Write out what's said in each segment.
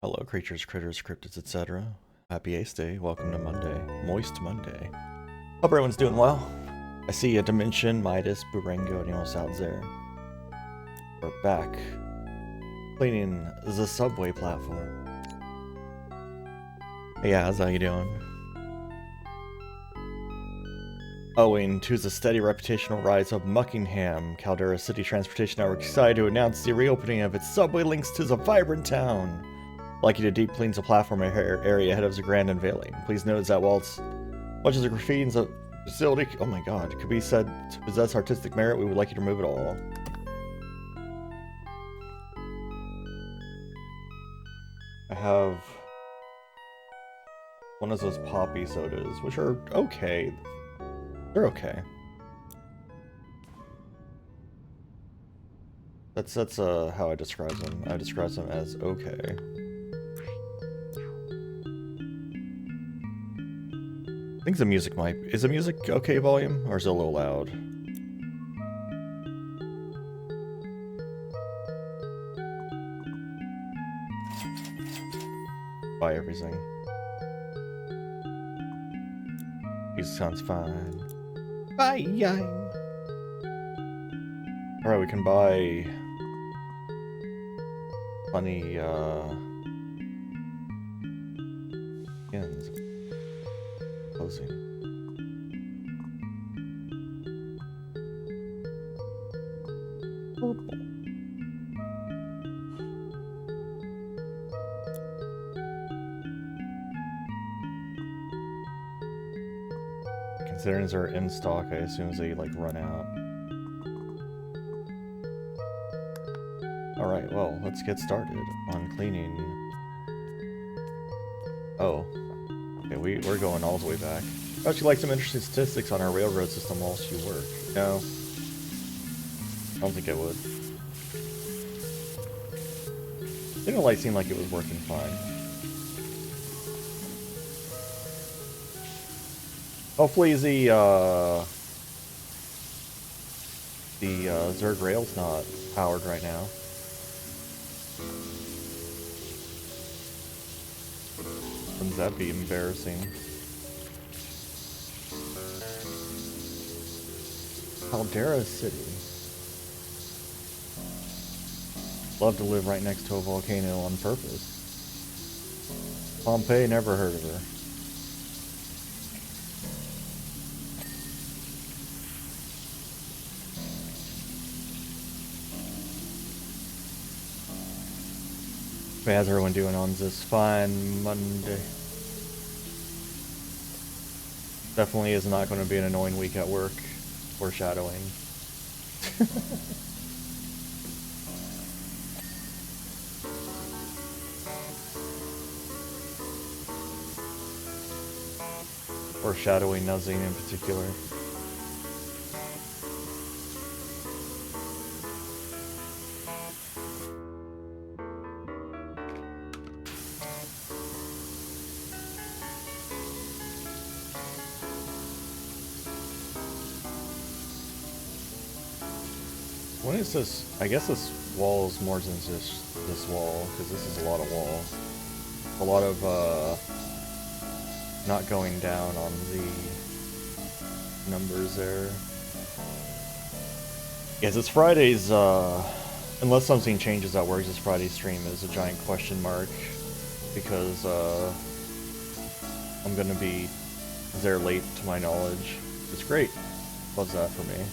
Hello, creatures, critters, cryptids, etc. Happy Ace Day. Welcome to Monday. Moist Monday. Hope everyone's doing well. I see a Dimension, Midas, Burango, and else out there. We're back. Cleaning the subway platform. Hey, Yaz, how you doing? Owing to the steady reputational rise of Muckingham, Caldera City Transportation Network decided to announce the reopening of its subway links to the vibrant town. Like you to deep cleanse the platform area ahead of the grand unveiling. Please note that while it's much as the graffiti in the facility, oh my god, could be said to possess artistic merit, we would like you to remove it all. I have one of those poppy sodas, which are okay. They're okay. That's how I describe them. I describe them as okay. I think the music might... Is the music okay volume, or is it a little loud? Buy everything. Music sounds fine. Bye! Alright, we can buy... funny, skins. Closing. Purple. Considering they're in stock, I assume they like run out. Alright, well, let's get started on cleaning. Oh. Okay, we're going all the way back. I'd actually like some interesting statistics on our railroad system whilst you work. No. I don't think I would. Didn't light seem like it was working fine. Hopefully the Zerg rail's not powered right now. Wouldn't that be embarrassing? Caldera City. Love to live right next to a volcano on purpose. Pompeii, never heard of her. How's everyone doing on this fine Monday? Definitely is not going to be an annoying week at work. Foreshadowing. Foreshadowing nothing in particular. What is this? I guess this wall is more than just this wall, because this is a lot of wall. A lot of, not going down on the numbers there. Yes, it's Friday's, unless something changes at work, this Friday stream is a giant question mark, because, I'm gonna be there late to my knowledge. It's great. Loves that for me.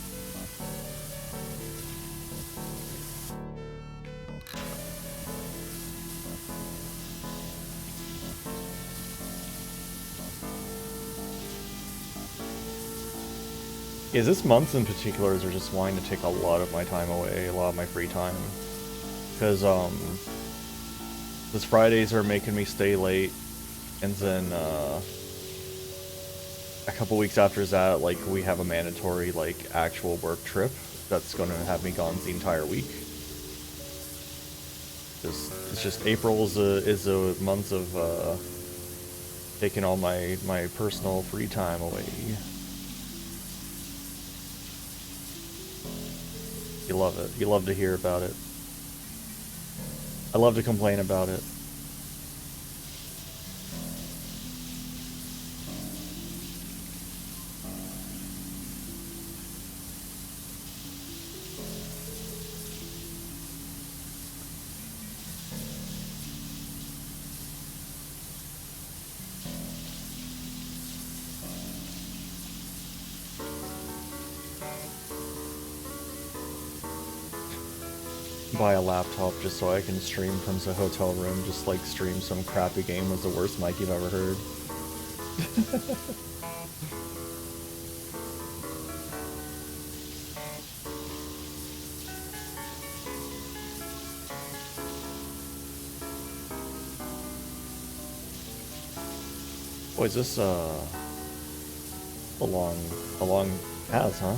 Is this month in particular, is there just wanting to take a lot of my time away, a lot of my free time? Because, this Fridays are making me stay late, and then, a couple weeks after that, like, we have a mandatory, like, actual work trip that's gonna have me gone the entire week. It's just April is a month of, taking all my personal free time away. You love it. You love to hear about it. I love to complain about it. buy a laptop just so I can stream from the hotel room, just like stream some crappy game with the worst mic you've ever heard. Boy, is this a long path, huh?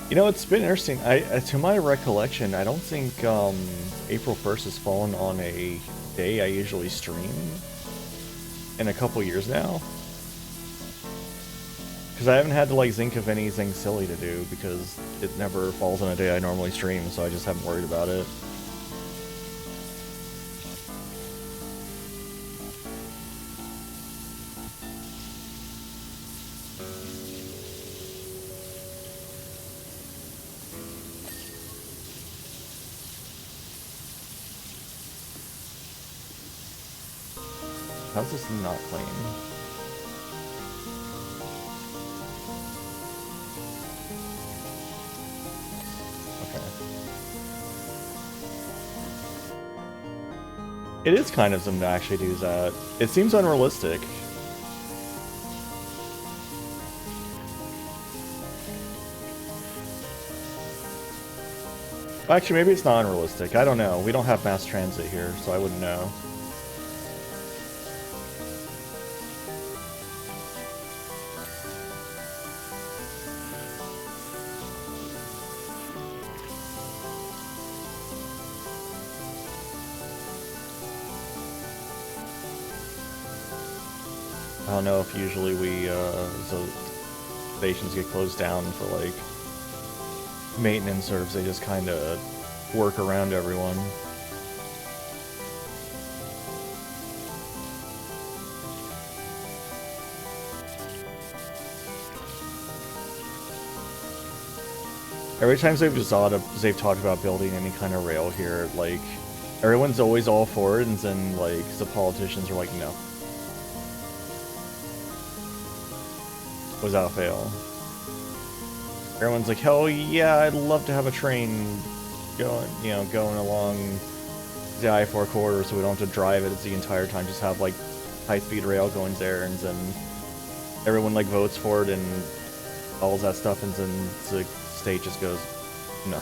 You know, it's been interesting. To my recollection, I don't think April 1st has fallen on a day I usually stream in a couple years now. Because I haven't had to like think of anything silly to do because it never falls on a day I normally stream, so I just haven't worried about it. How's this not playing? Okay. It is kind of something to actually do that. It seems unrealistic. Actually, maybe it's not unrealistic. I don't know. We don't have mass transit here, so I wouldn't know. I don't know if usually so stations get closed down for like maintenance or if they just kind of work around everyone. Every time they've talked about building any kind of rail here, like everyone's always all for it, and then like the politicians are like, no. Without fail. Everyone's like, hell yeah, I'd love to have a train going along the I-4 corridor so we don't have to drive it the entire time, just have like high-speed rail going there, and then everyone like votes for it and all that stuff, and then the state just goes, no.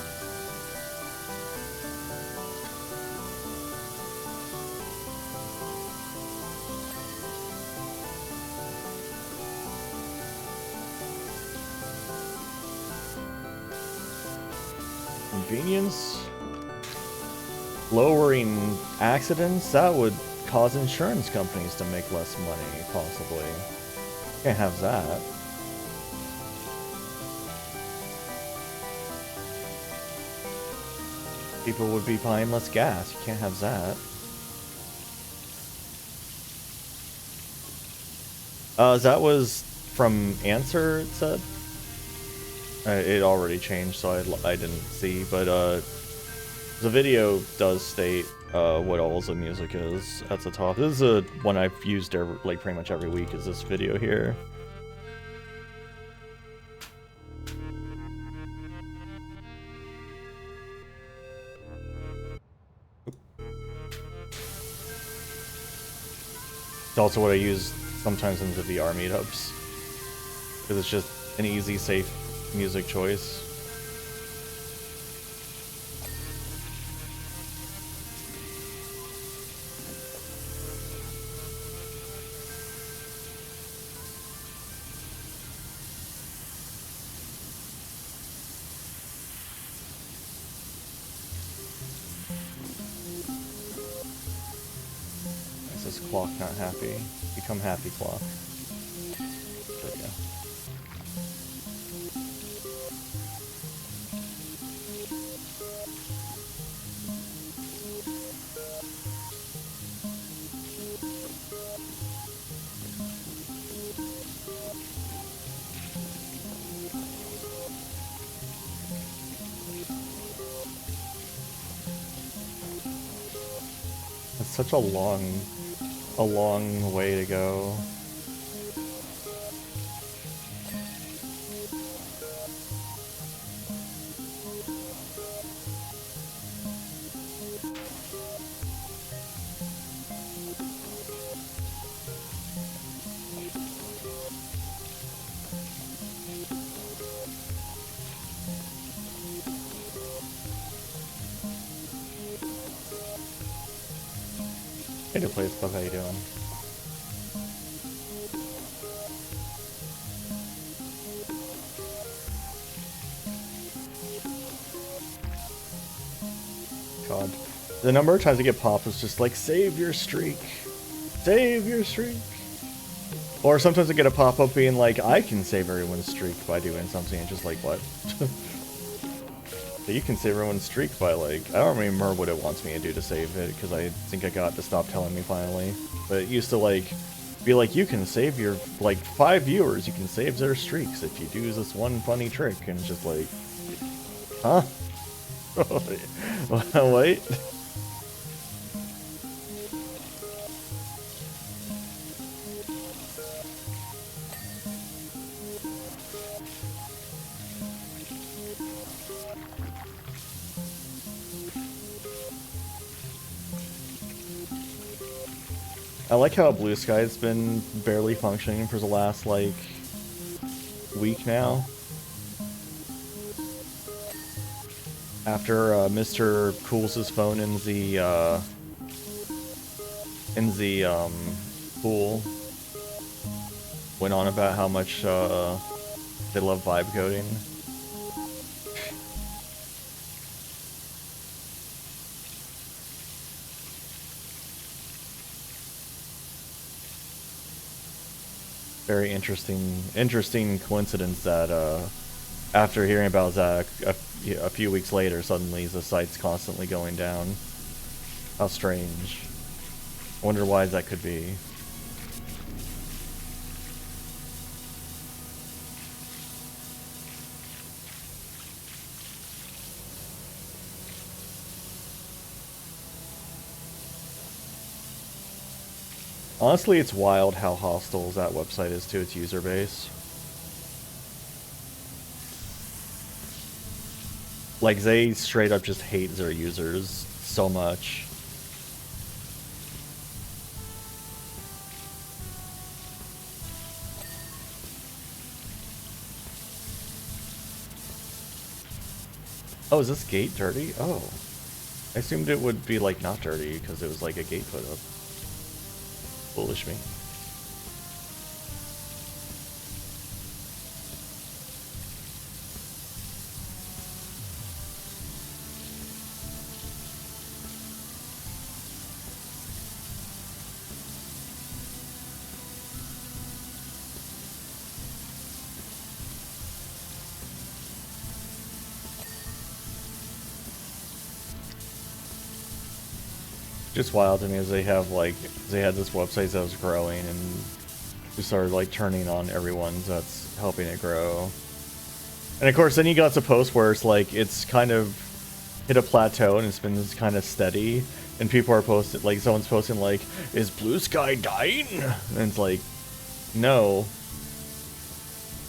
Convenience? Lowering accidents? That would cause insurance companies to make less money, possibly. Can't have that. People would be buying less gas. You can't have that. That was from Answer, it said? It already changed, so I didn't see, but the video does state what all the music is at the top. This is a one I've used like pretty much every week, is this video here. It's also what I use sometimes in the VR meetups, because it's just an easy, safe music choice. Is this clock not happy? Become happy, clock. There we go. That's such a long way to go. Hey, to play stuff. How you doing? God, the number of times I get popped is just like, save your streak, save your streak. Or sometimes I get a pop-up being like, I can save everyone's streak by doing something, and just like, what? You can save everyone's streak by, like, I don't remember what it wants me to do to save it, because I think I got it to stop telling me finally. But it used to, like, be like, you can save your, like, 5 viewers, you can save their streaks if you do this one funny trick, and it's just like, huh? Wait. I like how Blue Sky's been barely functioning for the last, like, week now. After Mr. Cools' phone in the pool went on about how much they love vibe coding. Very interesting coincidence that after hearing about Zach a few weeks later, suddenly the site's constantly going down. How strange. I wonder why that could be. Honestly, it's wild how hostile that website is to its user base. Like, they straight up just hate their users so much. Oh, is this gate dirty? Oh. I assumed it would be, like, not dirty because it was, like, a gate put up. Foolish me. Just wild to me is they had this website that was growing and we started like turning on everyone that's helping it grow. And of course then you got to post where it's like it's kind of hit a plateau and it's been kind of steady and people are posting like someone's posting like, is Blue Sky dying? And it's like, no,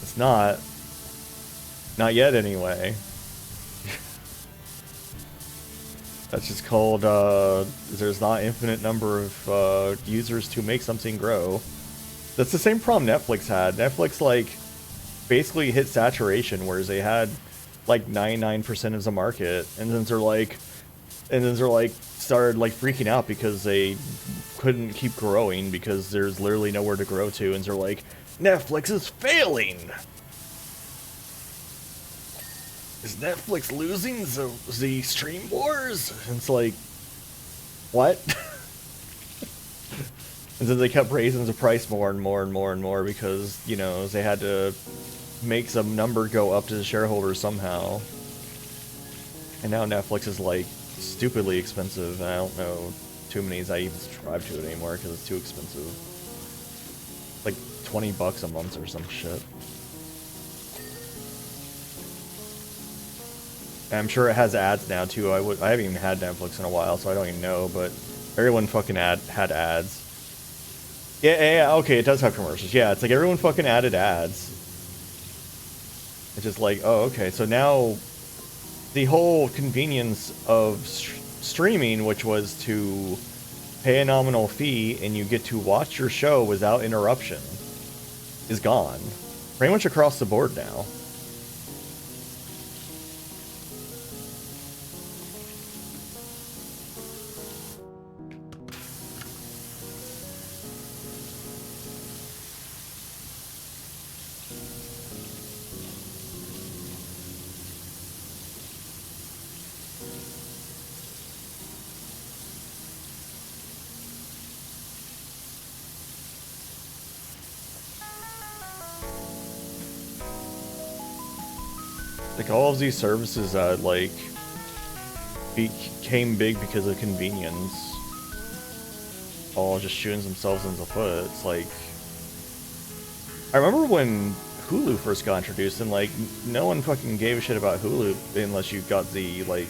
it's not yet anyway. That's just called, there's not infinite number of users to make something grow. That's the same problem Netflix had. Netflix, like, basically hit saturation, whereas they had, like, 99% of the market, and then they're like, started, like, freaking out because they couldn't keep growing because there's literally nowhere to grow to, and they're like, Netflix is failing! Is Netflix losing the stream wars? And it's like, what? And then they kept raising the price more and more and more and more because, you know, they had to make some number go up to the shareholders somehow. And now Netflix is like stupidly expensive. And I don't know too many I even subscribe to it anymore because it's too expensive. Like $20 a month or some shit. I'm sure it has ads now too. I haven't even had Netflix in a while, so I don't even know, but Everyone fucking had ads. Yeah, okay, it does have commercials. Yeah, it's like everyone fucking added ads. It's just like, oh, okay, so now the whole convenience of streaming, which was to pay a nominal fee and you get to watch your show without interruption, is gone. Pretty much across the board now. Like, all of these services that, like, became big because of convenience, all just shooting themselves in the foot. It's like, I remember when Hulu first got introduced, and, like, no one fucking gave a shit about Hulu unless you got the, like,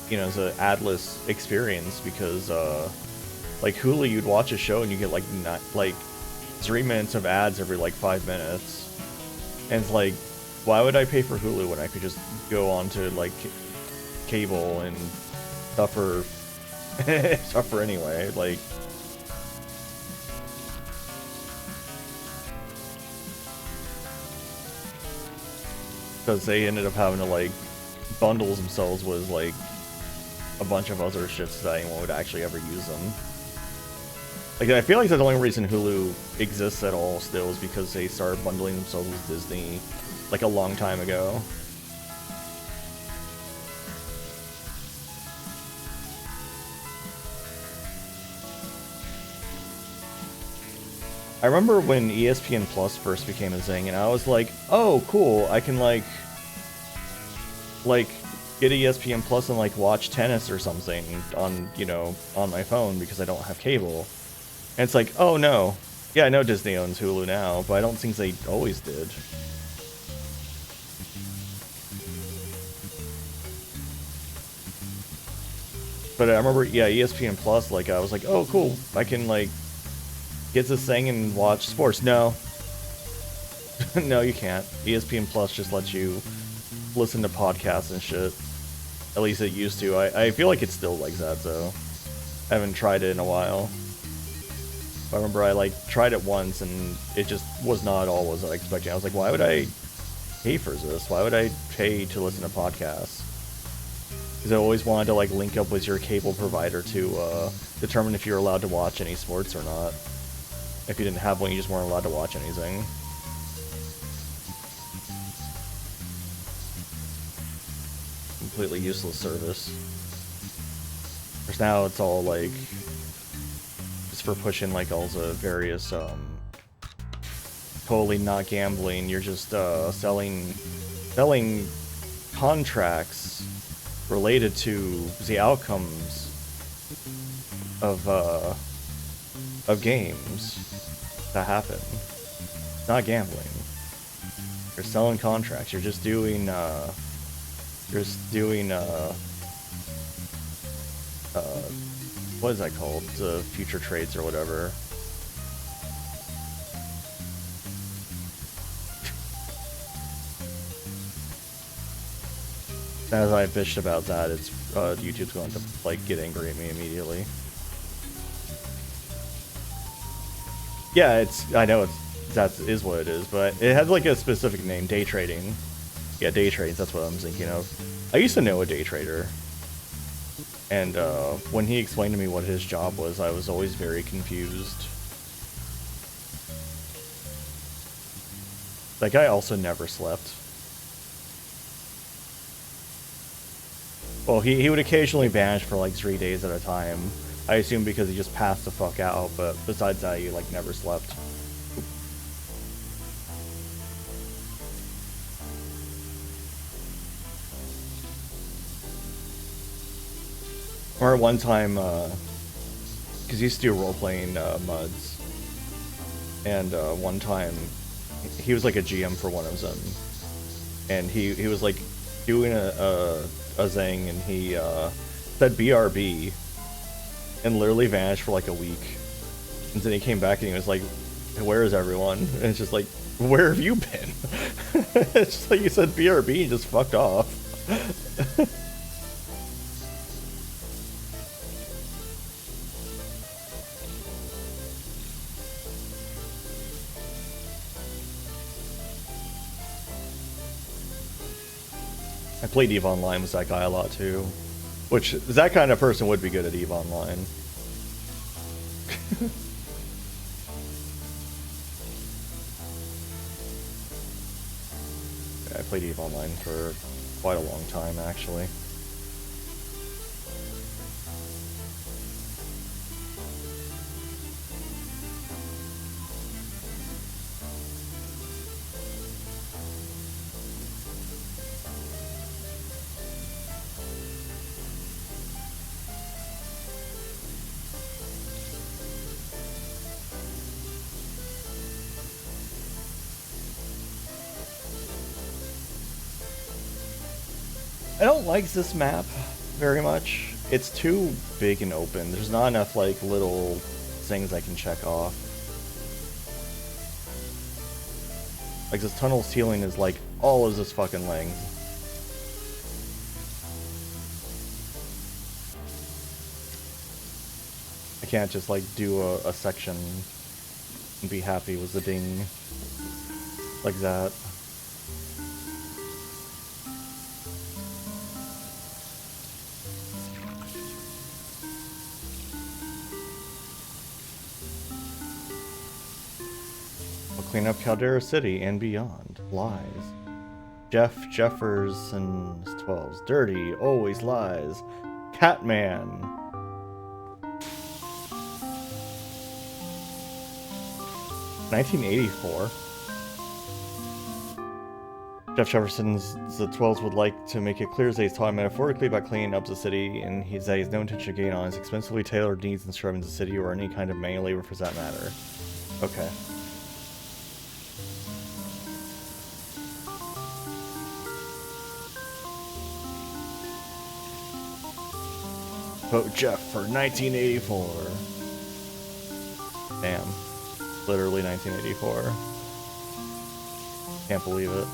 you know, the adless experience, because, like, Hulu, you'd watch a show and you get, like, 3 minutes of ads every, like, 5 minutes. And it's like, why would I pay for Hulu when I could just go on to, like, cable and suffer anyway? Like, because they ended up having to, like, bundle themselves with, like, a bunch of other shits that anyone would actually ever use them. Like, I feel like the only reason Hulu exists at all still is because they started bundling themselves with Disney, like, a long time ago. I remember when ESPN Plus first became a thing, and I was like, oh, cool, I can, like, get ESPN Plus and, like, watch tennis or something on, you know, on my phone because I don't have cable. And it's like, oh, no. Yeah, I know Disney owns Hulu now, but I don't think they always did. But I remember, yeah, ESPN Plus, like, I was like, oh, cool, I can, like, get this thing and watch sports. No. No, you can't. ESPN Plus just lets you listen to podcasts and shit. At least it used to. I feel like it's still like that, though. I haven't tried it in a while. I remember I, like, tried it once, and it just was not at all what I was expecting. I was like, why would I pay for this? Why would I pay to listen to podcasts? Because I always wanted to, like, link up with your cable provider to determine if you're allowed to watch any sports or not. If you didn't have one, you just weren't allowed to watch anything. Completely useless service. Because now it's all, like, just for pushing, like, all the various, totally not gambling. You're just, selling contracts related to the outcomes of games that happen. Not gambling. You're selling contracts. You're just doing, what is that called? The future trades or whatever. As I bitched about that, it's YouTube's going to, like, get angry at me immediately. Yeah, I know that is what it is, but it has, like, a specific name, day trading. Yeah, day trades, that's what I'm thinking of. I used to know a day trader, and when he explained to me what his job was, I was always very confused. That guy also never slept. Well, he would occasionally vanish for, like, 3 days at a time. I assume because he just passed the fuck out, but besides that, he, like, never slept. Or one time, because he used to do role-playing MUDs, and one time, he was, like, a GM for one of them, and he was, like, doing a thing, and he said BRB, and literally vanished for like a week. And then he came back and he was like, where is everyone? And it's just like, where have you been? It's just like you said BRB and just fucked off. I played EVE Online with that guy a lot too. Which, that kind of person would be good at EVE Online. I played EVE Online for quite a long time, actually. I don't like this map very much. It's too big and open. There's not enough like little things I can check off. Like this tunnel ceiling is like all of this fucking length. I can't just like do a section and be happy with the ding like that. Clean up Caldera City and beyond. Lies. Jefferson's 12s. Dirty, always lies. Catman. (1984). Jeff Jefferson's the 12s would like to make it clear that he's talking metaphorically about cleaning up the city, and that he's no intention of getting on his expensively tailored needs and scrubbing the city or any kind of manual labor for that matter. Okay. Vote Jeff for 1984. Damn. Literally 1984. Can't believe it.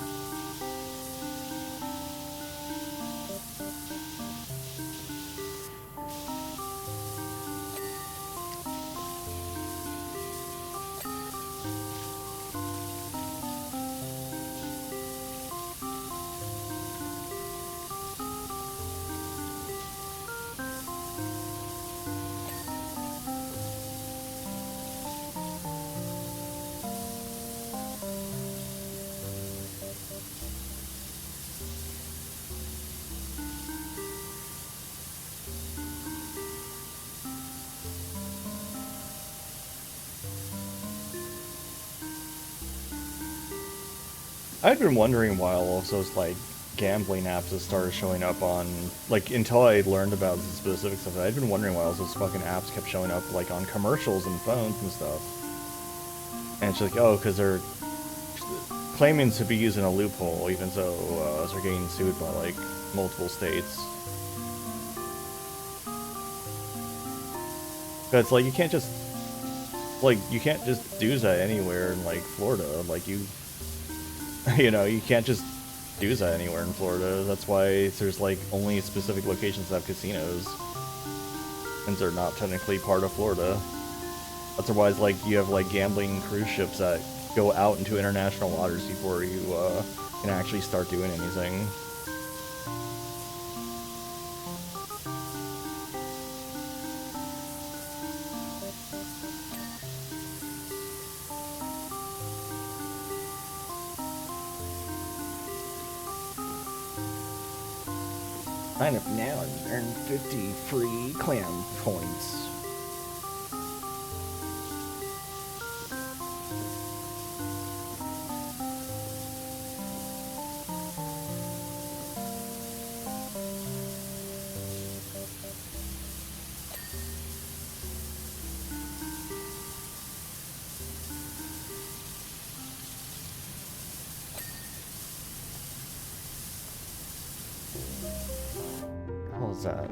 I've been wondering why all of those, like, gambling apps that started showing up on, like, until I learned about the specifics of it, I'd been wondering why all those fucking apps kept showing up, like, on commercials and phones and stuff. And it's like, oh, because they're claiming to be using a loophole, even though they're getting sued by, like, multiple states. But it's like, you can't just do that anywhere in, like, Florida. Like, you know, you can't just do that anywhere in Florida. That's why there's, like, only specific locations that have casinos. And they're not technically part of Florida. Otherwise, like, you have, like, gambling cruise ships that go out into international waters before you can actually start doing anything. Sign up now and earn 50 free clam points. What is that?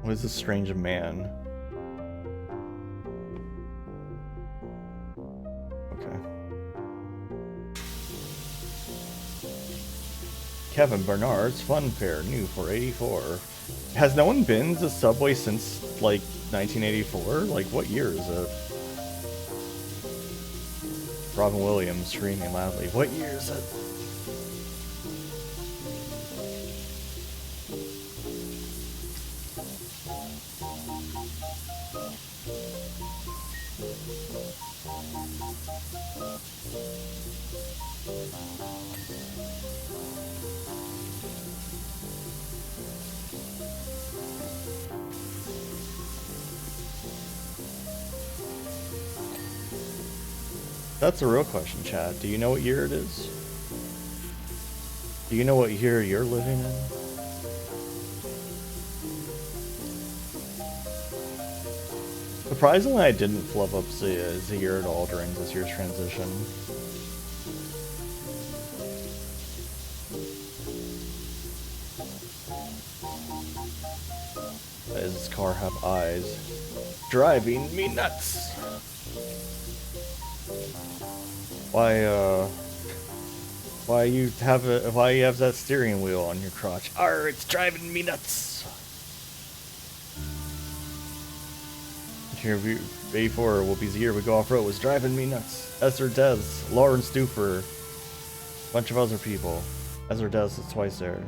What is this strange man? Kevin Bernard's Fun Fair, new for 84. Has no one been to Subway since, like, 1984? Like, what year is it? Robin Williams screaming loudly. What year is it? That's a real question, Chad. Do you know what year it is? Do you know what year you're living in? Surprisingly, I didn't flub up the year at all during this year's transition. Does this car have eyes? Driving me nuts! Why you have that steering wheel on your crotch? Arr, it's driving me nuts! Here, 84 will be the year we go off-road. Was driving me nuts. Ezra Des, Lawrence Dufer, a bunch of other people. Ezra Des is twice there.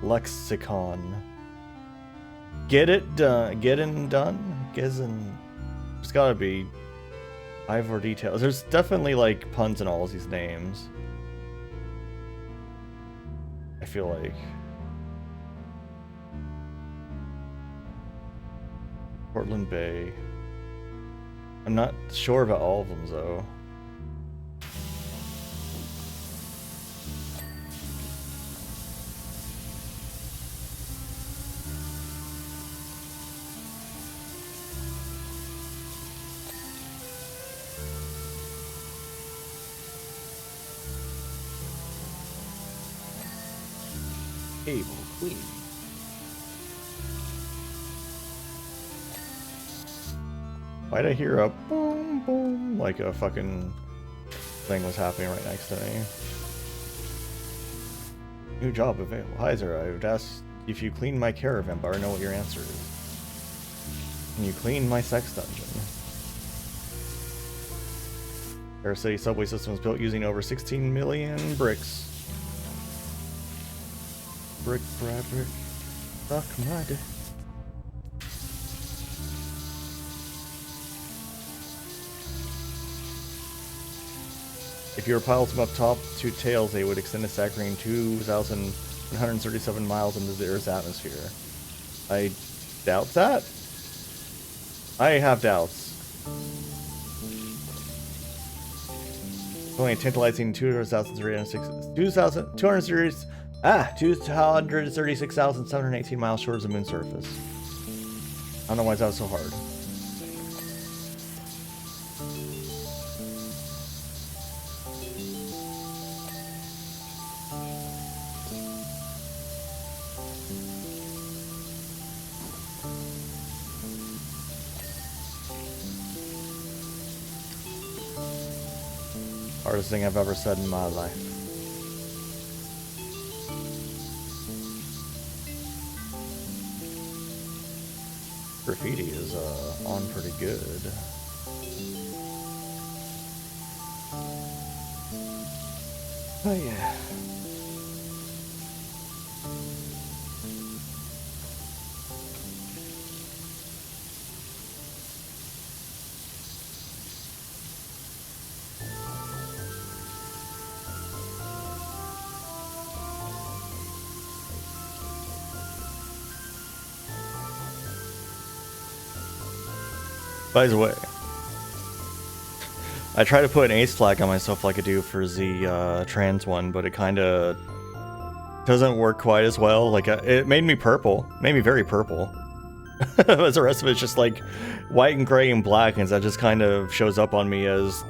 Lexicon. Get it done. Getting done? Gizen. There's gotta be Ivor details. There's definitely like puns in all of these names. I feel like. Portland Bay. I'm not sure about all of them though. Able Queen. Why'd I hear a boom boom like a fucking thing was happening right next to me? New job available. Hi there, I would ask if you clean my caravan, but I know what your answer is. Can you clean my sex dungeon? Our city subway system was built using over 16 million bricks. Brick, brick, suck my dick. If you were piloting up top to tails, they would extend a staggering 2,137 miles into the Earth's atmosphere. I doubt that. I have doubts. Only a tantalizing 236,718 miles short of the moon's surface. I don't know why that was so hard. Hardest thing I've ever said in my life. Graffiti is on pretty good. Oh yeah. By the way, I try to put an ace flag on myself like I do for the trans one, but it kind of doesn't work quite as well. Like it made me purple, made me very purple. But the rest of it's just like white and gray and black, and that just kind of shows up on me as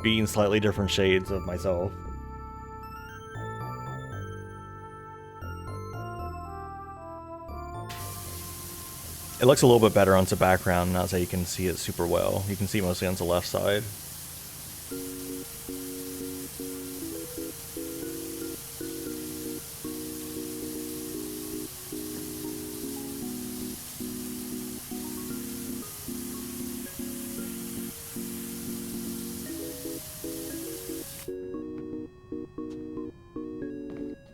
being slightly different shades of myself. It looks a little bit better on the background now that you can see it super well. You can see mostly on the left side.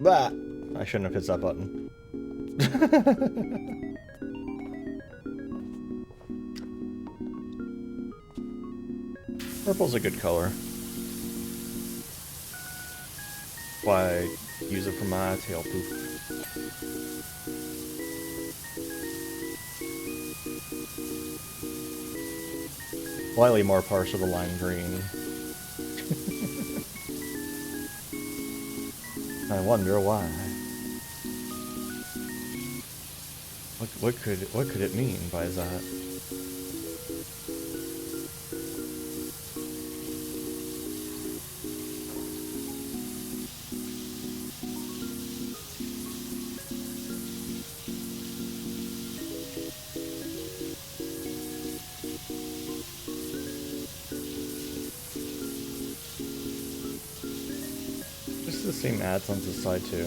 Bah! I shouldn't have hit that button. Purple's a good color. Why I use it for my tail poop. Slightly more partial to lime green. I wonder why. What could it mean by that? Just the same ads on this side too.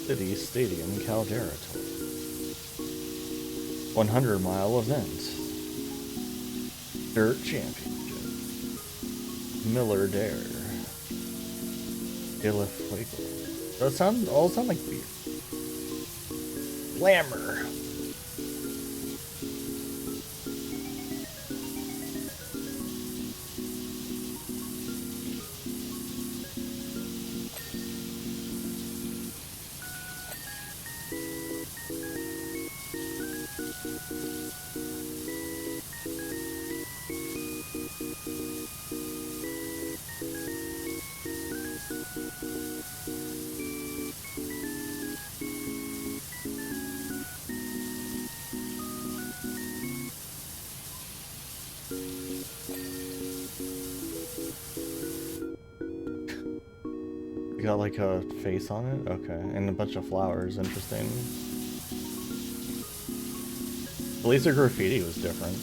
City Stadium Caldera Tour. 100-mile event. Dirt Championship. Miller Dare. Il Fuego. Those all sound like beer. Glamour. Got like a face on it? Okay. And a bunch of flowers. Interesting. At least the graffiti was different.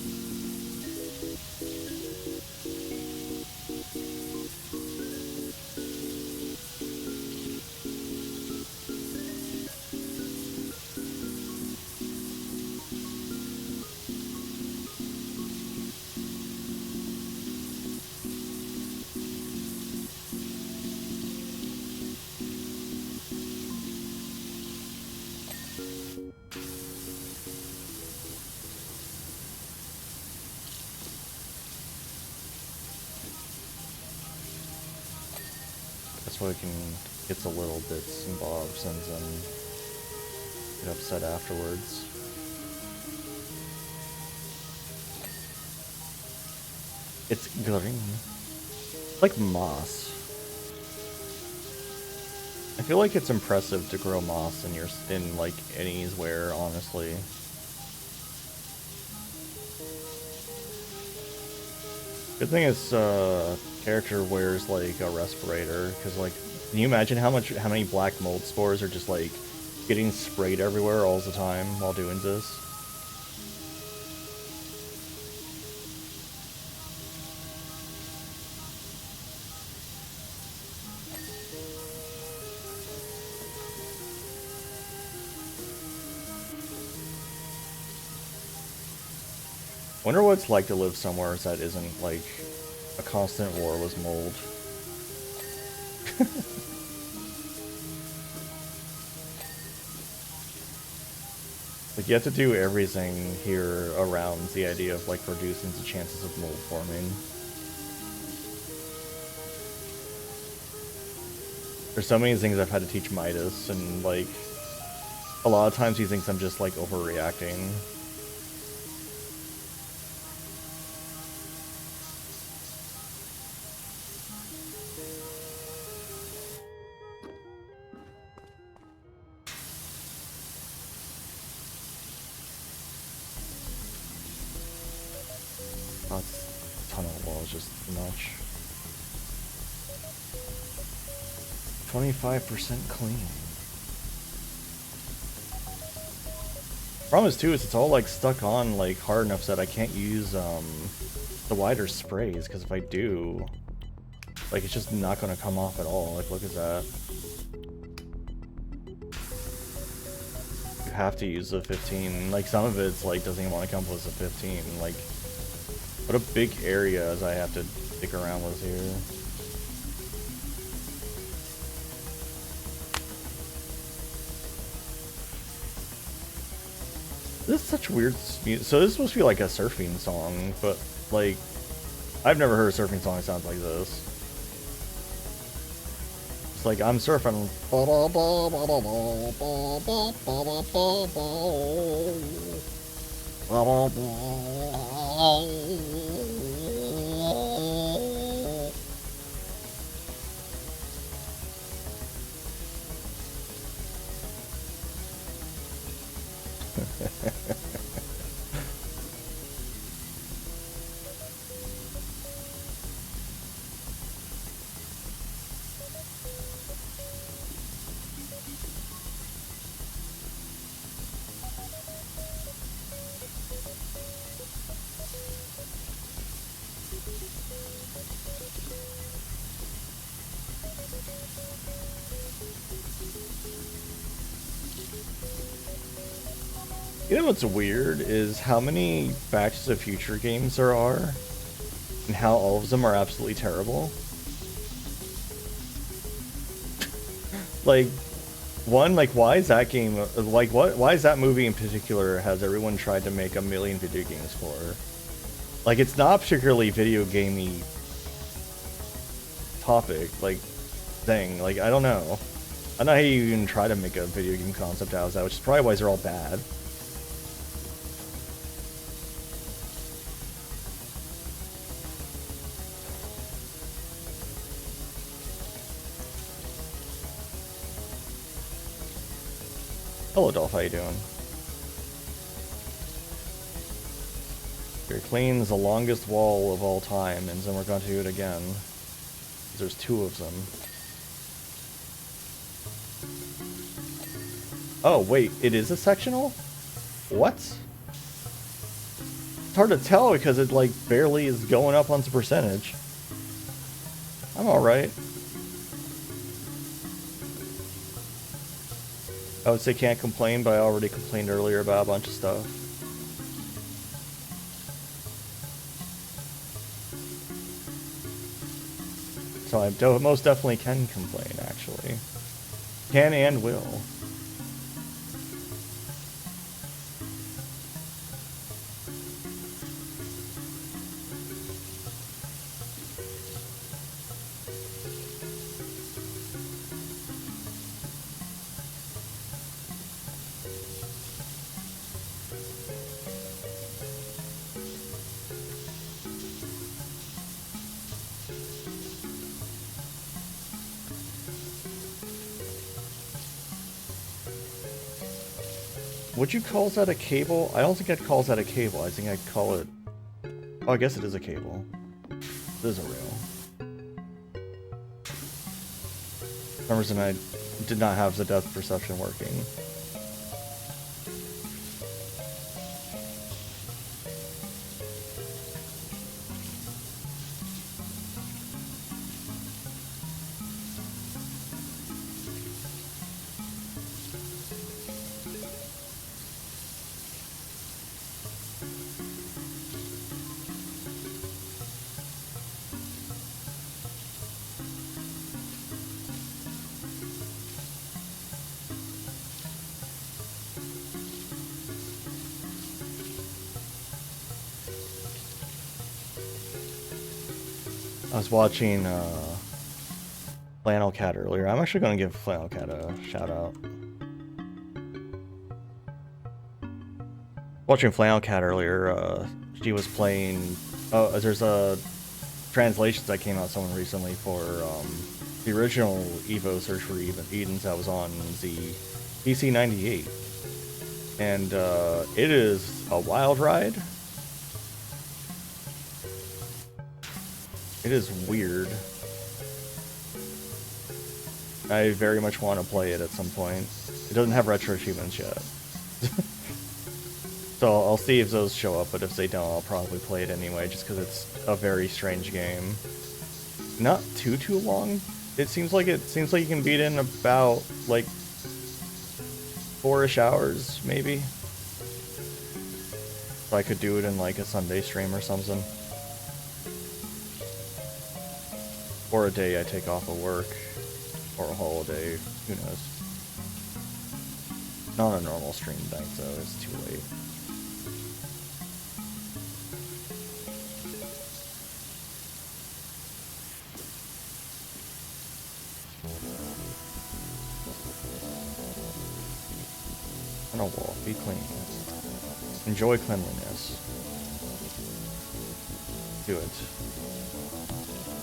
So I can get the little bits and bobs and then get upset afterwards. It's green. Like moss. I feel like it's impressive to grow moss in like anywhere, honestly. Good thing is character wears like a respirator, because like, can you imagine how many black mold spores are just like getting sprayed everywhere all the time while doing this? Wonder what it's like to live somewhere that isn't like a constant war with mold. Like, you have to do everything here around the idea of like reducing the chances of mold forming. There's so many things I've had to teach Midas, and like a lot of times he thinks I'm just like overreacting. Tunnel wall is just much. 25% clean. Problem is too is it's all like stuck on like hard enough that I can't use the wider sprays, because if I do, like, it's just not gonna come off at all. Like, look at that. you have to use the 15. Like, some of it's, like, doesn't even want to come with a 15. Like, what a big areas I have to stick around with here. This is such weird music. So this is supposed to be like a surfing song, but like, I've never heard a surfing song that sounds like this. It's like, I'm surfing. You know what's weird is how many Back to the Future games there are, and how all of them are absolutely terrible. Like, one, like, why is that game, like, why is that movie in particular has everyone tried to make a million video games for? Like, it's not particularly video gamey topic, like, thing. Like, I don't know. I don't know how you even try to make a video game concept out of that, which is probably why they're all bad. Hello, Dolph, how you doing? Here, cleans the longest wall of all time, and then we're going to do it again. There's two of them. Oh, wait, it is a sectional? What? It's hard to tell because it, like, barely is going up on the percentage. I'm alright. I would say can't complain, but I already complained earlier about a bunch of stuff. So I most definitely can complain, actually. Can and will. Would you call that a cable? I don't think I'd call that a cable. I think I'd call it... Oh, I guess it is a cable. It is a rail. For some reason I did not have the depth perception working. I was watching Flannel Cat earlier. I'm actually going to give Flannel Cat a shout out. Watching Flannel Cat earlier, she was playing... Oh, there's a translations that came out someone recently for the original Evo Search for Edens that was on the PC98. And it is a wild ride. It is weird. I very much want to play it at some point. It doesn't have retro achievements yet. So I'll see if those show up, but if they don't, I'll probably play it anyway, just because it's a very strange game. Not too long. It seems like you can beat it in about, like, 4-ish hours, maybe. So I could do it in like a Sunday stream or something. Or a day I take off of work. Or a holiday, who knows. Not a normal stream night though, it's too late. On a wall, be clean. Enjoy cleanliness. Do it.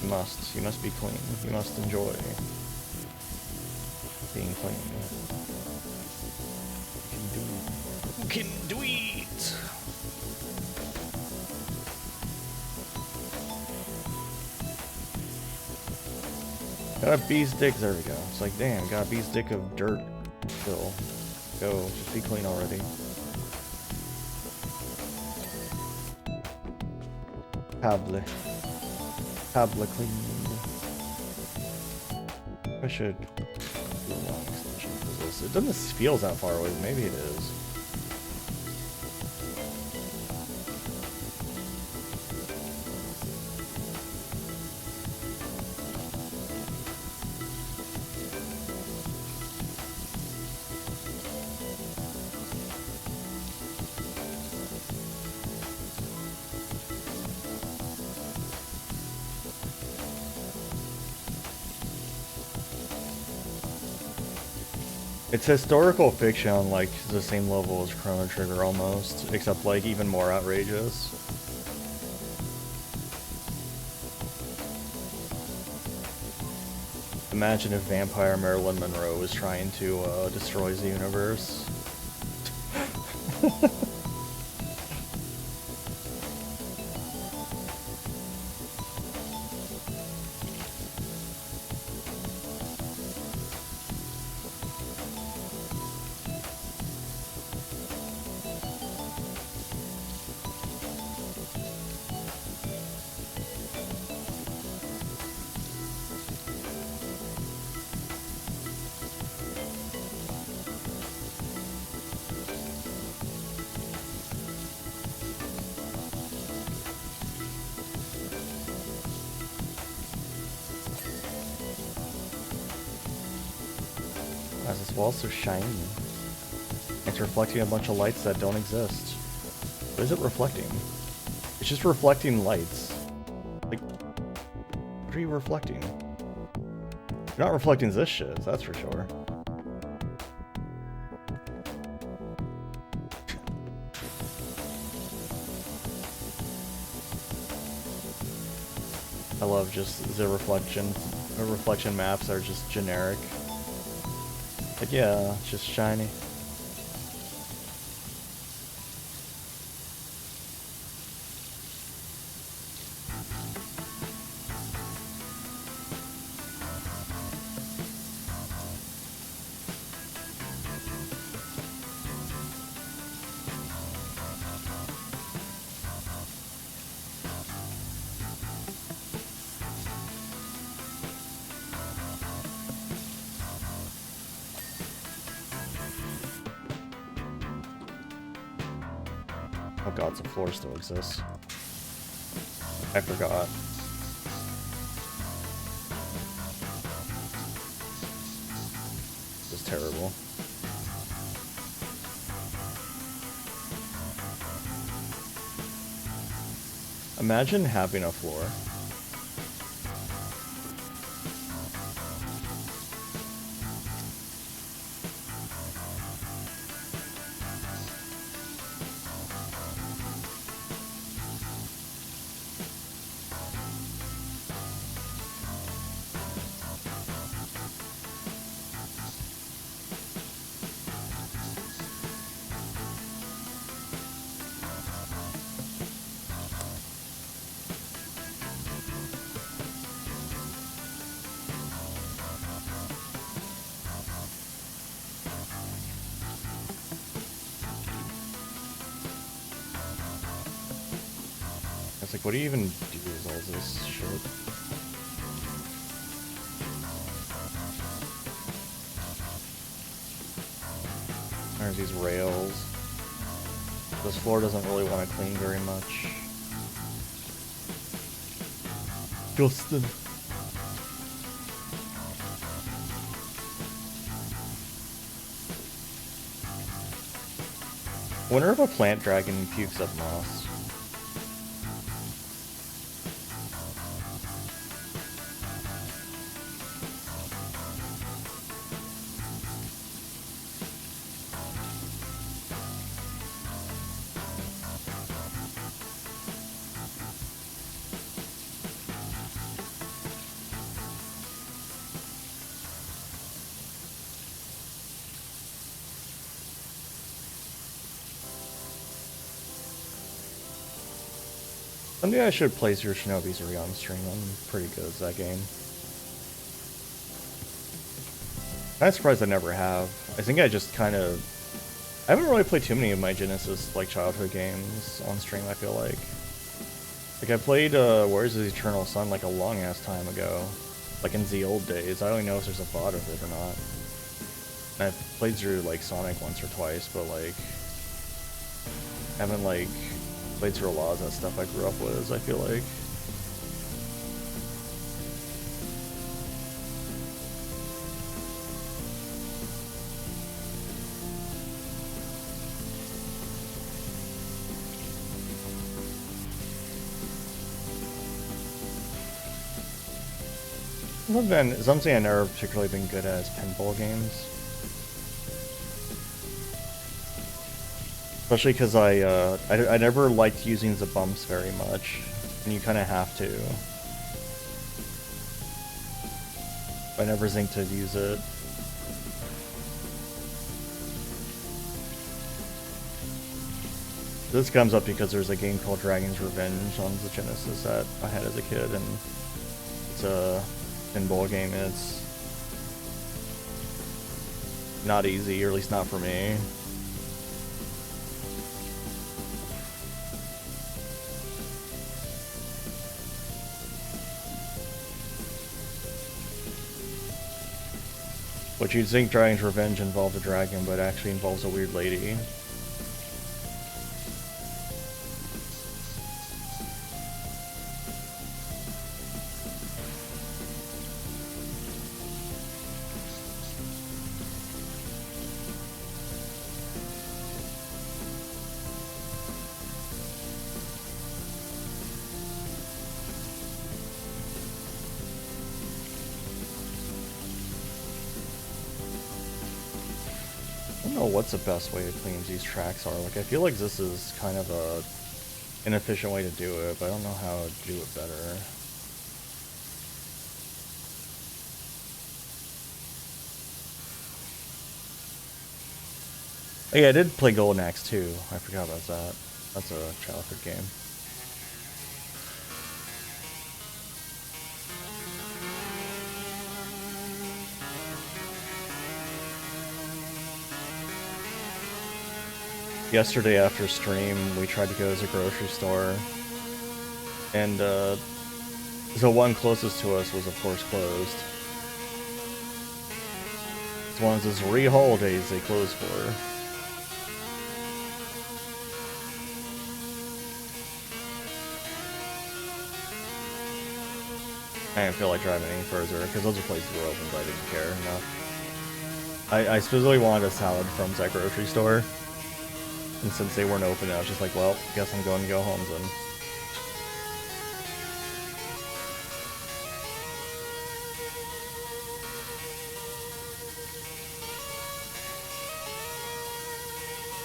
You must be clean. You must enjoy being clean. You can do it! Got a bee's dick, there we go. It's like, damn, got a bee's dick of dirt still. Go, just be clean already. Table clean. I should do a long extension for this. It doesn't feel that far away, maybe it is. It's historical fiction on like the same level as Chrono Trigger almost, except like even more outrageous. Imagine if vampire Marilyn Monroe was trying to destroy the universe. Why is this wall so shiny? It's reflecting a bunch of lights that don't exist. What is it reflecting? It's just reflecting lights. Like, what are you reflecting? You're not reflecting this shit, that's for sure. I love just the reflection maps are just generic. But yeah, it's just shiny. Oh god, the floor still exists. I forgot. This is terrible. Imagine having a floor. It's like, what do you even do with all this shit? There's these rails. This floor doesn't really want to clean very much. Justin. I wonder if a plant dragon pukes up moss. Someday I should play through Shinobi's Re on stream. I'm pretty good at that game. I'm surprised I never have. I think I just kind of... I haven't really played too many of my Genesis, like, childhood games on stream, I feel like. Like, I played Where's the Eternal Sun, like, a long-ass time ago. Like, in the old days. I don't even know if there's a VOD of it or not. And I've played through, like, Sonic once or twice, but, like... I haven't, like... played through a lot of that stuff I grew up with, I feel like. Something I've never particularly been good at is pinball games. Especially because I never liked using the bumps very much, and you kind of have to. I never think to use it. This comes up because there's a game called Dragon's Revenge on the Genesis that I had as a kid, and it's a pinball game, and it's not easy, or at least not for me. But you'd think Dragon's Revenge involved a dragon, but it actually involves a weird lady. What's the best way to clean these tracks are? Like, I feel like this is kind of a inefficient way to do it, but I don't know how to do it better. Oh, yeah, I did play Golden Axe too. I forgot about that. That's a childhood game. Yesterday after stream, we tried to go to the grocery store, and the one closest to us was of course closed. It's one of those re-holidays they close for. I didn't feel like driving any further, because those are places that were open, but I didn't care enough. I specifically wanted a salad from that grocery store. And since they weren't open, I was just like, well, guess I'm going to go home then.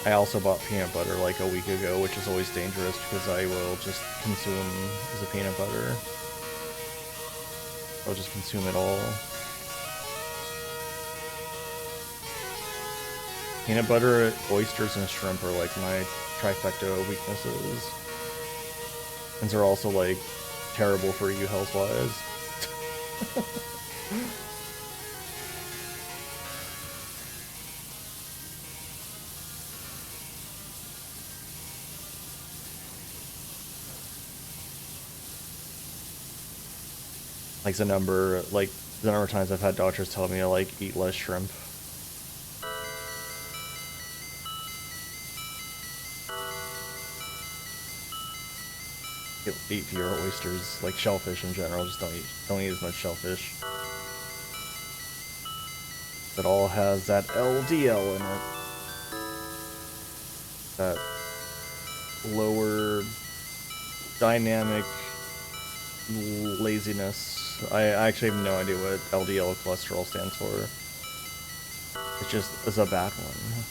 I also bought peanut butter like a week ago, which is always dangerous because I will just consume the peanut butter. I'll just consume it all. Peanut butter, oysters, and shrimp are like my trifecta weaknesses. And they're also like terrible for you health-wise. Like the number of times I've had doctors tell me to like eat less shrimp. eat fewer oysters, like shellfish in general. Just don't eat as much shellfish. It all has that LDL in it. That lower dynamic laziness. I actually have no idea what LDL cholesterol stands for. It's a bad one.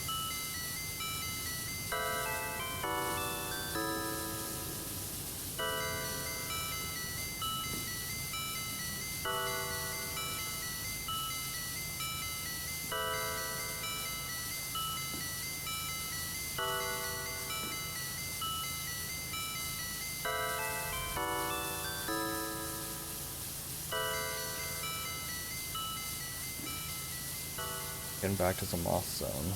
Getting back to some Moss Zone.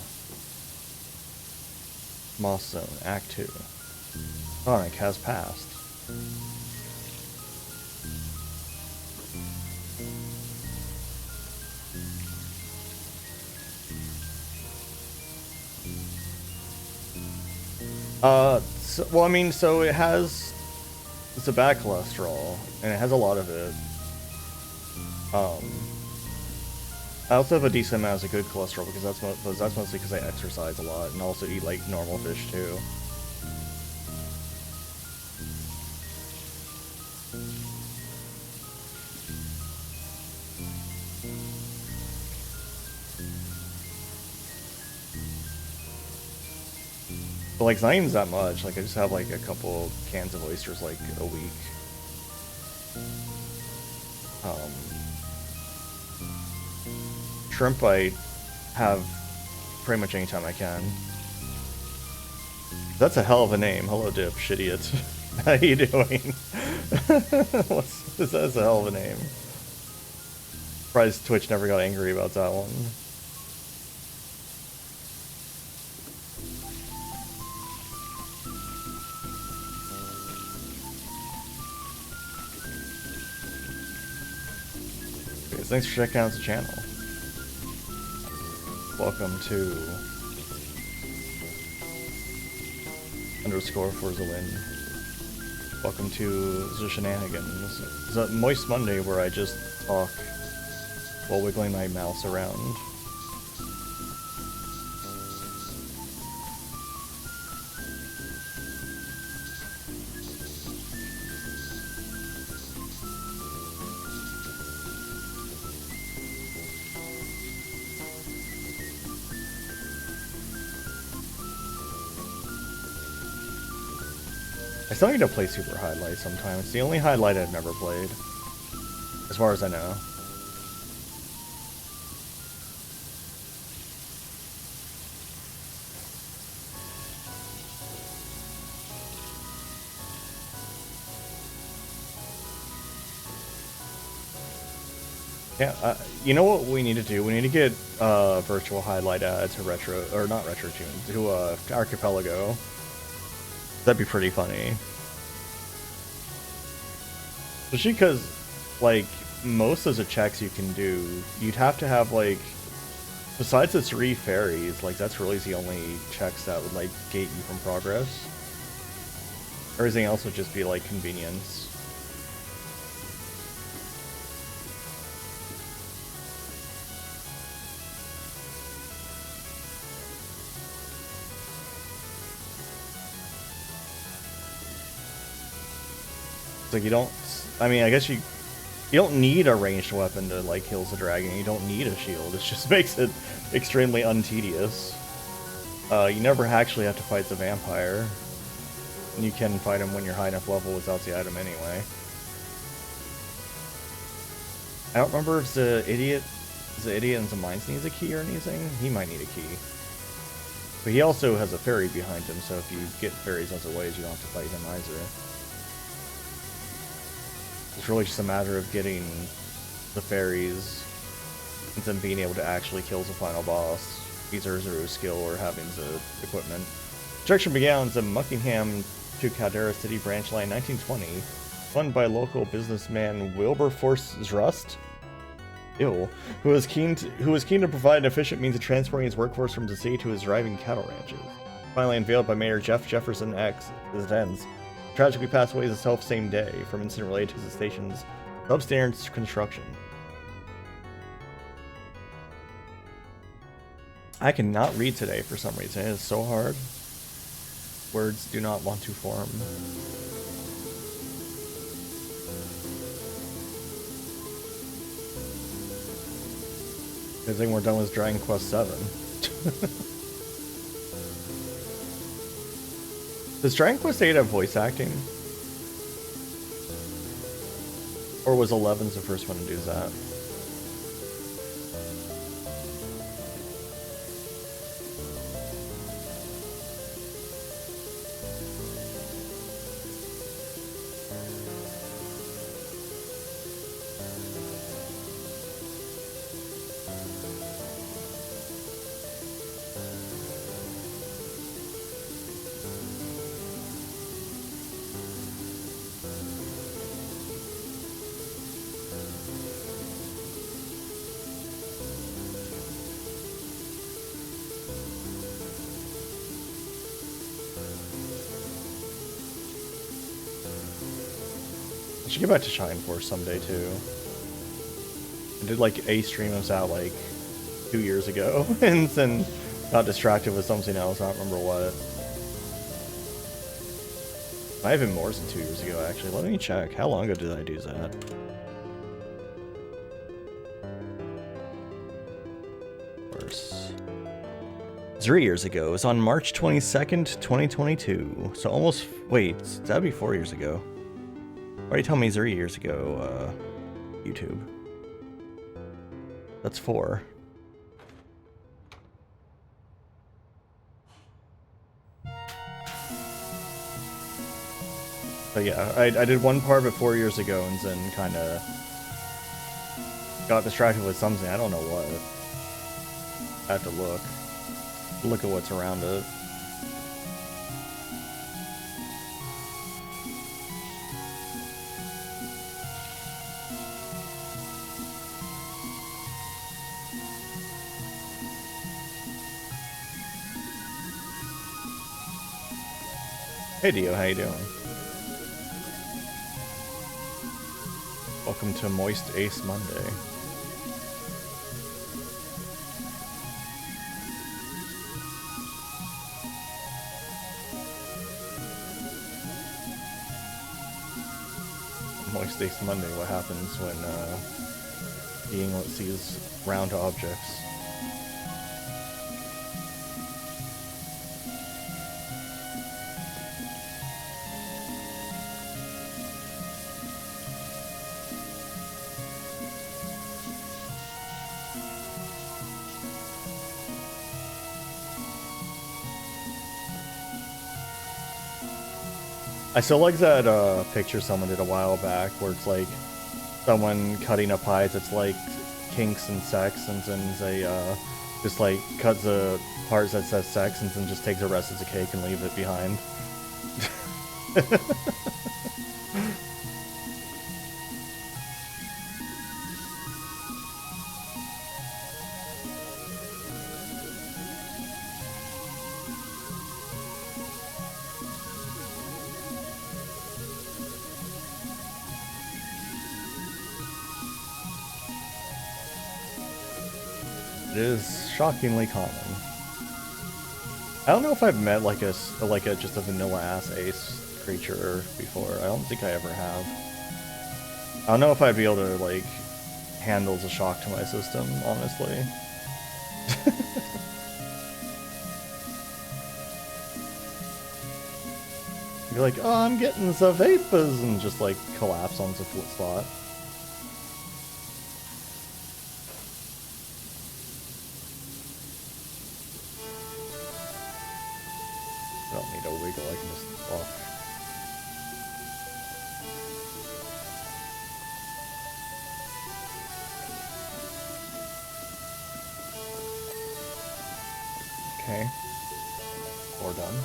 Moss Zone, Act 2. Sonic has passed. Well, I mean, so it's a bad cholesterol, and it has a lot of it. I also have a decent amount of good cholesterol because that's mostly because I exercise a lot and also eat like normal fish too. But like, it's not even that much. Like, I just have like a couple cans of oysters like a week. Shrimp I have pretty much anytime I can. That's a hell of a name. Hello, Dip, shitiot. How you doing? That's a hell of a name. Surprised Twitch never got angry about that one. Okay, thanks for checking out the channel. Welcome to _ for the win. Welcome to the shenanigans. It's a Moist Monday where I just talk while wiggling my mouse around. I still need to play Super Highlight sometime. It's the only highlight I've never played, as far as I know. Yeah, you know what we need to do? We need to get virtual highlight added to Retro, or not Retro Tunes, to Archipelago. That'd be pretty funny. Especially because, like, most of the checks you can do, you'd have to have, like, besides the 3 fairies, like, that's really the only checks that would, like, gate you from progress. Everything else would just be, like, convenience. Like, you don't, I mean, I guess you don't need a ranged weapon to, like, kill the dragon. You don't need a shield. It just makes it extremely untedious. You never actually have to fight the vampire. And you can fight him when you're high enough level without the item anyway. I don't remember if the idiot in the mines needs a key or anything. He might need a key. But he also has a fairy behind him, so if you get fairies other ways, you don't have to fight him either. It's really just a matter of getting the fairies and then being able to actually kill the final boss, either through skill or having the equipment. Construction began on the Muckingham to Caldera City branch line 1920, run by local businessman Wilberforce Rust, who was keen to provide an efficient means of transporting his workforce from the city to his thriving cattle ranches. Finally unveiled by Mayor Jeff Jefferson X, as it ends. tragically passed away the self-same day from incident related to the station's substandard construction. I cannot read today for some reason. It is so hard. Words do not want to form. Good thing we're done with Dragon Quest VII. Does Dragon Quest VIII have voice acting? Or was 11's the first one to do that? I should get back to Shine Force someday too. I did like a stream of that like 2 years ago and then got distracted with something else. I don't remember what. Might have been more than 2 years ago actually. Let me check. How long ago did I do that? Force. 3 years ago. It was on March 22nd, 2022. So almost, wait, that'd be 4 years ago. Why are you telling me 3 years ago, YouTube? That's 4. But yeah, I did one part of it 4 years ago and then kind of got distracted with something. I don't know what. I have to look at what's around it. Hey Dio, how you doing? Welcome to Moist Ace Monday. Moist Ace Monday, what happens when the Yinglet sees round objects? I still like that picture someone did a while back where it's like someone cutting up pies. It's like kinks and sex, and then they just like cut the parts that says sex and then just take the rest of the cake and leave it behind. It is shockingly common. I don't know if I've met like a just a vanilla ass ace creature before. I don't think I ever have. I don't know if I'd be able to like handle the shock to my system, honestly. You're like, oh, I'm getting the vapors, and just like collapse on the spot. I don't need a wiggle, I can just walk. Okay. We're done.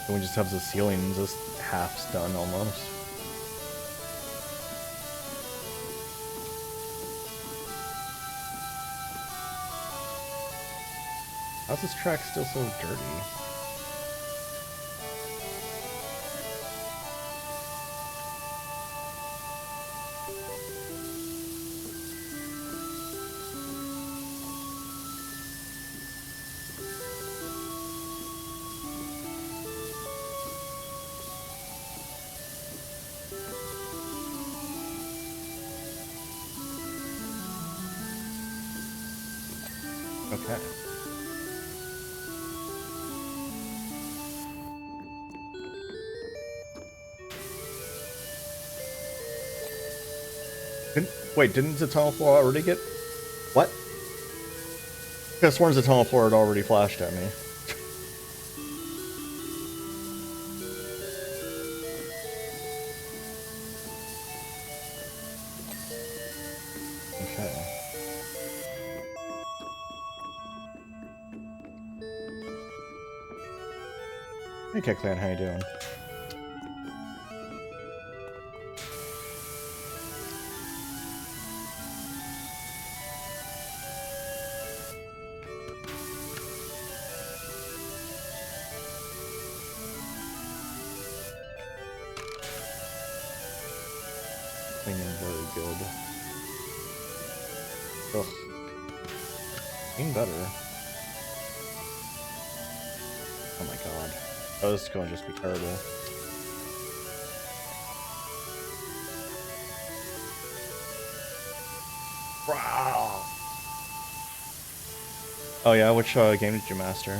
And we just have the ceiling just half done almost. How's this track still so dirty? Okay. Wait, didn't the tunnel floor already get... What? I could have sworn the tunnel floor had already flashed at me. Okay. Hey, Cat Clan, how you doing? Cleaning very good. Ugh. Getting better. Oh my god. Oh, this is going to just be terrible. Wow. Oh yeah, which game did you master?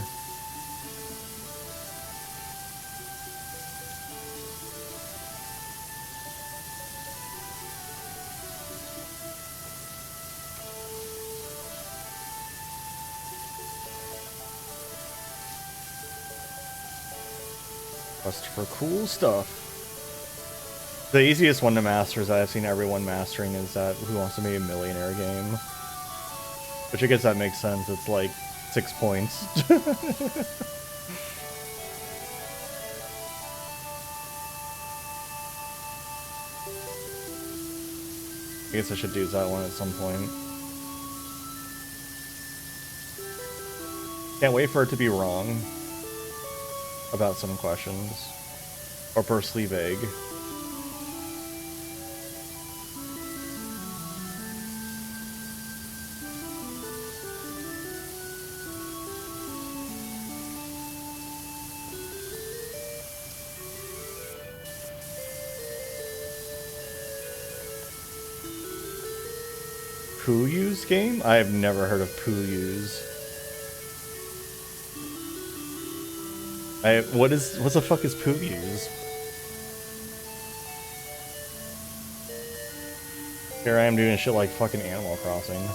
Quest for cool stuff. The easiest one to master that I've seen everyone mastering is that Who Wants to Be a Millionaire game. Which I guess that makes sense, it's like 6 points. I guess I should do that one at some point. Can't wait for it to be wrong about some questions. Or purposely vague. Pooyu's game? I have never heard of Pooyu's. What the fuck is Pooyu's? Here I am doing shit like fucking Animal Crossing.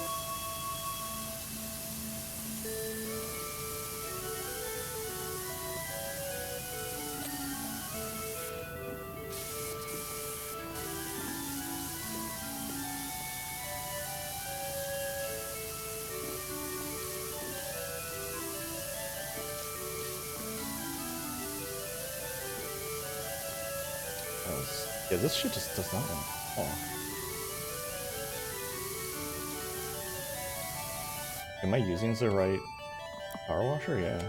Yeah, this shit just does not want to talk. Am I using the right power washer? Yeah.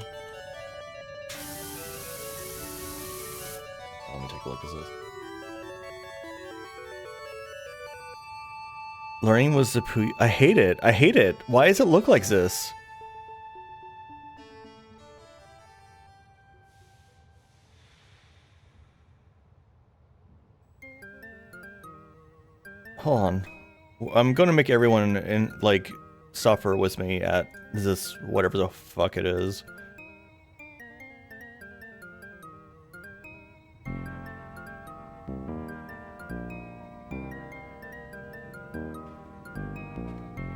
Oh, let me take a look at this. Learning was the poo. I hate it. I hate it. Why does it look like this? Hold on. I'm gonna make everyone like suffer with me at this whatever the fuck it is.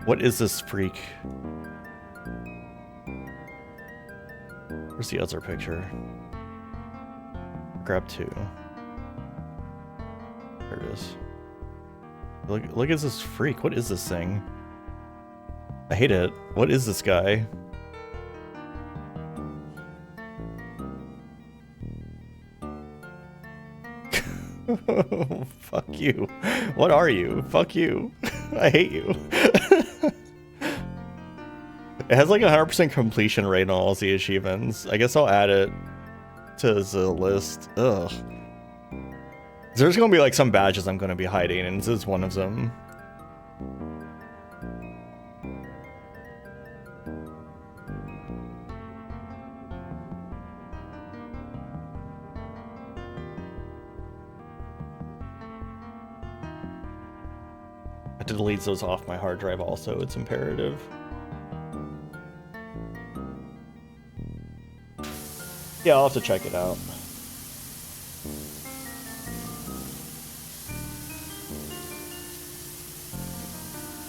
What is this freak? Where's the other picture? Grab 2. There it is. Look at this freak. What is this thing? I hate it. What is this guy? Fuck you. What are you? Fuck you. I hate you. It has like 100% completion rate on all the achievements. I guess I'll add it to the list. Ugh. There's gonna be like some badges I'm gonna be hiding, and this is one of them. I have to delete those off my hard drive also, it's imperative. Yeah, I'll have to check it out.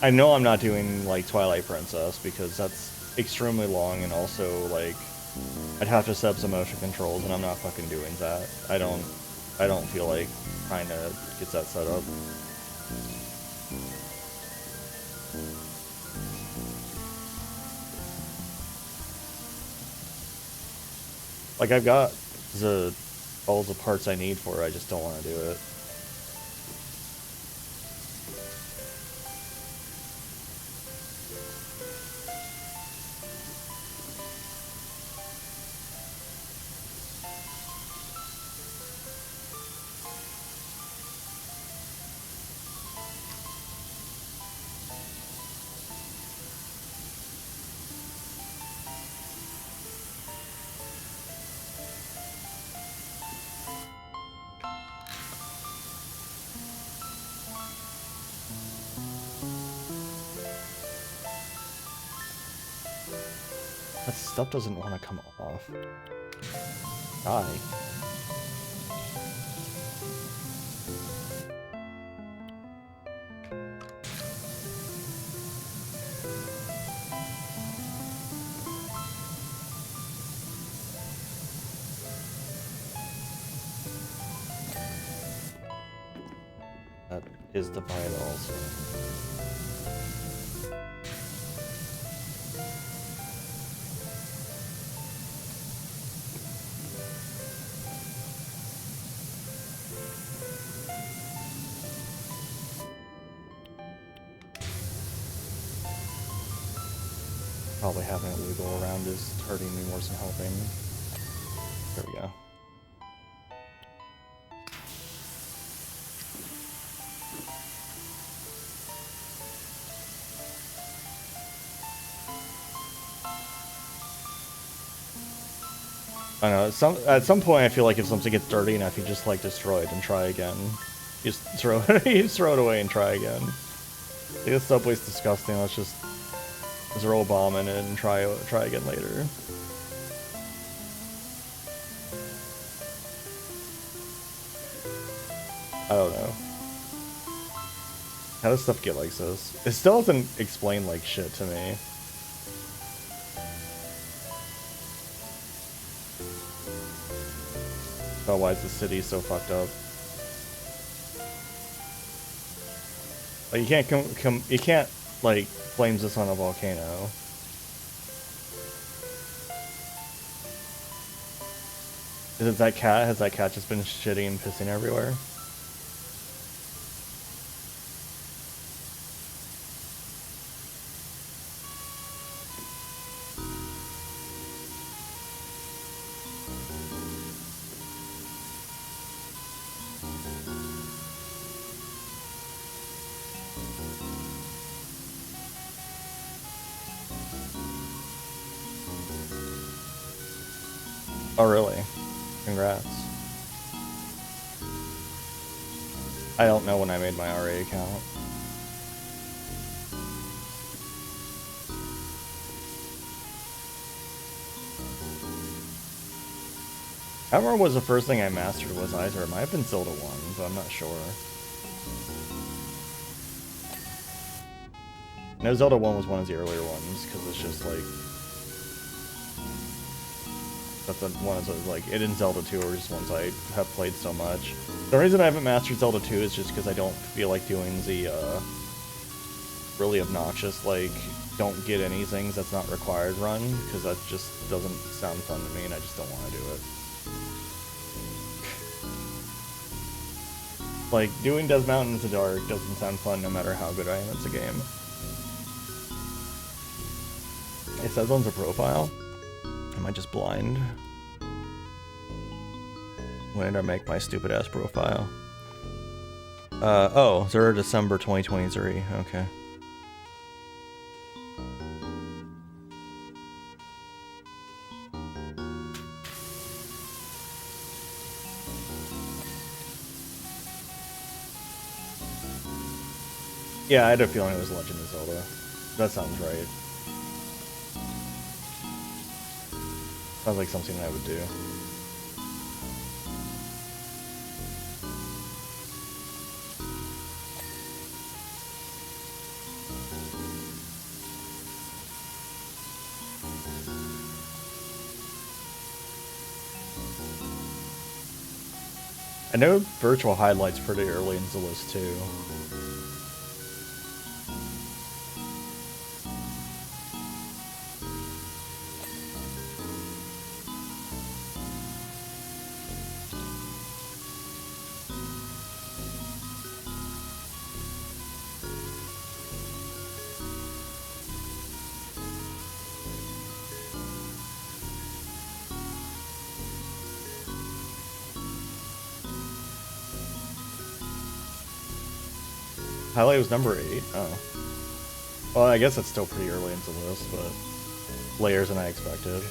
I know I'm not doing like Twilight Princess because that's extremely long, and also like I'd have to set up some motion controls, and I'm not fucking doing that. I don't feel like trying to get that set up. Like I've got all the parts I need for it, I just don't want to do it. That stuff doesn't want to come off. Die. That is the fight also. Probably having it wiggle around is hurting me worse than helping. There we go. I know, at some point I feel like if something gets dirty enough, you just like destroy it and try again. You just throw it away and try again. I think this subway's disgusting, let's just throw a bomb in it and try again later. I don't know. How does stuff get like this? It still doesn't explain like shit to me. Oh, why is the city so fucked up? Like you can't like flames this on a volcano. Is it that cat? Has that cat just been shitting and pissing everywhere? Oh really? Congrats. I don't know when I made my RA account. I don't remember what was the first thing I mastered was either. It might have been Zelda 1, but I'm not sure. No, Zelda 1 was one of the earlier ones, because it's just like... That's one of those, like, it and Zelda 2 are just ones I have played so much. The reason I haven't mastered Zelda 2 is just because I don't feel like doing the, really obnoxious, like, don't get any things that's not required run, because that just doesn't sound fun to me, and I just don't want to do it. Like, doing Death Mountain in the dark doesn't sound fun no matter how good I am at the game. It says on the profile. Am I just blind? When did I make my stupid ass profile? Oh, 3rd December 2023. Okay. Yeah, I had a feeling it was Legend of Zelda. That sounds right. Sounds like something I would do. I know virtual highlights pretty early into the list too. Highlight was number 8? Oh. Well, I guess it's still pretty early into the list, but later than I expected.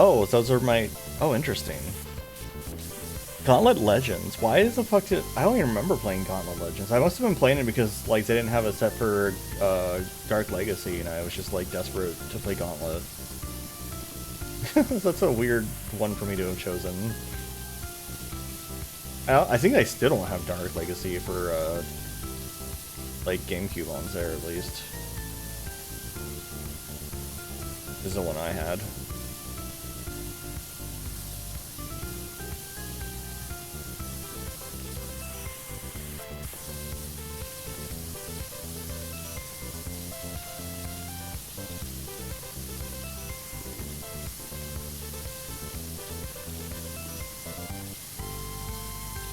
Oh, those are my... Oh, interesting. Gauntlet Legends. Why the fuck did... I don't even remember playing Gauntlet Legends. I must have been playing it because, like, they didn't have a set for Dark Legacy, and I was just, like, desperate to play Gauntlet. That's a weird one for me to have chosen. I think I still don't have Dark Legacy for, like, GameCube ones there, at least. This is the one I had.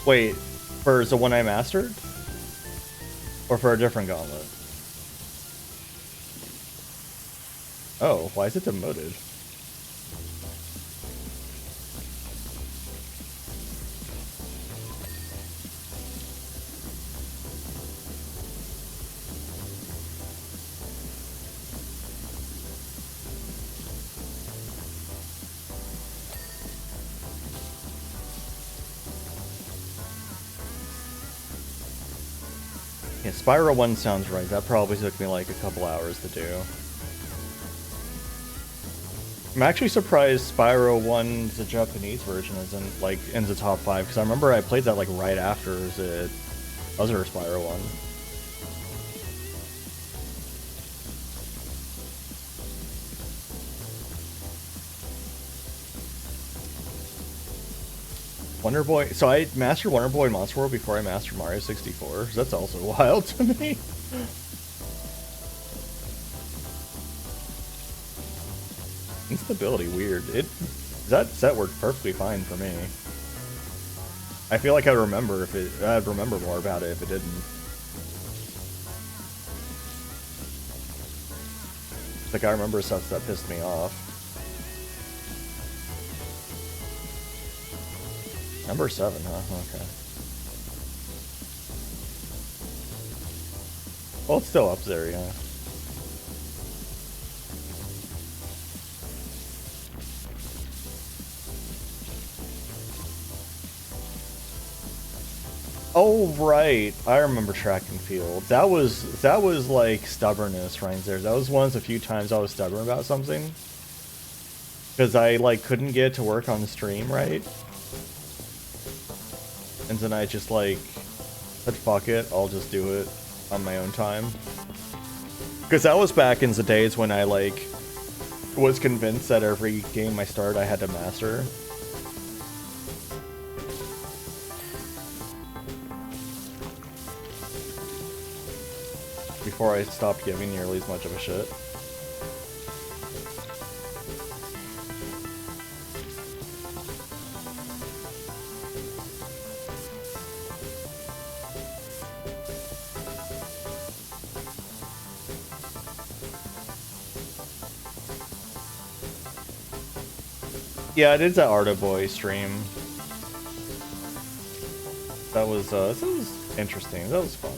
Wait, for the one I mastered? Or for a different gauntlet? Oh, why is it demoted? Yeah, Spyro 1 sounds right. That probably took me like a couple hours to do. I'm actually surprised Spyro 1, the Japanese version, isn't like in the top 5, because I remember I played that like right after the other Spyro 1. Wonder Boy. So I mastered Wonder Boy Monster World before I mastered Mario 64. So that's also wild to me. Instability, weird. That set worked perfectly fine for me. I feel like I'd remember more about it if it didn't. Like I remember stuff that pissed me off. Number 7, huh? Okay. Well, it's still up there, yeah. Oh, right. I remember track and field. That was like stubbornness right there. That was one of the few times I was stubborn about something. Because I, like, couldn't get it to work on the stream, right? And then I just like said fuck it, I'll just do it on my own time. Because that was back in the days when I like was convinced that every game I started I had to master. Before I stopped giving nearly as much of a shit. Yeah, I did that Arta Boy stream. That was interesting. That was fun.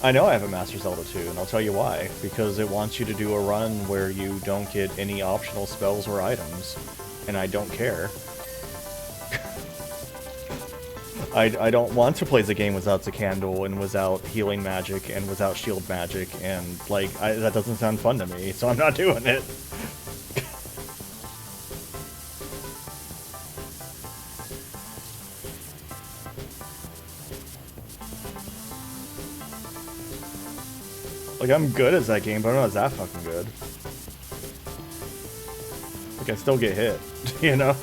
I know I have a Master Zelda 2, and I'll tell you why. Because it wants you to do a run where you don't get any optional spells or items. And I don't care. I don't want to play the game without the candle, and without healing magic, and without shield magic, and, like, that doesn't sound fun to me, so I'm not doing it. Like, I'm good at that game, but I'm not that fucking good. Like, I still get hit, you know?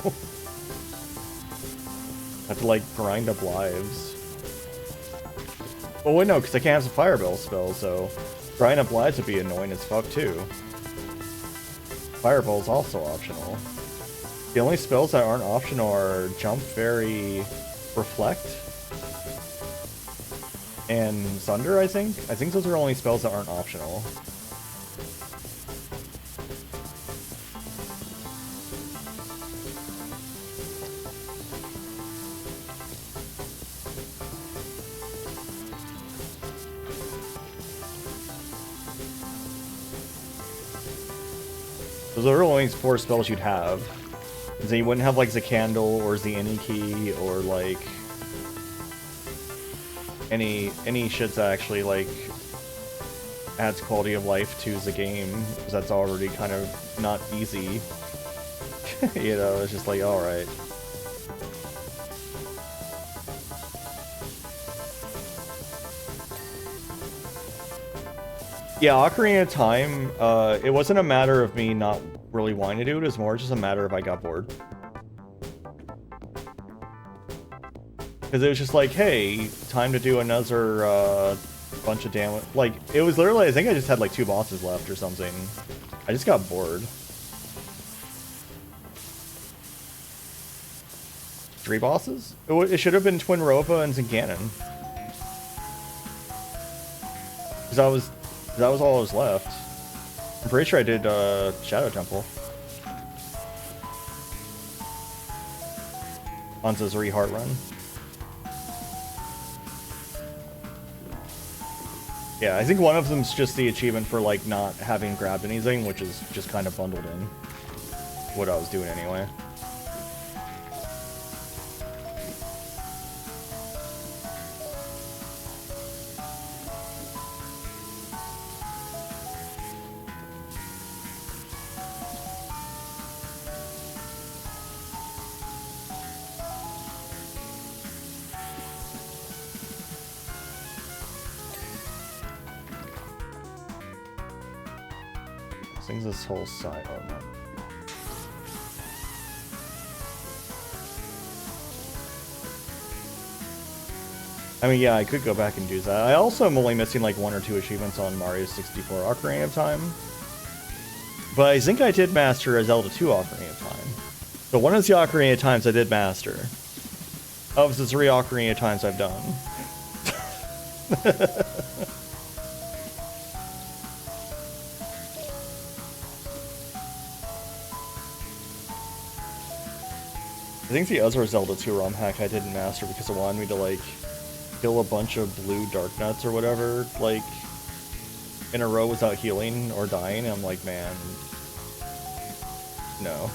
I have to, like, grind up lives. Well, wait, no, because I can't have the Fireball spell, so grind up lives would be annoying as fuck, too. Fireball is also optional. The only spells that aren't optional are Jump, Fairy, Reflect, and Thunder, I think? I think those are only spells that aren't optional. Those are only 4 spells you'd have. So you wouldn't have, like, the Candle, or the Any Key, or, like, any shit that actually, like, adds quality of life to the game, because that's already kind of not easy. You know, it's just like, alright. Yeah, Ocarina of Time, it wasn't a matter of me not really wanting to do it, it was more just a matter of I got bored. Because it was just like, hey, time to do another bunch of damage. Like, it was literally, I think I just had like 2 bosses left or something. I just got bored. 3 bosses? It should have been Twin Rova and Zinganon. Because that was all that was left. I'm pretty sure I did Shadow Temple. On Zazuri Heart Run. Yeah, I think one of them's just the achievement for, like, not having grabbed anything, which is just kind of bundled in. What I was doing anyway. I think this whole side. Oh no. I mean, yeah, I could go back and do that. I also am only missing like 1 or 2 achievements on Mario 64 Ocarina of Time. But I think I did master a Zelda 2 Ocarina of Time. So one of the Ocarina of Times I did master. Of the 3 Ocarina of Times I've done. I think the other Zelda 2 ROM hack I didn't master because it wanted me to, like, kill a bunch of blue dark nuts or whatever, like, in a row without healing or dying, and I'm like, man, no.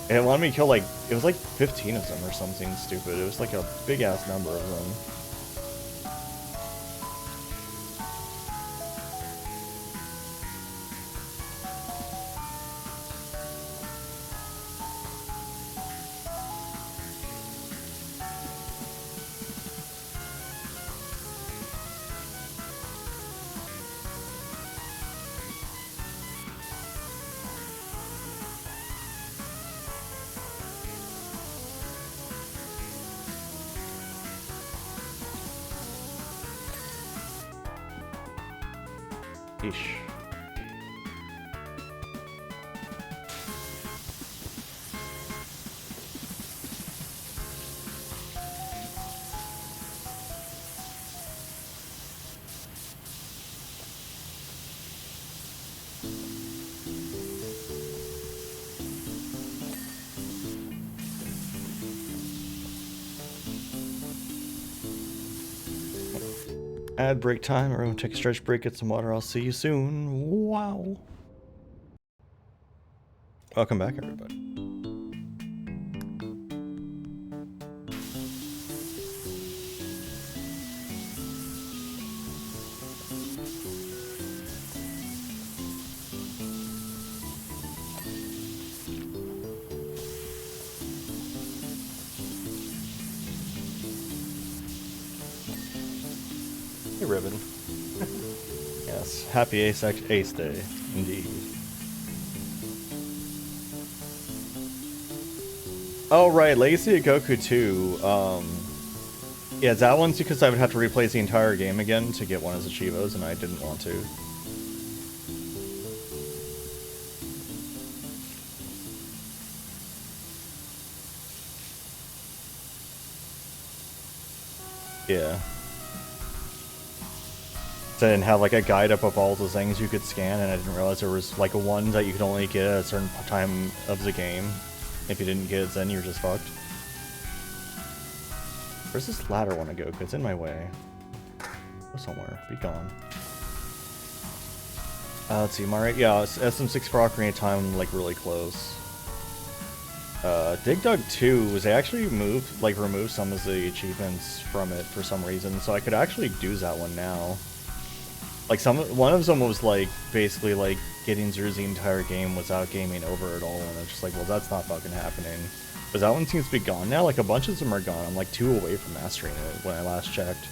And it wanted me to kill like, it was like 15 of them or something stupid. It was like a big ass number of them. Eesh. Ad break time. Everyone take a stretch break, get some water. I'll see you soon. Wow. Welcome back, everybody. Hey, Ribbon. Yes, happy Ace Day, indeed. Oh, right, Legacy of Goku 2. Yeah, that one's because I would have to replace the entire game again to get one of the Chivos, and I didn't want to. Yeah. So I didn't have like a guide up of all the things you could scan, and I didn't realize there was like a one that you could only get at a certain time of the game. If you didn't get it, then you're just fucked. Where's this ladder want to go? Because it's in my way. Go somewhere. Be gone. Let's see. Yeah, SM6 for Ocarina of Time, like really close. Dig Dug 2 was actually removed some of the achievements from it for some reason, so I could actually do that one now. Like one of them was like basically like getting through the entire game without gaming over at all, and it's just like, well, that's not fucking happening. But that one seems to be gone now. Like a bunch of them are gone. I'm like 2 away from mastering it when I last checked.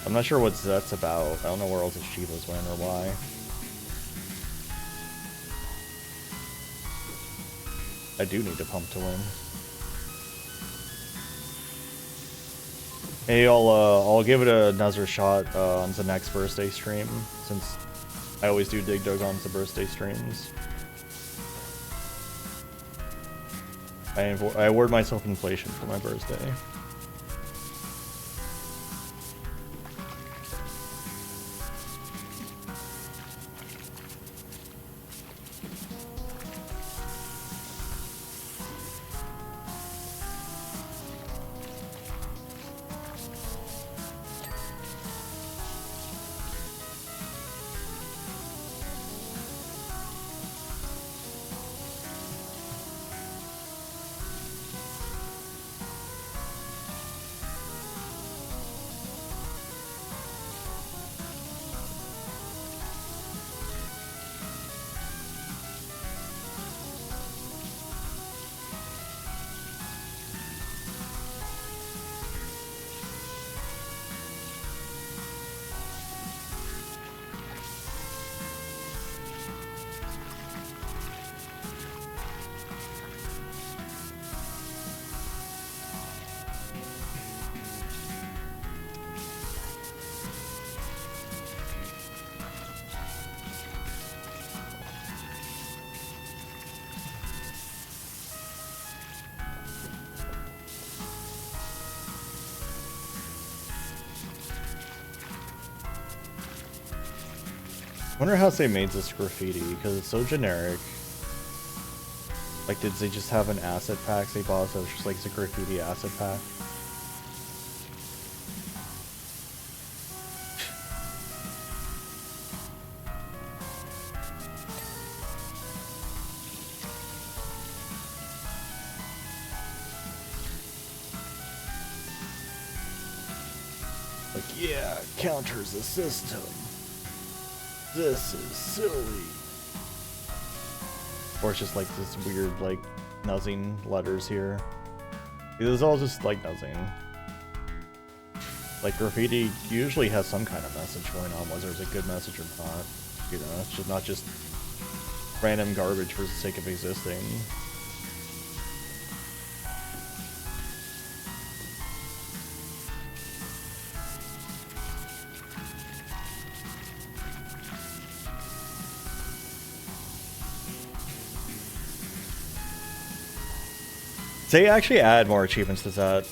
I'm not sure what that's about. I don't know where all the Chivas went or why. I do need to pump to win. Hey, I'll give it another shot on the next birthday stream, since I always do Dig Dug on the birthday streams. I award myself inflation for my birthday. I wonder how they made this graffiti, because it's so generic. Like, did they just have an asset pack they bought, so it's just like the graffiti asset pack? Yeah, counters the system. This is silly. Or it's just like this weird, like, nuzzing letters here. It is all just like nuzzing. Like, graffiti usually has some kind of message going on, whether it's a good message or not. You know, it's just not just random garbage for the sake of existing. They actually add more achievements to that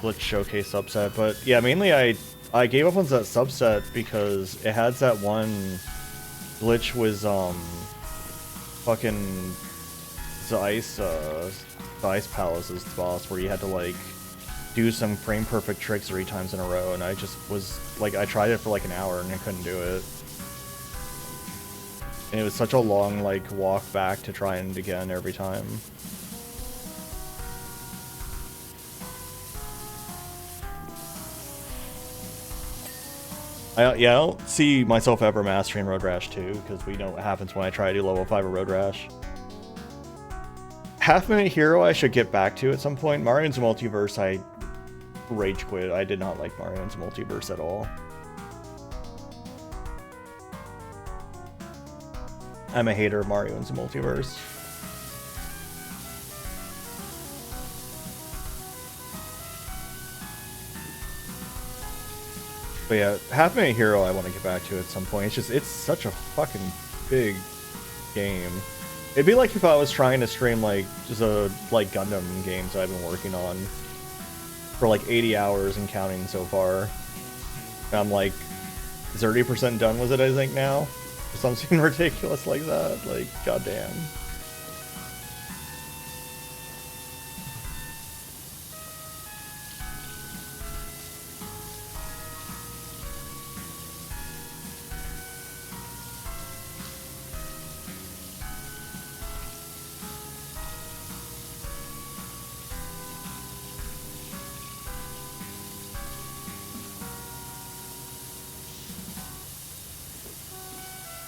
glitch showcase subset, but yeah, mainly I gave up on that subset because it had that one glitch with fucking the ice palace's boss where you had to like do some frame perfect tricks 3 times in a row, and I just was like, I tried it for like an hour and I couldn't do it. And it was such a long like walk back to try it again every time. I don't see myself ever mastering Road Rash 2, because we know what happens when I try to do level 5 of Road Rash. Half Minute Hero I should get back to at some point. Marion's Multiverse I rage quit. I did not like Marion's Multiverse at all. I'm a hater of Marion's Multiverse. But yeah, Half Minute Hero I want to get back to at some point. It's just, it's such a fucking big game. It'd be like if I was trying to stream like just like Gundam games I've been working on for like 80 hours and counting so far. And I'm like 30% done with it, I think, now. Or something ridiculous like that. Like, goddamn.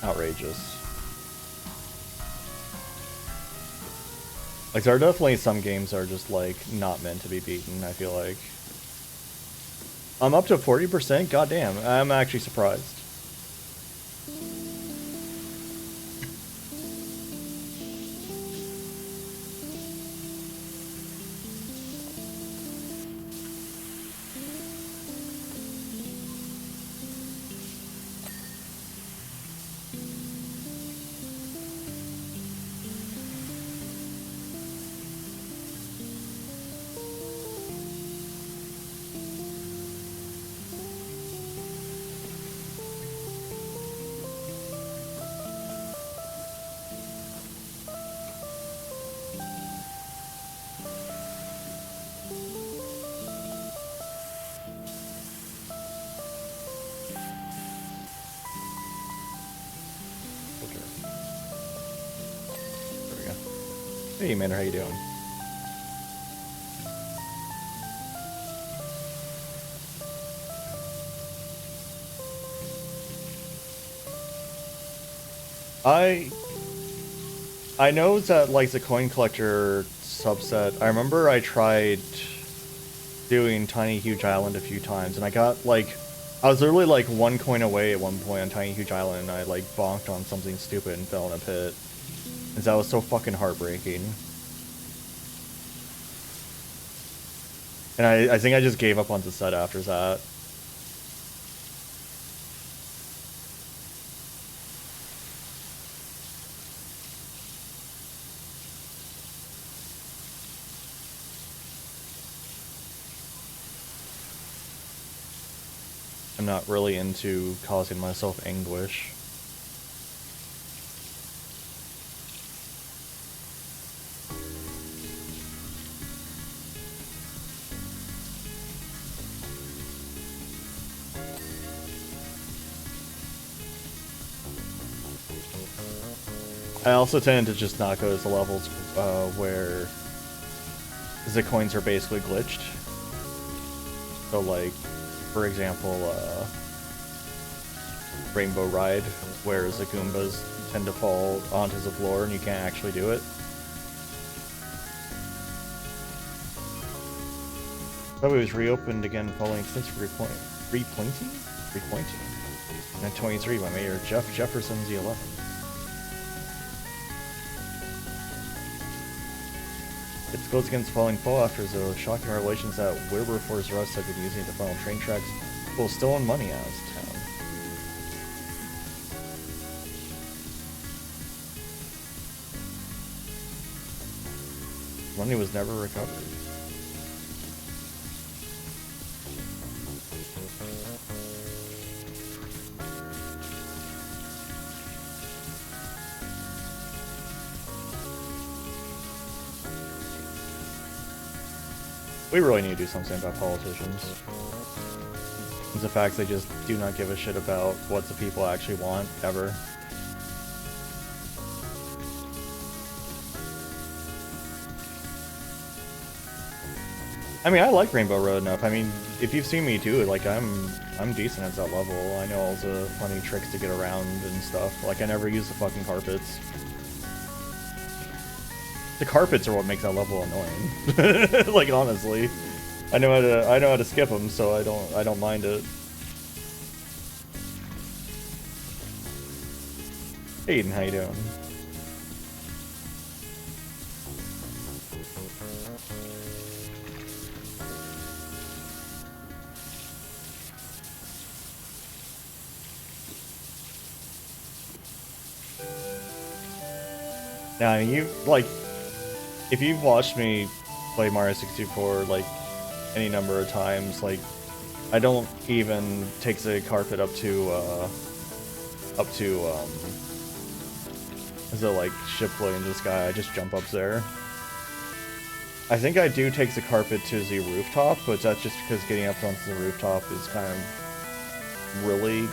Outrageous. Like, there are definitely some games that are just, like, not meant to be beaten, I feel like. I'm up to 40%? Goddamn, I'm actually surprised. Hey man, how you doing? I know that like the coin collector subset, I remember I tried doing Tiny Huge Island a few times and I got like, I was literally like 1 coin away at one point on Tiny Huge Island and I like bonked on something stupid and fell in a pit. And that was so fucking heartbreaking. And I think I just gave up on the set after that. I'm not really into causing myself anguish. I also tend to just not go to the levels where the coins are basically glitched. So like, for example, Rainbow Ride, where the Goombas tend to fall onto the floor and you can't actually do it. Subway was reopened again following extensive repointing? 1923 by Mayor Jeff Jefferson the 11th. It goes against falling fall after the shocking revelations that Wilberforce Rust had been using to funnel train tracks full of stolen money out of town. Money was never recovered. We really need to do something about politicians. It's the fact they just do not give a shit about what the people actually want, ever. I mean, I like Rainbow Road enough. I mean, if you've seen me too, like, I'm decent at that level. I know all the funny tricks to get around and stuff. Like, I never use the fucking carpets. The carpets are what makes that level annoying. Like, honestly, I know how to skip them, so I don't mind it. Hey Aiden, how you doing? Now, you like. If you've watched me play Mario 64, like, any number of times, like, I don't even take the carpet up to, is it like ship floating in the sky? I just jump up there. I think I do take the carpet to the rooftop, but that's just because getting up onto the rooftop is kind of really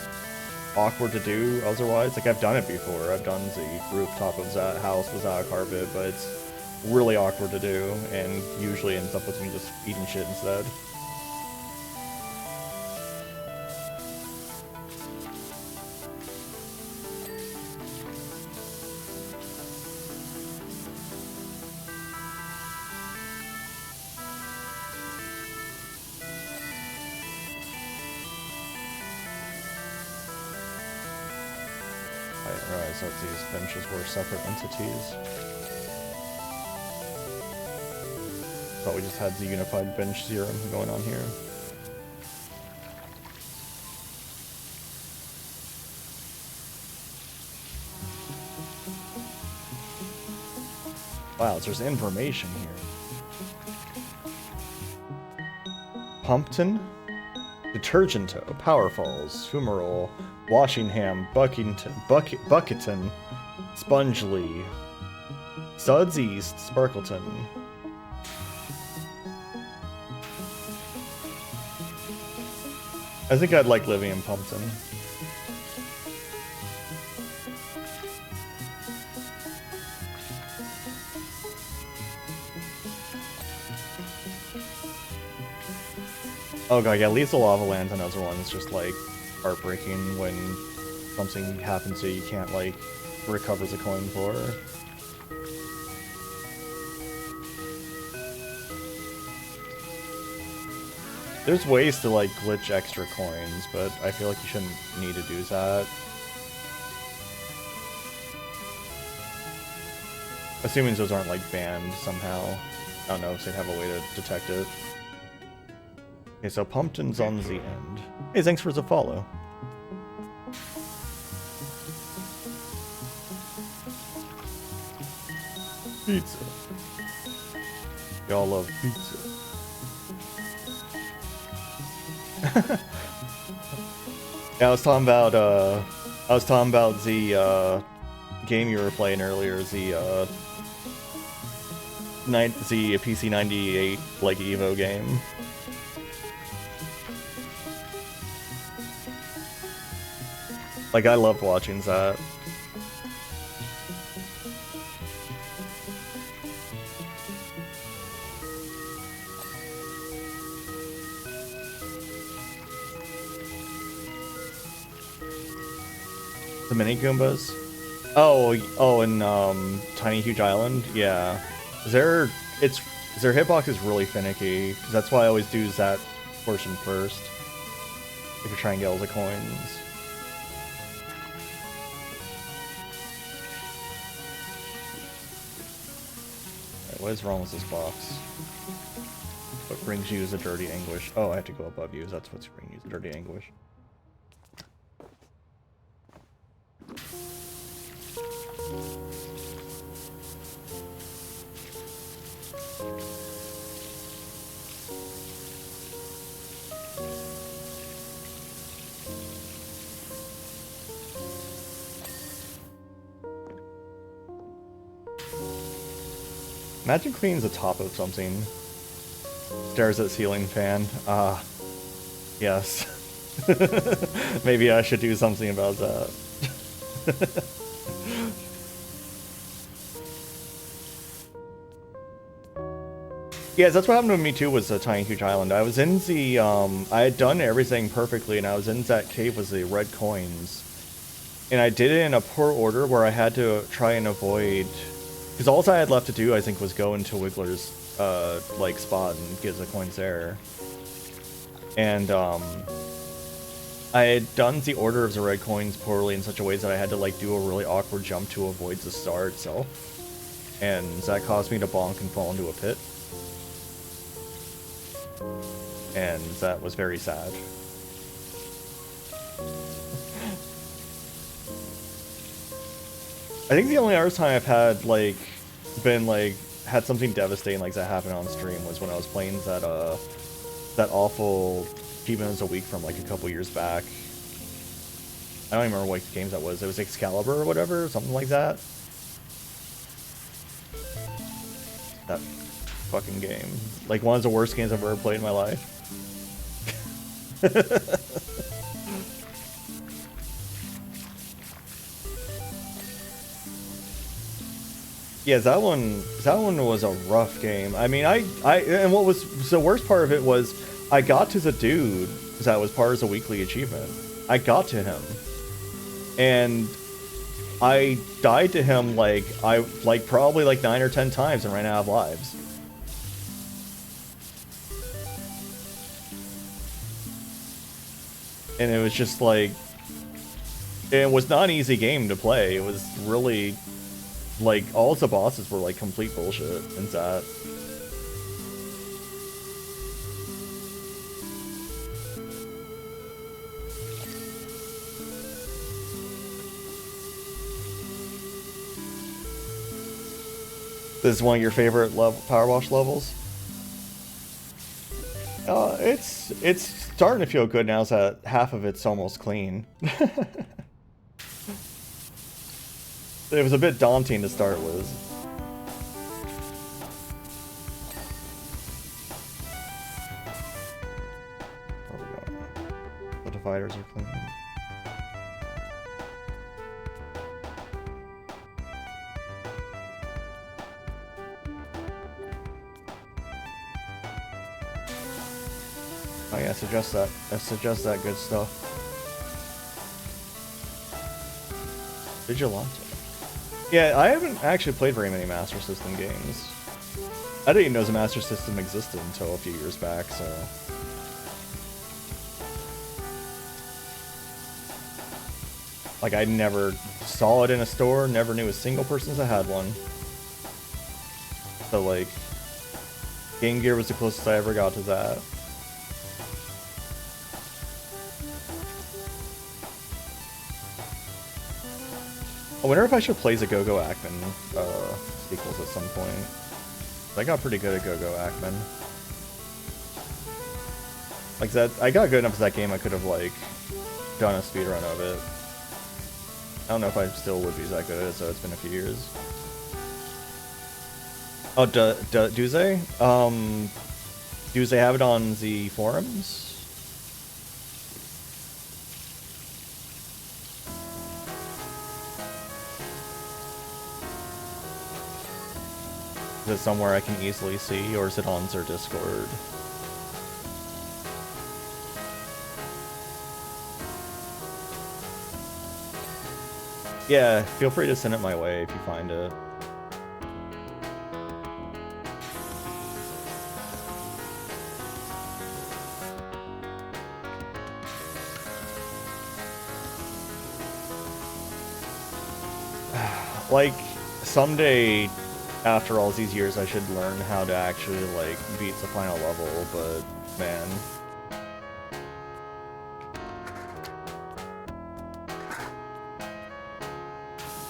awkward to do otherwise. Like, I've done it before. I've done the rooftop of that house without a carpet, but it's really awkward to do, and usually ends up with me just eating shit instead. I didn't realize that these benches were separate entities. Thought we just had the unified bench theorem going on here. Wow, there's information here. Pumpton, Detergento, Powerfalls, Fumarole, Washingham, Bucketon, Spongely, Suds East, Sparkleton. I think I'd like living in Pumpton. Oh god, yeah, Lethal Lava Land's another one. It's just, like, heartbreaking when something happens that you can't, like, recover the coin for. There's ways to, like, glitch extra coins, but I feel like you shouldn't need to do that. Assuming those aren't, like, banned somehow. I don't know if they'd have a way to detect it. Okay, so Pumpkin's on the end. Hey, thanks for the follow. Pizza. Y'all love pizza. Yeah, I was talking about the game you were playing earlier, the PC 98 like Evo game. Like, I loved watching that. The mini Goombas? Oh, and Tiny Huge Island? Yeah. Their hitbox is really finicky, because that's why I always do that portion first. If you're trying to get all the coins. Alright, what is wrong with this box? What brings you is a dirty anguish? Oh, I have to go above you, that's what's bringing you is a dirty anguish. Magic Queen's the top of something. Stares at ceiling fan. Yes. Maybe I should do something about that. Yeah, that's what happened to me too, was a Tiny Huge Island. I was in the, I had done everything perfectly, and I was in that cave with the red coins. And I did it in a poor order where I had to try and avoid... Because all I had left to do, I think, was go into Wiggler's, like, spot and get the coins there. And, I had done the order of the red coins poorly in such a way that I had to, like, do a really awkward jump to avoid the star itself. And that caused me to bonk and fall into a pit. And that was very sad. I think the only other time I've had, like, had something devastating like that happen on stream was when I was playing that awful Achievements a Week from, like, a couple years back. I don't even remember what games that was. It was Excalibur or whatever, something like that. That fucking game. Like, one of the worst games I've ever played in my life. Yeah, that one was a rough game. I mean, and what was the worst part of it was I got to the dude that was part of the weekly achievement. I got to him, and I died to him probably like 9 or 10 times and ran out of lives. And it was just like, it was not an easy game to play. It was really, like, all the bosses were like complete bullshit and that. This is one of your favorite PowerWash levels? It's starting to feel good now that half of it's almost clean. It was a bit daunting to start with. Where we going? The dividers are clean. Oh yeah, suggest that good stuff. Vigilante. Yeah, I haven't actually played very many Master System games. I didn't even know the Master System existed until a few years back, so... Like, I never saw it in a store, never knew a single person that had one. So, like, Game Gear was the closest I ever got to that. I wonder if I should play the Go-Go Ackman sequels at some point. I got pretty good at Go-Go Ackman. Like that, I got good enough at that game I could have, like, done a speedrun of it. I don't know if I still would be that good at it, so it's been a few years. Oh, do they? Do they have it on the forums? Is it somewhere I can easily see, or is it on their Discord? Yeah, feel free to send it my way if you find it. Like, someday, after all these years, I should learn how to actually, like, beat the final level, but, man.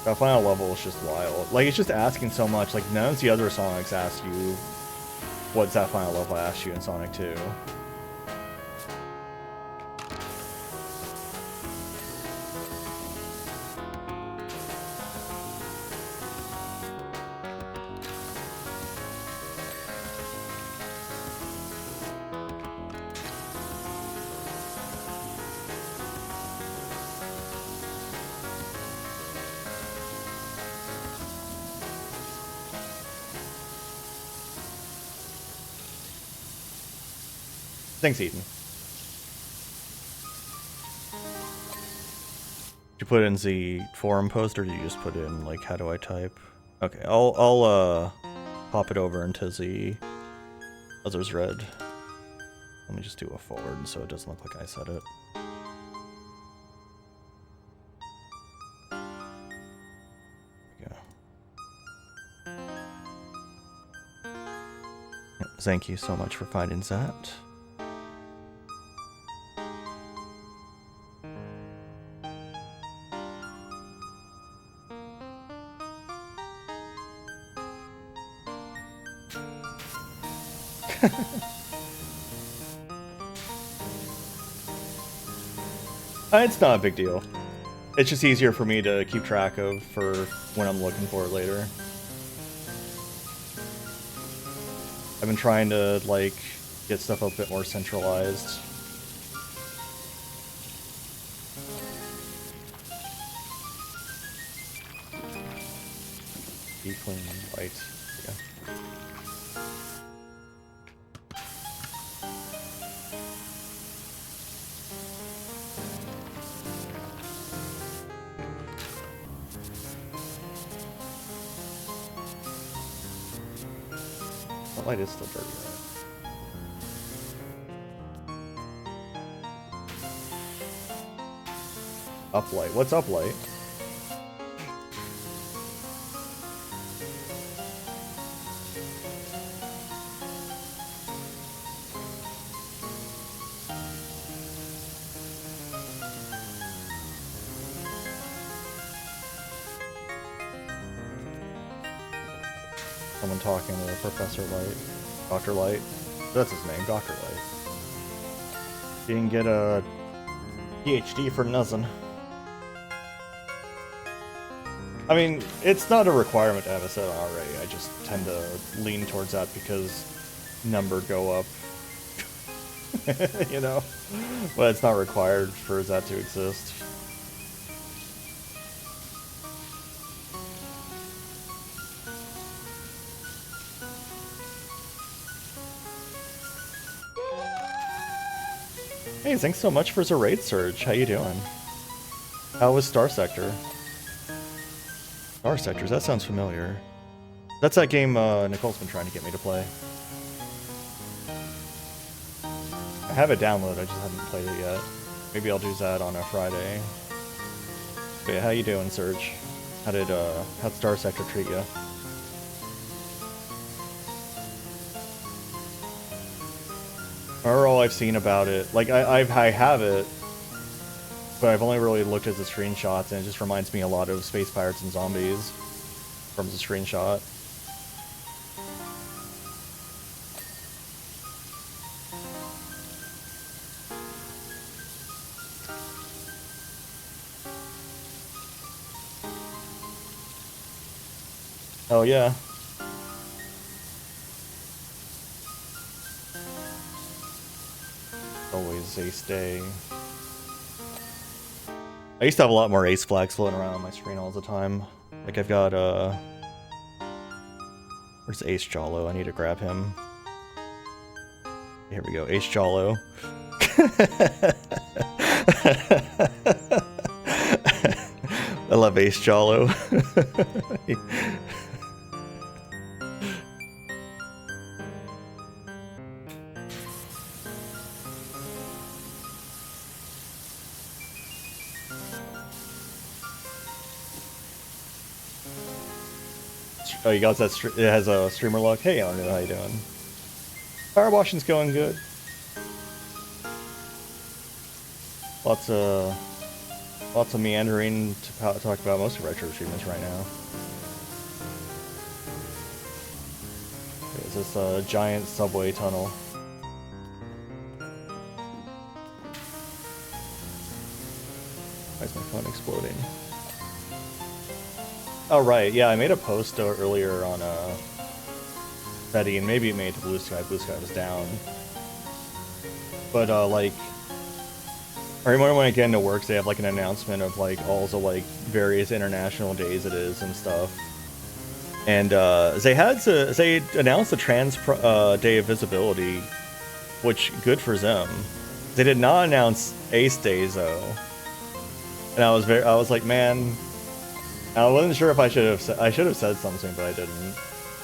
That final level is just wild. Like, it's just asking so much. Like, none of the other Sonics ask you what's that final level asked you in Sonic 2. Thanks, Eden. Did you put in the forum post, or did you just put in, like, how do I type? Okay, I'll pop it over into the others read. Let me just do a forward so it doesn't look like I said it. There we go. Thank you so much for finding that. It's not a big deal. It's just easier for me to keep track of for when I'm looking for it later. I've been trying to, like, get stuff a bit more centralized. Deep clean white. Yeah. That light is still dirty, right? Uplight. What's uplight? Someone talking to Professor Light. Dr. Light. That's his name, Dr. Light. Didn't get a PhD for nothing. I mean, it's not a requirement to have a set on already. I just tend to lean towards that because number go up. You know? But it's not required for that to exist. Hey, thanks so much for the raid surge. How you doing? How was Star Sector? Star Sectors, that sounds familiar. That's that game Nicole's been trying to get me to play. I have it downloaded, I just haven't played it yet. Maybe I'll do that on a Friday. But yeah, how you doing, Surge? How'd Star Sector treat you? Or all I've seen about it, like I have it, but I've only really looked at the screenshots, and it just reminds me a lot of Space Pirates and Zombies from the screenshot. Oh yeah. Always Ace Day. I used to have a lot more Ace flags floating around on my screen all the time. Like I've got where's Ace Jollo? I need to grab him. Here we go, Ace Jollo. I love Ace Jollo. Oh, you got that? It has a streamer lock. Hey, I don't know how you doing. PowerWashing's going good. Lots of meandering to talk about most of retro achievements right now. There's this giant subway tunnel. Why is my phone exploding? Oh right, yeah, I made a post earlier on Betty, and maybe it made it to Blue Sky. Blue Sky was down. But like, I remember when I get into work, they have like an announcement of like all the like various international days it is and stuff. And they announced the Trans Day of Visibility, which good for them. They did not announce Ace Days though, and I was like, man. I wasn't sure if I should have said something, but I didn't.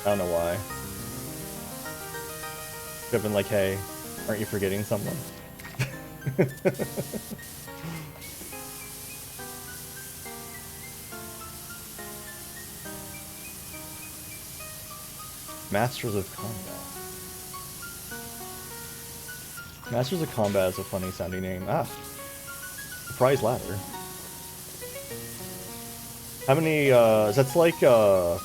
I don't know why. Could have been like, hey, aren't you forgetting someone? Masters of Combat. Masters of Combat is a funny sounding name. Ah, Surprise Ladder. How many, that's like how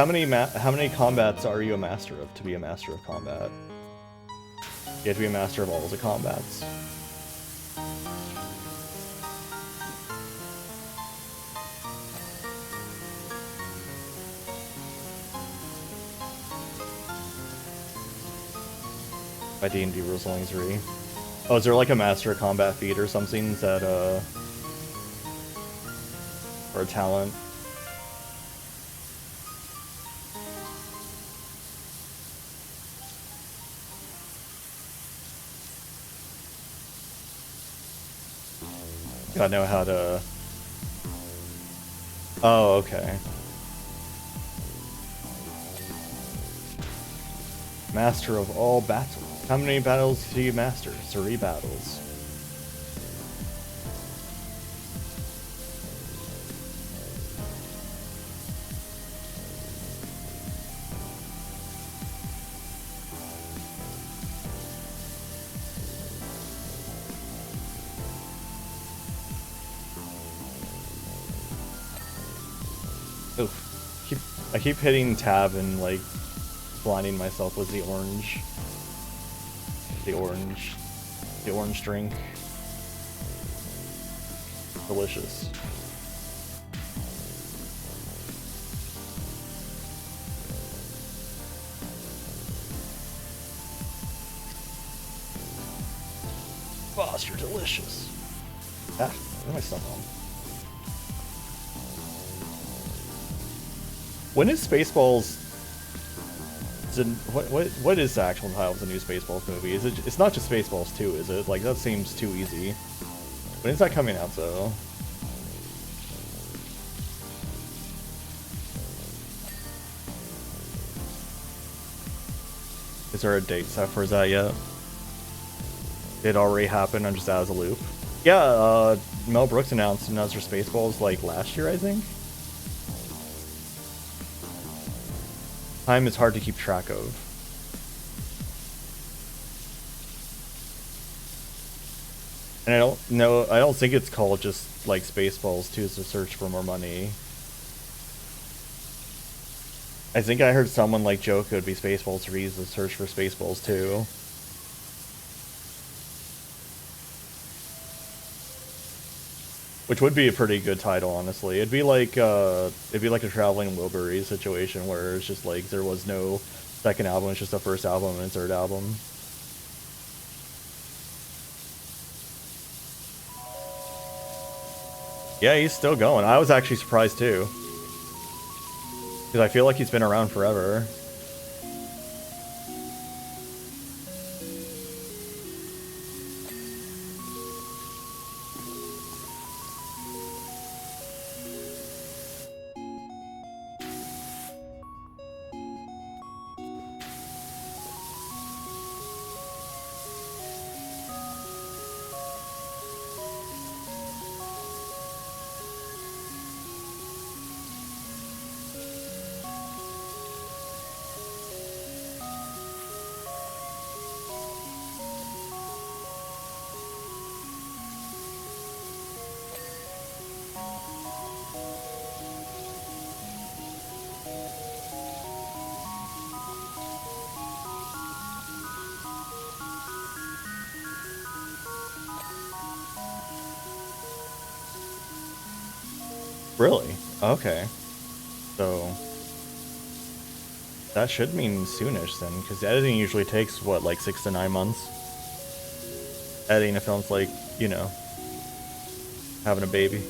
many combats are you a master of to be a master of combat? You have to be a master of all the combats. By D&D Rules Only 3. Oh, is there like a master of combat feat or something that, or a talent? Gotta know how to... Oh, okay. Master of all battles. How many battles do you master? 3 battles. Oof. I keep hitting tab and like blinding myself with the orange drink. Delicious. Boss, you're delicious. Ah, what am I stuck on? When is Spaceballs? What is the actual title of the new Spaceballs movie? Is it? It's not just Spaceballs 2, is it? Like that seems too easy. When is that coming out though? Is there a date set for that yet? It already happened. I'm just out of the loop. Yeah, Mel Brooks announced another Spaceballs like last year, I think. Time is hard to keep track of. And I don't think it's called just like Spaceballs 2 is to search for more money. I think I heard someone like joke it would be Spaceballs 3 is to search for Spaceballs 2. Which would be a pretty good title, honestly. It'd be like a Traveling Wilburys situation where it's just like there was no second album, it's just the first album and third album. Yeah, he's still going. I was actually surprised too. Because I feel like he's been around forever. Really? Okay. So that should mean soonish then, because editing usually takes, what, like 6 to 9 months? Editing a film's like, you know, having a baby.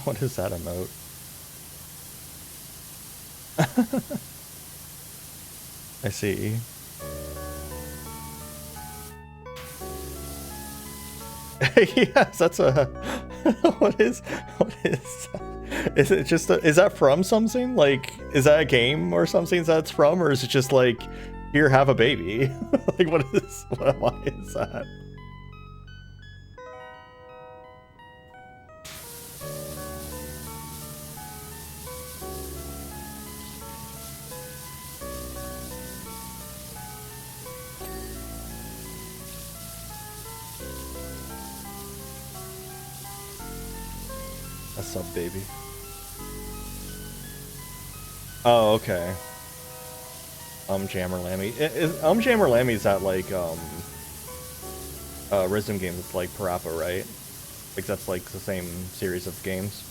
What is that emote? I see. Yes, that's a... what is that? Is it just is that from something? Like, is that a game or something that's from? Or is it just like, here, have a baby? Like, why is that? What's up, baby? Oh, okay. Jammer Lammy. Jammer Lammy is that like Rhythm games. It's like Parappa, right? Like that's like the same series of games.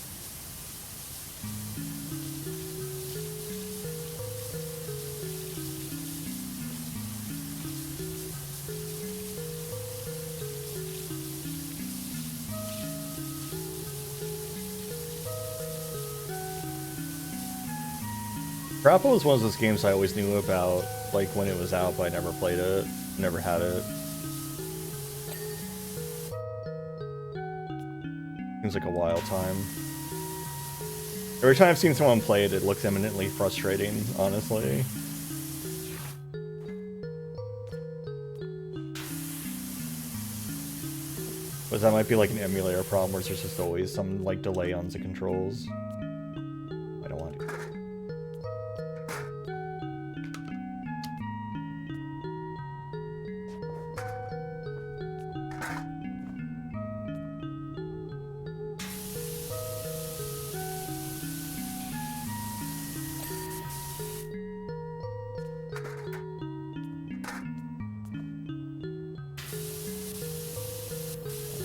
Parappa was one of those games I always knew about, like when it was out, but I never played it, never had it. Seems like a wild time. Every time I've seen someone play it, it looks eminently frustrating, honestly. But that might be like an emulator problem where there's just always some like delay on the controls. I don't want to.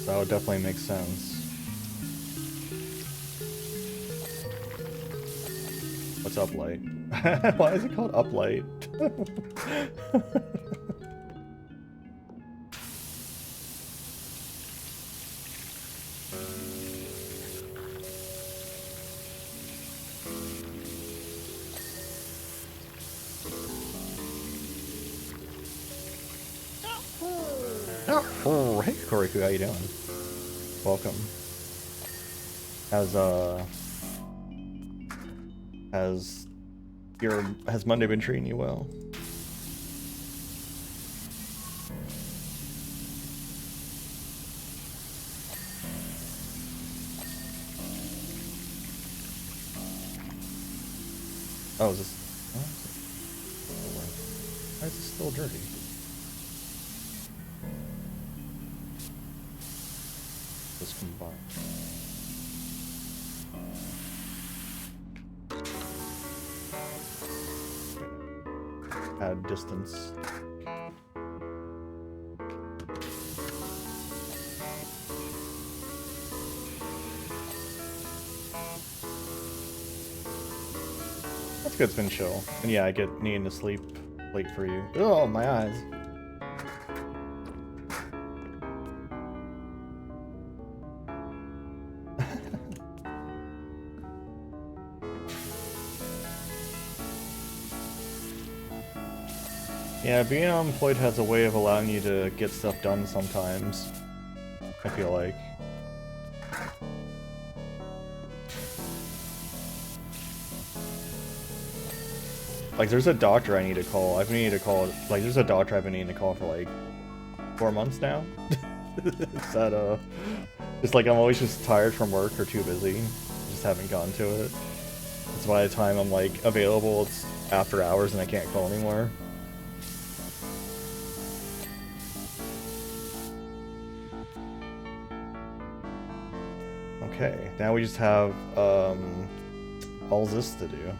That would definitely make sense. What's up, light? Why is it called uplight? Oh, hey Koriku, how you doing? Welcome. Has Monday been treating you well? Oh, is this? Why is this still dirty? Let's combine. Add distance. That's good, it's been chill. And yeah, I get needing to sleep late for you. Oh, my eyes. Yeah, being unemployed has a way of allowing you to get stuff done sometimes, I feel like. Like, there's a doctor I need to call. I've been needing to call, like, there's a doctor I've been needing to call for, like, 4 months now. Is that, just, like, I'm always just tired from work or too busy. Just haven't gotten to it. So by the time I'm, like, available, it's after hours and I can't call anymore. Okay, now we just have all this to do.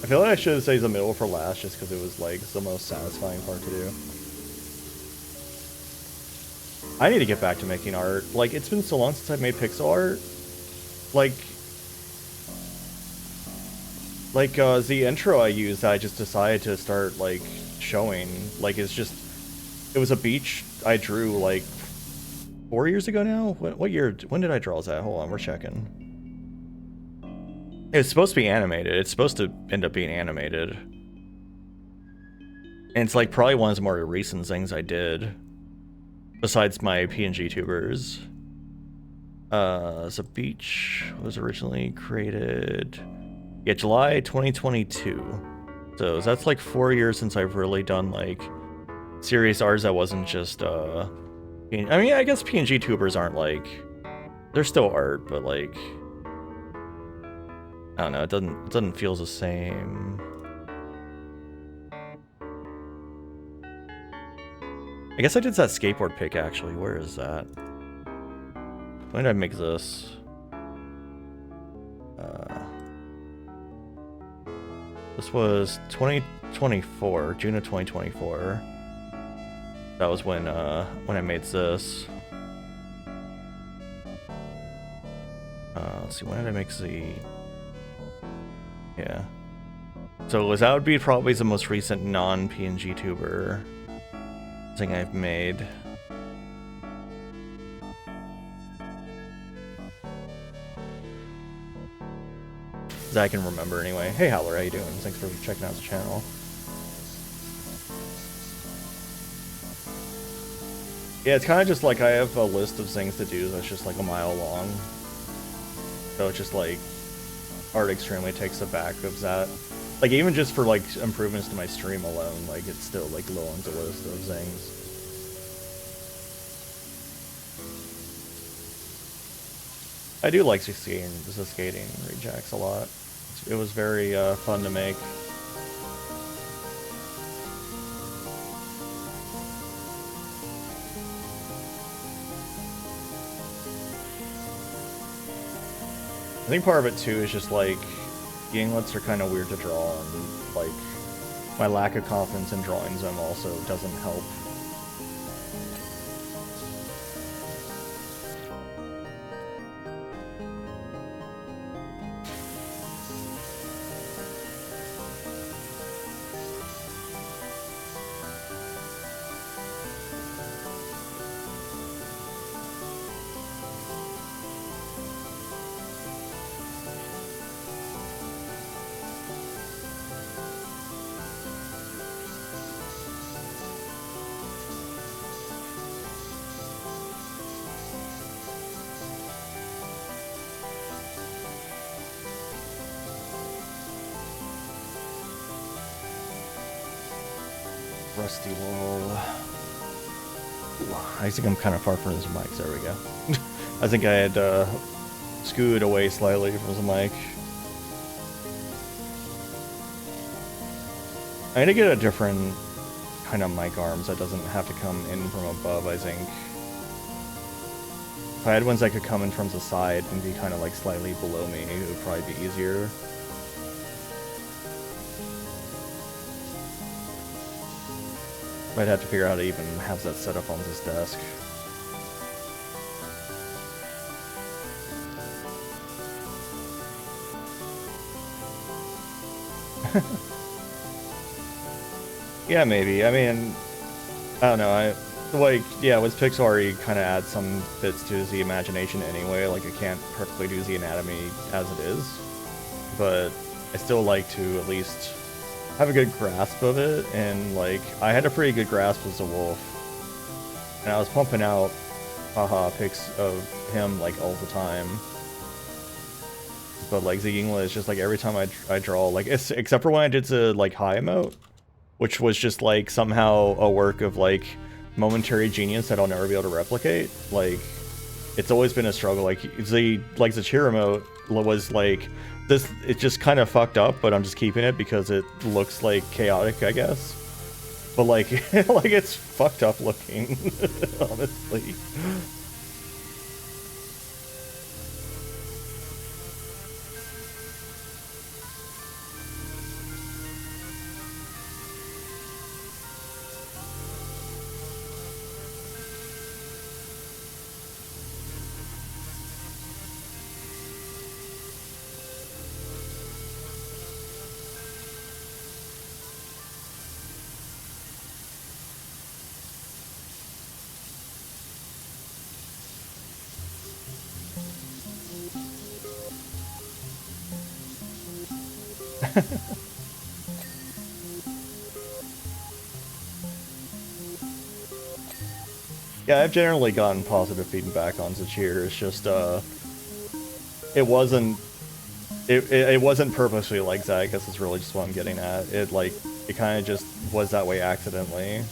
I feel like I should have saved the middle for last just because it was like the most satisfying part to do. I need to get back to making art. Like, it's been so long since I've made pixel art. Like the intro I used, I just decided to start like showing. Like, it was a beach I drew like 4 years ago now. What year? When did I draw that? Hold on, we're checking. It's supposed to be animated. It's supposed to end up being animated. And it's like probably one of the more recent things I did. Besides my PNG tubers. It's a beach was originally created. Yeah, July 2022. So that's like 4 years since I've really done like serious art that wasn't just I mean, I guess PNG tubers aren't like, they're still art, but like, I don't know, it doesn't feel the same. I guess I did that skateboard pic actually. Where is that? When did I make this? This was 2024, June of 2024. That was when I made this. Let's see, when did I make the? Yeah. So that would be probably the most recent non-PNG tuber thing I've made. That I can remember anyway. Hey Howler, how you doing? Thanks for checking out the channel. Yeah, it's kind of just like I have a list of things to do that's just like a mile long. So it's just like art extremely takes the back of that. Like even just for like improvements to my stream alone, like it's still like low on the list of things. I do like the skating Rejax a lot. It was very fun to make. I think part of it too is just like Yinglets are kind of weird to draw, and like my lack of confidence in drawing them also doesn't help. Rusty lol. I think I'm kind of far from this mic. There we go. I think I had scooted away slightly from the mic. I need to get a different kind of mic arms that doesn't have to come in from above, I think. If I had ones that could come in from the side and be kind of like slightly below me, it would probably be easier. Might have to figure out how to even have that set up on this desk. Yeah, maybe. I mean, I don't know. Yeah, with pixel art, you kind of add some bits to the imagination anyway. Like, I can't perfectly do the anatomy as it is, but I still like to at least have a good grasp of it, and like I had a pretty good grasp as a wolf, and I was pumping out haha pics of him like all the time. But like the Yinglet is just like every time I draw, like except for when I did the like high emote, which was just like somehow a work of like momentary genius that I'll never be able to replicate. Like it's always been a struggle. Like the cheer emote was like this, it's just kind of fucked up, but I'm just keeping it because it looks like chaotic, I guess. But like, like it's fucked up looking, honestly. Yeah, I've generally gotten positive feedback on Zachir. It's just, it wasn't, it wasn't purposely like that. I guess it's really just what I'm getting at. It, like, it kind of just was that way accidentally.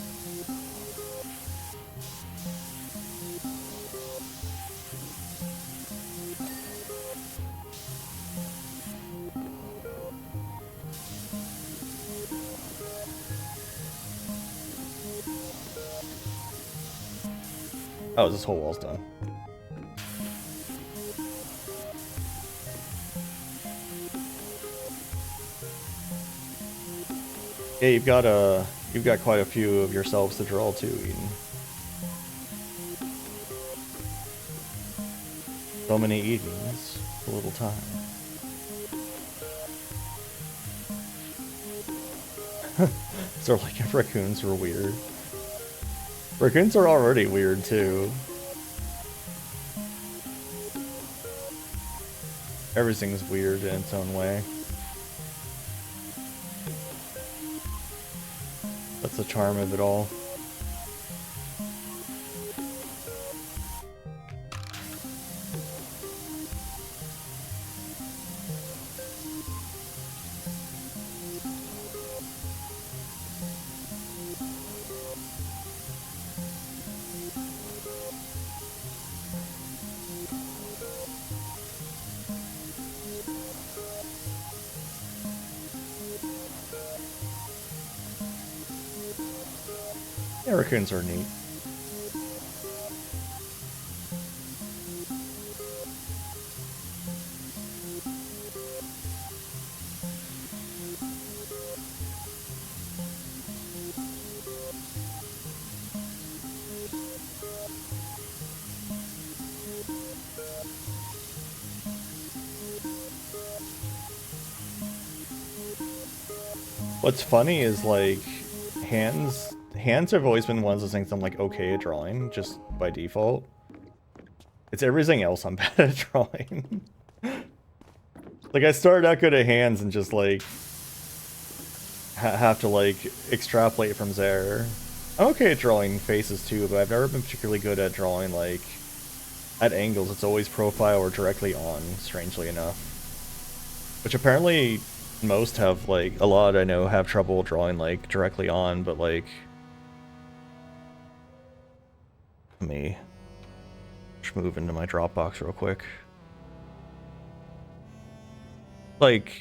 Oh, this whole wall's done. Yeah, you've got quite a few of yourselves to draw too, Eden. So many Edens, a little time. So like if raccoons were weird. Raccoons are already weird too. Everything's weird in its own way. That's the charm of it all. Yeah, raccoons are neat. What's funny is like hands have always been one of those things I'm like okay at drawing just by default. It's everything else I'm bad at drawing. Like I started out good at hands and just like have to like extrapolate from there. I'm okay at drawing faces too, but I've never been particularly good at drawing like at angles. It's always profile or directly on, strangely enough. Which apparently most have, like, a lot I know have trouble drawing, like, directly on, but, like, let me just move into my Dropbox real quick. Like,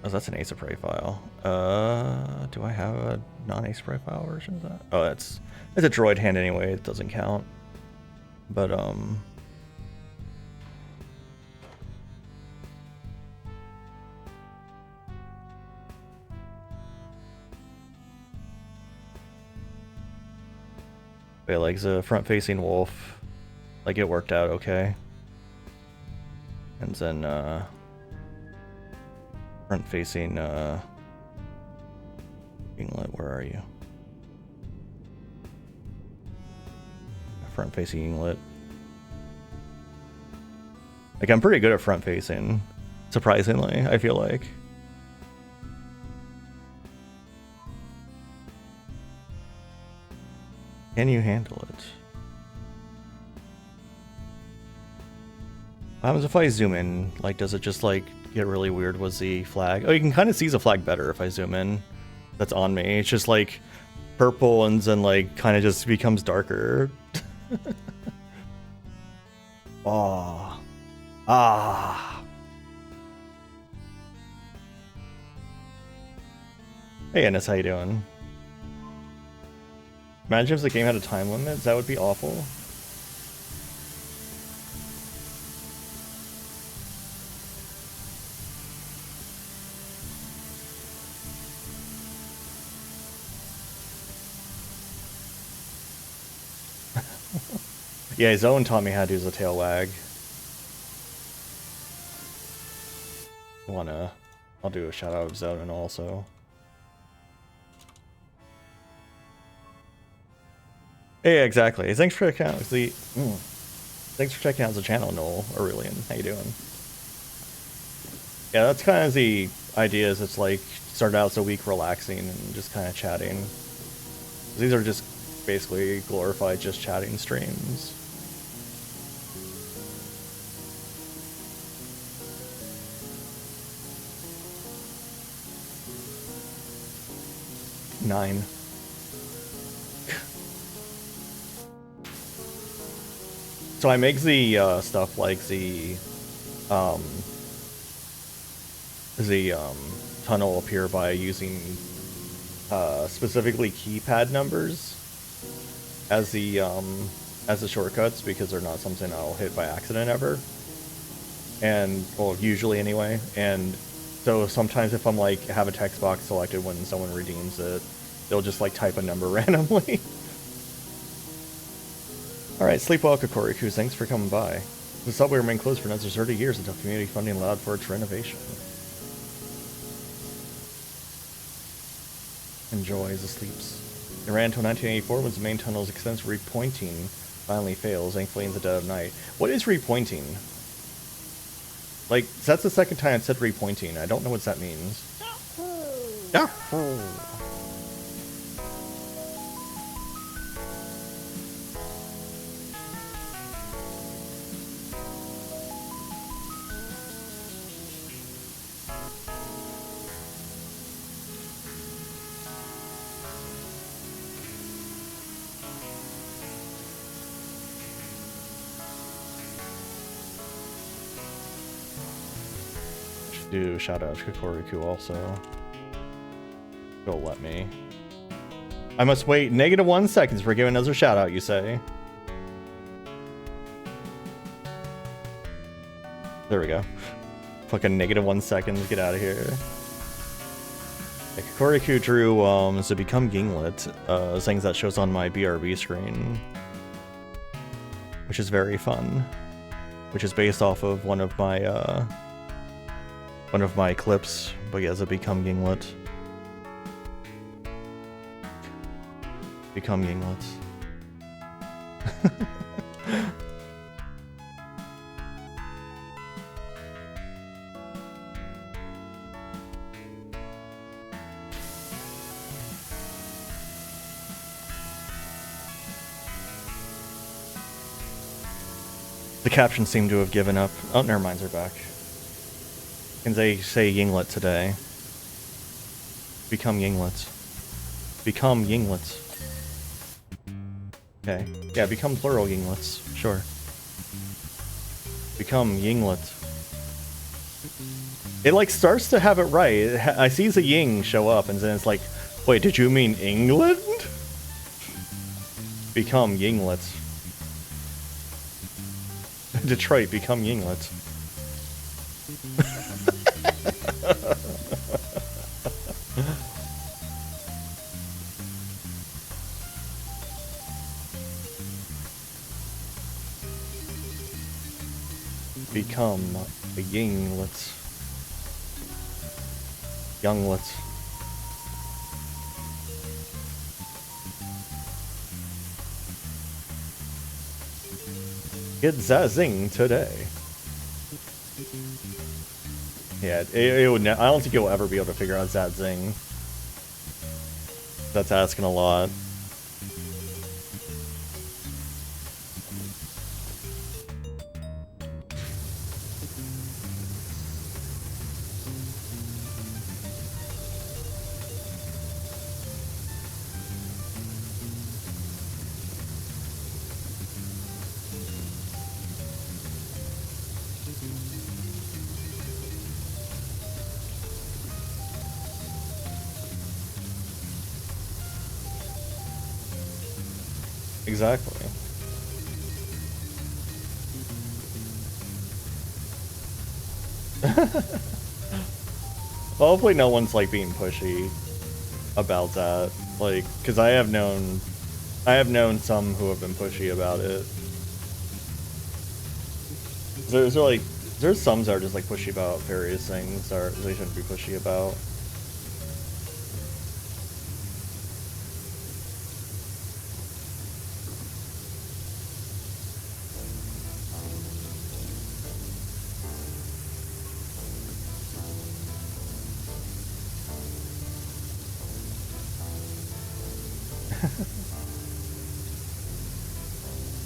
oh, that's an Ace of Prey file. Do I have a non-Ace of Prey file version of that? Oh, it's a droid hand anyway, it doesn't count. But, wait, like the front-facing wolf, like it worked out okay. And then front-facing Yinglet, where are you? Front-facing Yinglet. Like I'm pretty good at front-facing, surprisingly, I feel like. Can you handle it? What happens if I zoom in? Like, does it just, like, get really weird with the flag? Oh, you can kind of see the flag better if I zoom in. That's on me. It's just, like, purple and then, like, kind of just becomes darker. Oh. Ah. Hey, Ennis, how you doing? Imagine if the game had a time limit. That would be awful. Yeah, Zoe taught me how to use a tail wag. I'll do a shout out of Zoe also. Yeah, exactly. Thanks for checking out thanks for checking out the channel, Noel Aurelian. How you doing? Yeah, that's kind of the idea. Is it's like start out so week relaxing and just kind of chatting. These are just basically glorified just chatting streams. Nine. So I make the stuff like the tunnel appear by using specifically keypad numbers as the shortcuts, because they're not something I'll hit by accident ever. And well, usually anyway. And so sometimes if I'm like have a text box selected when someone redeems it, they'll just like type a number randomly. Alright, sleep well, Kokoriku. Thanks for coming by. The subway remained closed for another 30 years until community funding allowed for its renovation. Enjoy the sleeps. It ran until 1984 when the main tunnel's extensive repointing finally fails, thankfully in the dead of night. What is repointing? Like, that's the second time it said repointing. I don't know what that means. Yahoo! Do shout out to Kokoriku also. Go let me. I must wait -1 seconds for giving another shout out, you say? There we go. Fucking -1 seconds, get out of here. Yeah, Kokoriku drew the Become Yinglet, things that shows on my BRB screen. Which is very fun. Which is based off of one of my clips, but yeah, the Become Yinglet. Become Yinglets. The captions seem to have given up. Oh, never mind, they're back. Can they say Yinglet today? Become Yinglets. Become Yinglets. Okay. Yeah, become plural Yinglets. Sure. Become Yinglet. It like starts to have it right. I see the Ying show up and then it's like, wait, did you mean England? Become Yinglets. Detroit, become Yinglets. Become a Yinglets. Younglets. Get zazzing today. Yeah, it would. I don't think you'll ever be able to figure out zazzing. That's asking a lot. Exactly. Well, hopefully no one's like being pushy about that. Like, because I have known some who have been pushy about it. There's some that are just like pushy about various things that they shouldn't be pushy about.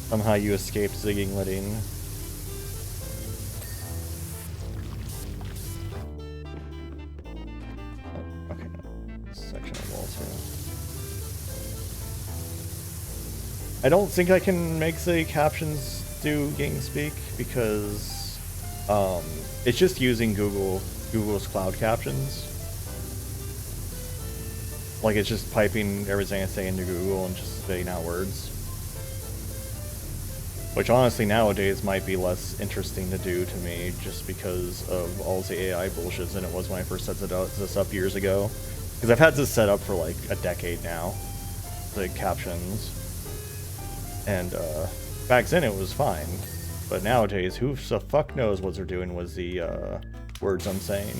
Somehow you escaped zigging letting. Oh, okay, no. Section of wall too. I don't think I can make the captions do GameSpeak because it's just using Google's cloud captions. Like it's just piping everything I say into Google and just spitting out words. Which honestly nowadays might be less interesting to do to me just because of all the AI bullshit than it was when I first set this up years ago. Because I've had this set up for like a decade now, the captions. And back then it was fine. But nowadays, who the fuck knows what they're doing with the words I'm saying.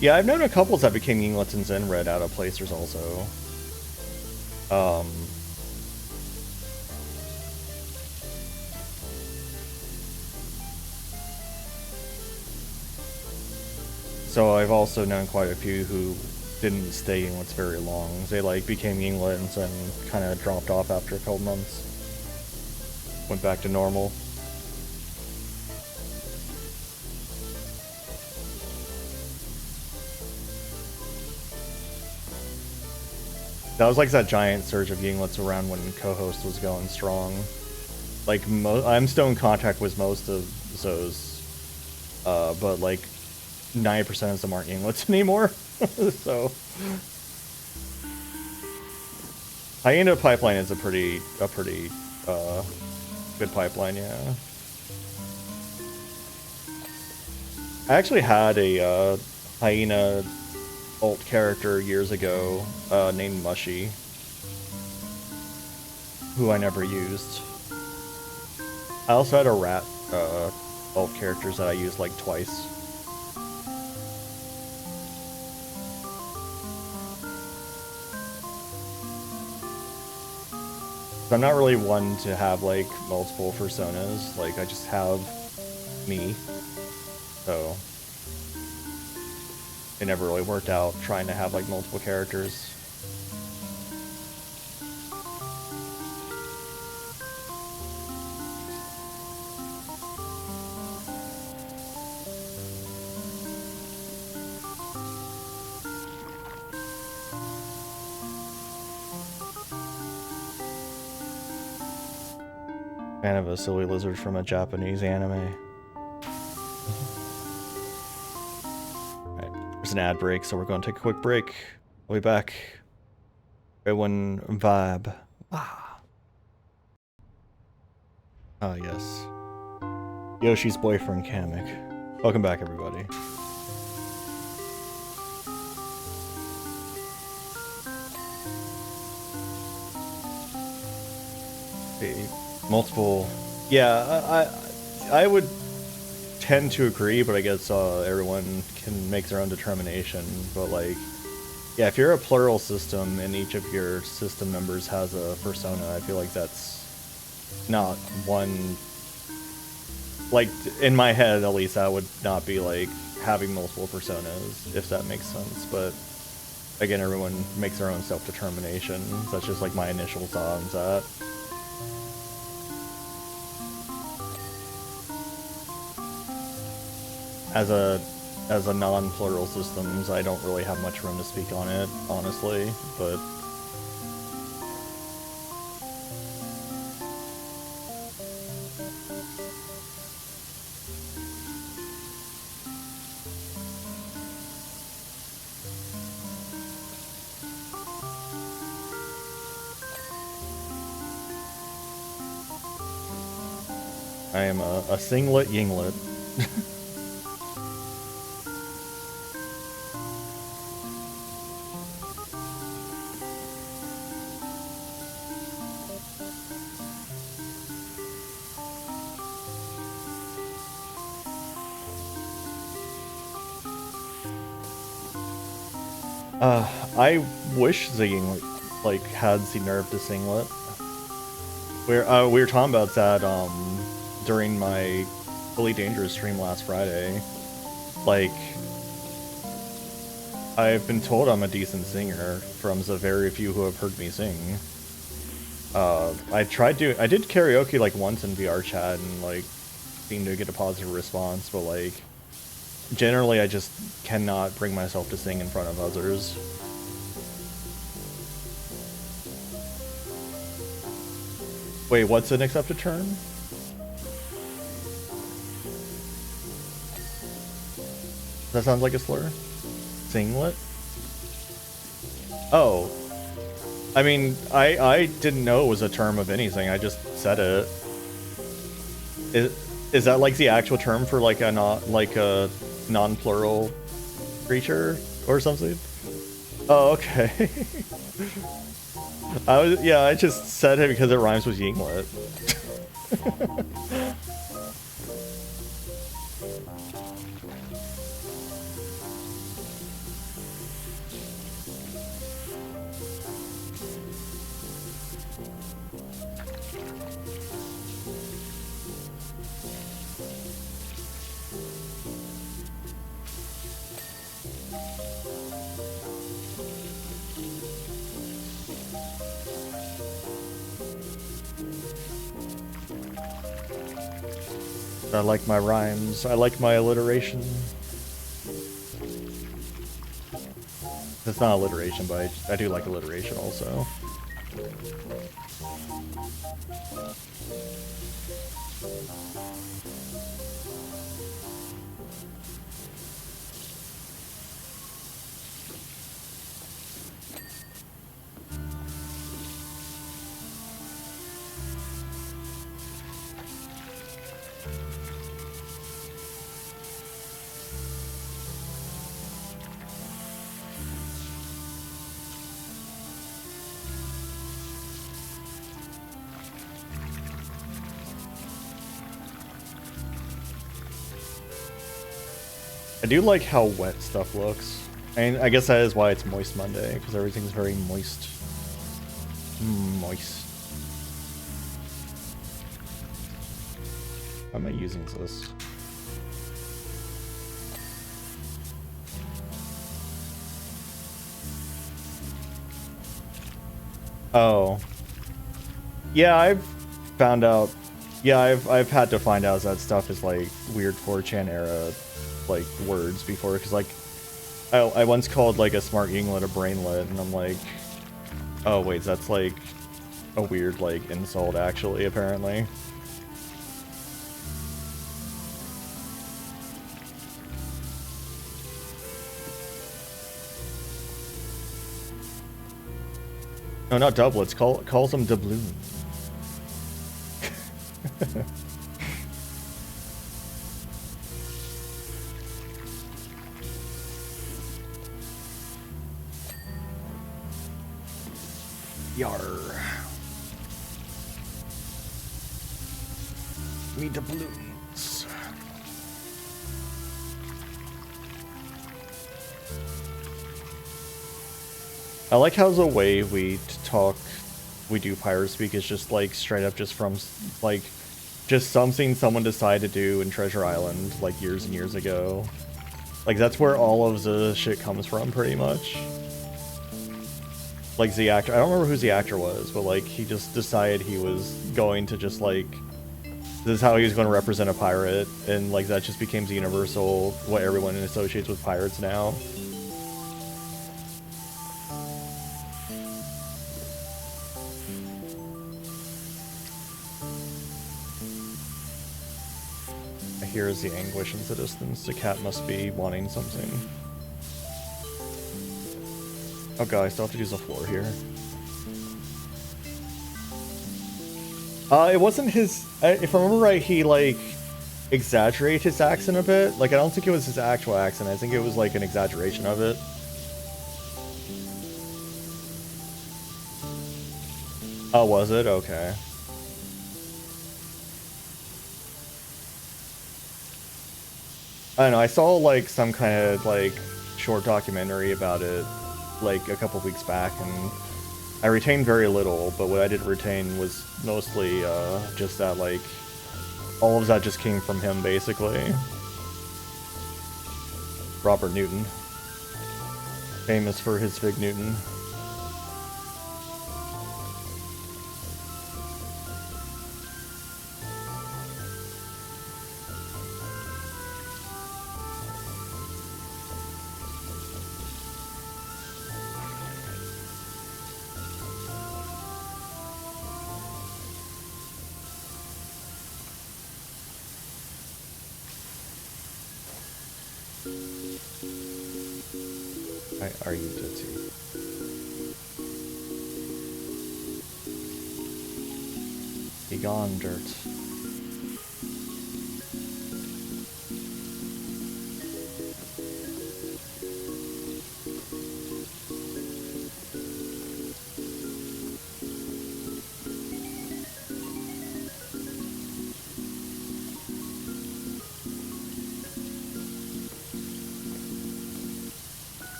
Yeah, I've known a couple that became Yinglets and Zenred out of placers also. So I've also known quite a few who didn't stay Yinglets very long. They like became Yinglets and kind of dropped off after a couple months. Went back to normal. That was like that giant surge of Yinglets around when co-host was going strong. Like, I'm still in contact with most of those, but like 90% of them aren't Yinglets anymore. So, Hyena pipeline is a pretty good pipeline, yeah. I actually had a Hyena alt character years ago named Mushy, who I never used. I also had a rat alt characters that I used like twice. I'm not really one to have like multiple personas, like I just have me, so it never really worked out trying to have like multiple characters. Kind of a silly lizard from a Japanese anime. There's an ad break, so we're going to take a quick break. We'll be back. Everyone vibe. Ah, yes. Yoshi's boyfriend, Kamek. Welcome back, everybody. Multiple... Yeah, I would tend to agree, but I guess everyone can make their own determination. But like, yeah, if you're a plural system and each of your system members has a persona, I feel like that's not one. Like in my head, at least, that would not be like having multiple personas, if that makes sense. But again, everyone makes their own self-determination. That's just like my initial thought on that. As a non-plural systems, I don't really have much room to speak on it, honestly, but I am a singlet Yinglet. I wish the Yinglet, like, had the nerve to singlet. We were talking about that, during my Fully Dangerous stream last Friday. Like, I've been told I'm a decent singer from the very few who have heard me sing. I did karaoke, like, once in VR chat and, like, seemed to get a positive response, but, like, generally I just cannot bring myself to sing in front of others. Wait, what's an accepted term? That sounds like a slur? Singlet? Oh. I mean, I didn't know it was a term of anything, I just said it. Is that like the actual term for like a non-plural creature or something? Oh, okay. I just said it because it rhymes with Yinglet. I like my rhymes. I like my alliteration. It's not alliteration, but I do like alliteration also. I do like how wet stuff looks. And I guess that is why it's Moist Monday, because everything's very moist. Moist. How am I using this? Oh. Yeah, I've found out. Yeah, I've had to find out that stuff is like weird 4chan era like words before, because like I once called like a smart Yinglet a brainlet, and I'm like, oh wait, that's like a weird like insult actually, apparently. No, not doublets. Calls them doubloons. Yar. Me doubloons. I like how the way we do pirate speak is just like straight up just from like just something someone decided to do in Treasure Island like years and years ago. Like that's where all of the shit comes from pretty much. Like the actor, I don't remember who the actor was, but like he just decided he was going to just like, this is how he was going to represent a pirate, and like that just became the universal, what everyone associates with pirates now. I hear the anguish in the distance. The cat must be wanting something. Oh god, I still have to use the floor here. It wasn't his. If I remember right, he like exaggerated his accent a bit. Like I don't think it was his actual accent. I think it was like an exaggeration of it. Oh, was it? Okay. I don't know. I saw like some kind of like short documentary about it like a couple weeks back, and I retained very little, but what I did retain was mostly just that like all of that just came from him basically. Robert Newton, famous for his Fig Newton. Are you dirty? Be gone, dirt.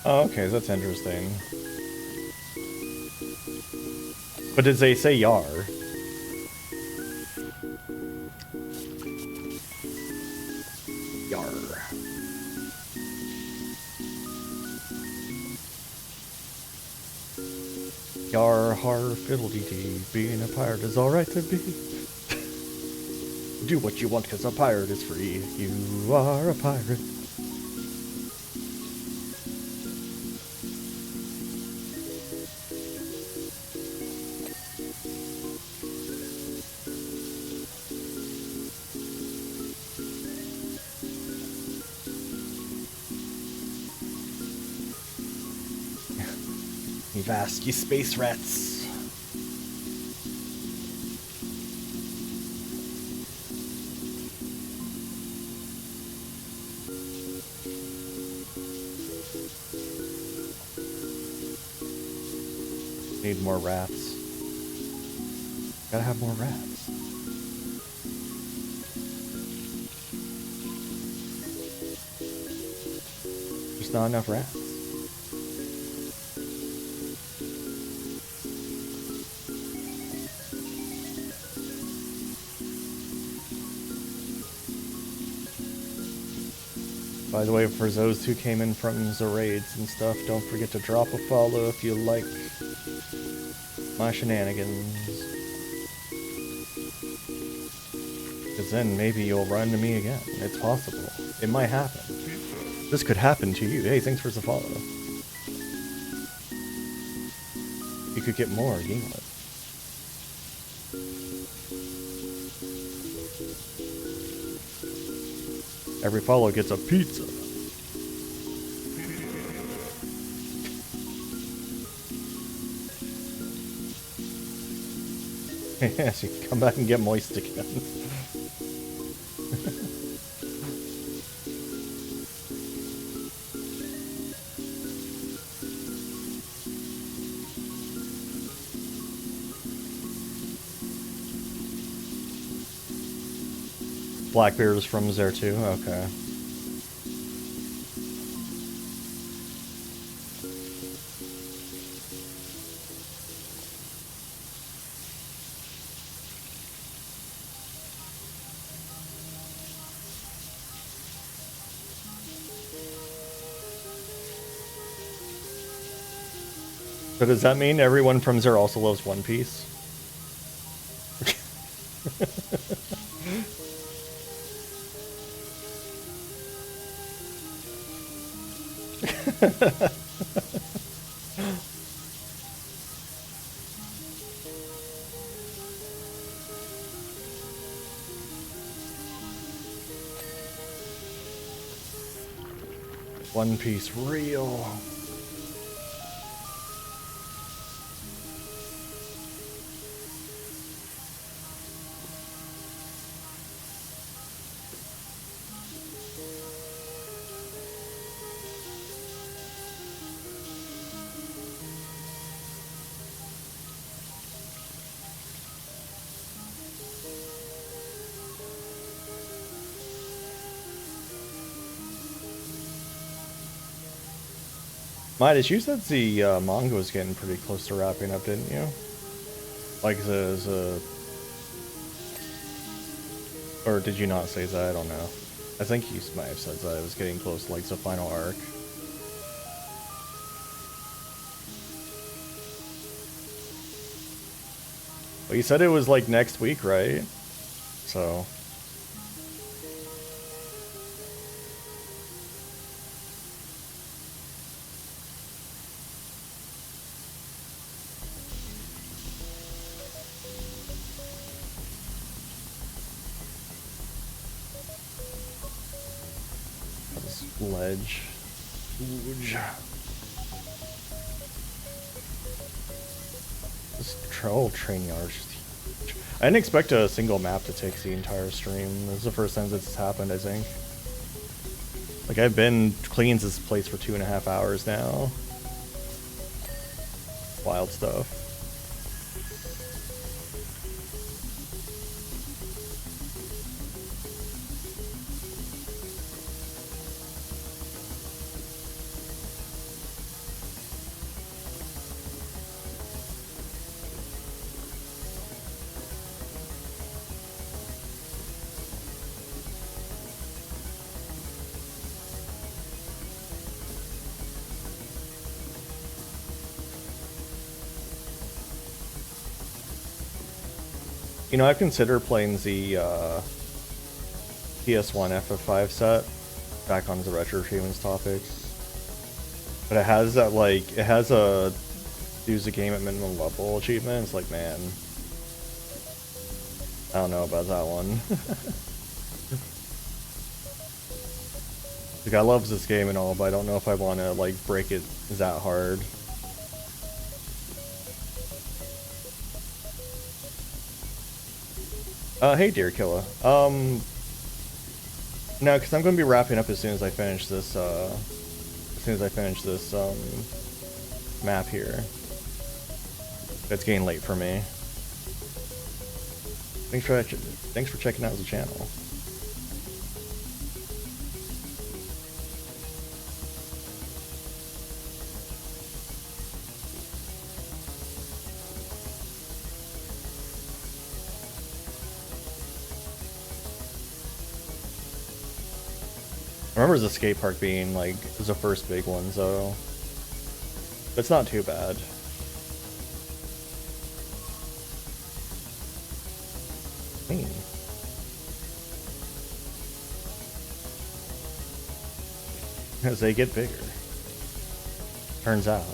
Oh, okay, that's interesting. But did they say Yar? Yar. Yar, har, fiddle-dee-dee. Being a pirate is alright to be. Do what you want, cause a pirate is free. You are a pirate. You've asked, you space rats. Need more rats. Gotta have more rats. There's not enough rats. By the way, for those who came in from the raids and stuff, don't forget to drop a follow if you like my shenanigans. Because then maybe you'll run to me again. It's possible. It might happen. This could happen to you. Hey, thanks for the follow. You could get more Yinglet. Every follow gets a pizza. Yes, you can come back and get moist again. Blackbeard is from there too? Okay. So does that mean everyone from there also loves One Piece? One Piece real. Midas, you said the manga was getting pretty close to wrapping up, didn't you? Like or did you not say that? I don't know. I think you might have said that it was getting close to like the final arc. Well, you said it was like next week, right? So. This ledge. This troll train yard is just huge. I didn't expect a single map to take the entire stream. This is the first time this has happened, I think. Like, I've been cleaning this place for 2.5 hours now. Wild stuff. You know, I've considered playing the PS1 FF5 set, back onto the retro achievements topic. But it has that, like, it has a use the game at minimum level achievement. It's like, man, I don't know about that one. Like, I love this game and all, but I don't know if I want to, like, break it that hard. Hey, Deer Killer. No, because I'm going to be wrapping up as soon as I finish this, map here. It's getting late for me. Thanks for checking out the channel. I remember the skate park being like the first big one, so it's not too bad. Hey. As they get bigger, turns out.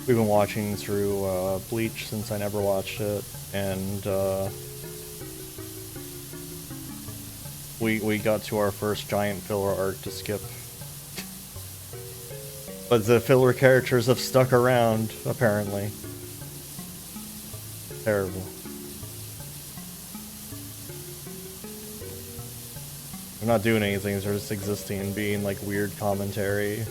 We've been watching through Bleach since I never watched it, and we got to our first giant filler arc to skip. But the filler characters have stuck around, apparently. Terrible. They're not doing anything, they're just existing and being like weird commentary.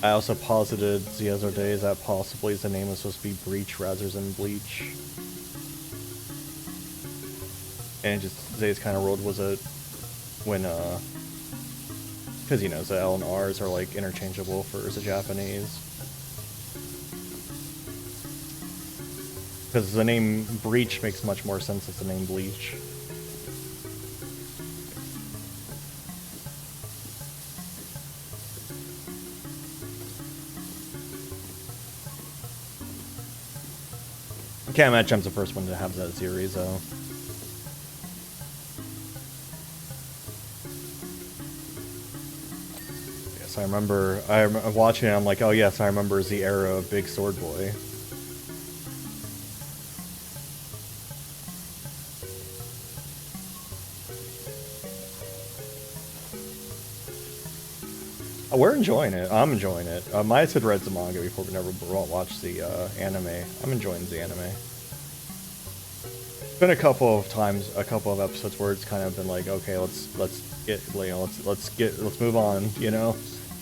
I also posited the other day that possibly the name was supposed to be Breach rather than Bleach. And just today's kind of rolled was it when, because you know, the L and R's are like interchangeable for the Japanese. Because the name Breach makes much more sense as the name Bleach. I can't imagine I'm the first one to have that series, though. Yes, I remember. I'm watching it, I'm like, oh yes, I remember the era of Big Sword Boy. We're enjoying it. I'm enjoying it. Maya had read the manga before, but never watched the anime. I'm enjoying the anime. It's been a couple of times, a couple of episodes where it's kind of been like, okay, let's get, you know, let's move on, you know,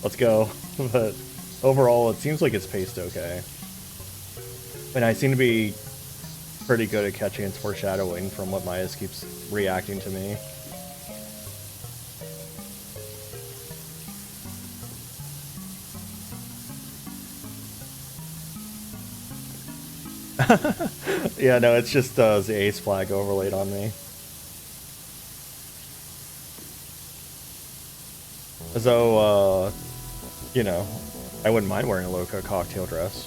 let's go. But overall, it seems like it's paced okay, and I seem to be pretty good at catching its foreshadowing from what Maya keeps reacting to me. Yeah, no, it's just the ace flag overlaid on me. As though, you know, I wouldn't mind wearing a Loca cocktail dress.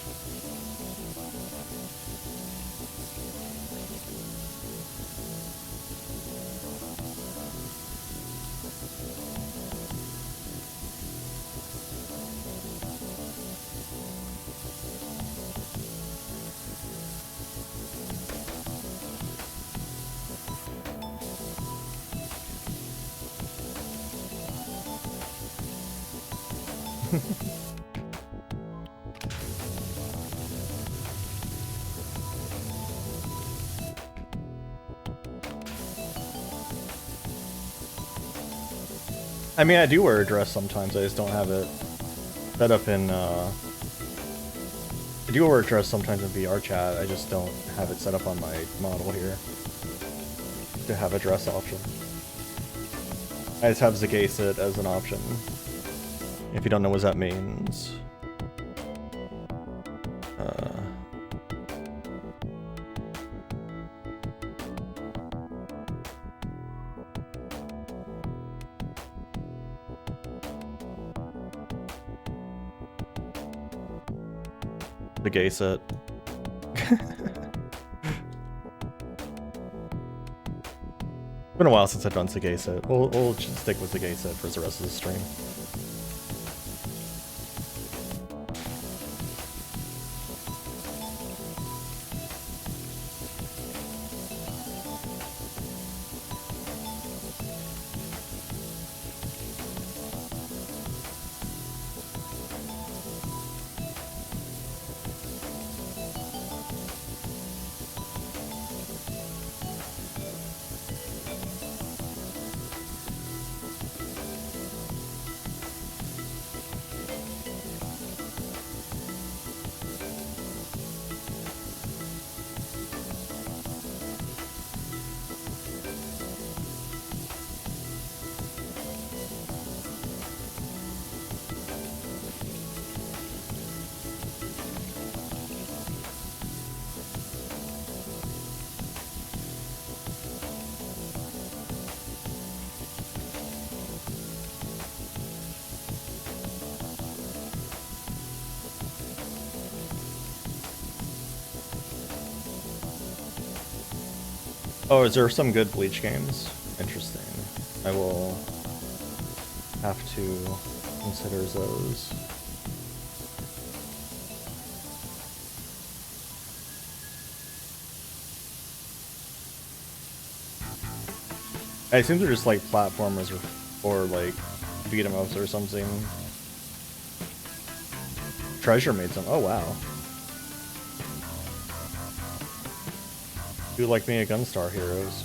I mean, I do wear a dress sometimes, I just don't have it set up in, I do wear a dress sometimes in VR chat, I just don't have it set up on my model here to have a dress option. I just have Zagasit as an option, if you don't know what that means. The gay set. Been a while since I've done the gay set. We'll just stick with the gay set for the rest of the stream. Oh, is there some good Bleach games? Interesting. I will have to consider those. I assume they're just like platformers or like beat 'em ups or something. Treasure made some. Oh wow. Do like me a Gunstar Heroes.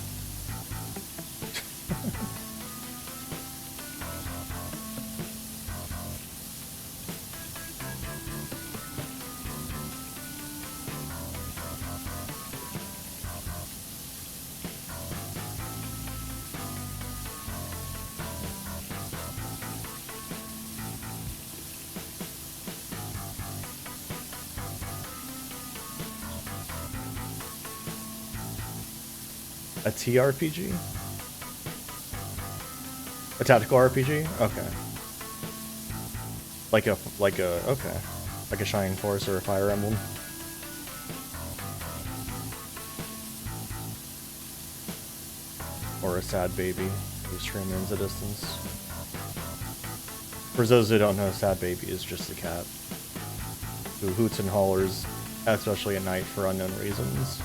A TRPG? A tactical RPG? Okay. Like a okay. Like a Shining Force or a Fire Emblem. Or a Sad Baby, whose stream ends a distance. For those who don't know, Sad Baby is just a cat who hoots and hollers, especially at night for unknown reasons.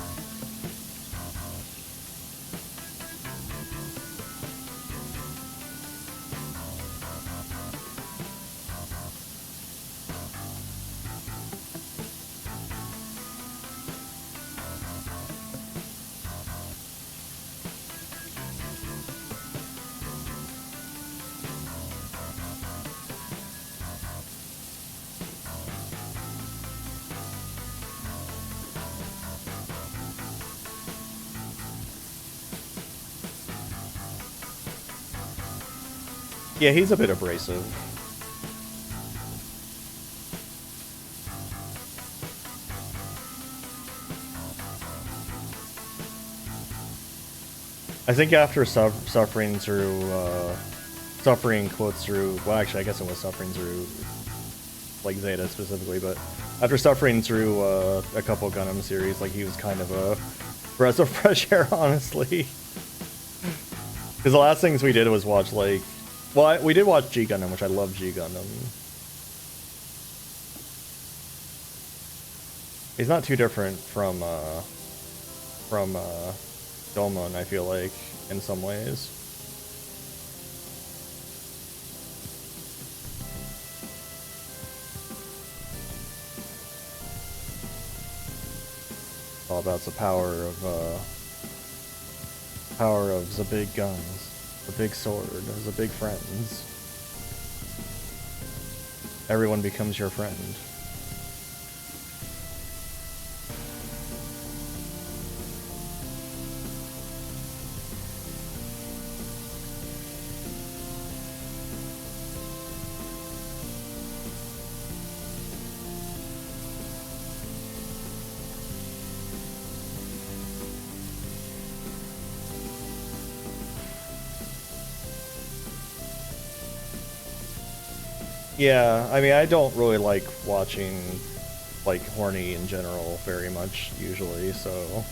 Yeah, he's a bit abrasive. I think after suffering quotes through, well actually I guess it was suffering through, like Zeta specifically, but after suffering through a couple Gundam series, like he was kind of a breath of fresh air, honestly. Because the last things we did was watch like, well, we did watch G Gundam, which I love G Gundam. He's not too different from Dolmon, I feel like, in some ways. All about the power of the big guns. The big sword, the big friends. Everyone becomes your friend. Yeah, I mean, I don't really like watching, like, horny in general very much, usually, so...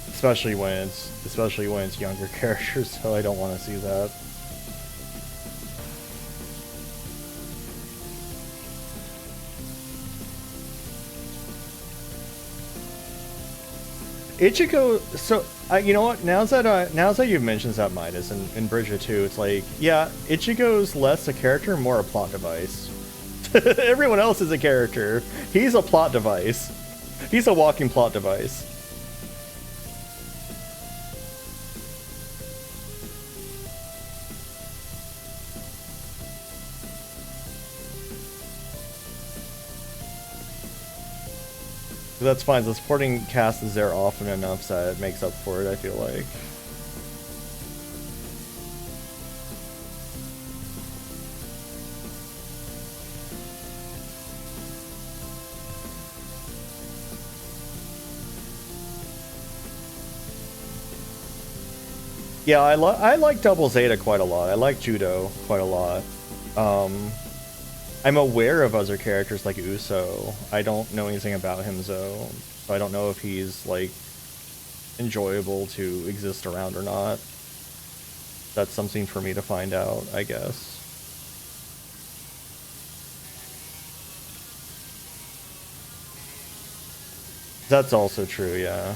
Especially when it's younger characters, so I don't want to see that. Ichigo, so you know what? Now that you've mentioned that Midas and Bridget too, it's like, yeah, Ichigo's less a character, more a plot device. Everyone else is a character. He's a plot device. He's a walking plot device. That's fine, the supporting cast is there often enough that it makes up for it, I feel like. Yeah, I like Double Zeta quite a lot. I like Judo quite a lot. I'm aware of other characters like Uso. I don't know anything about him though, so I don't know if he's like enjoyable to exist around or not. That's something for me to find out, I guess. That's also true, yeah.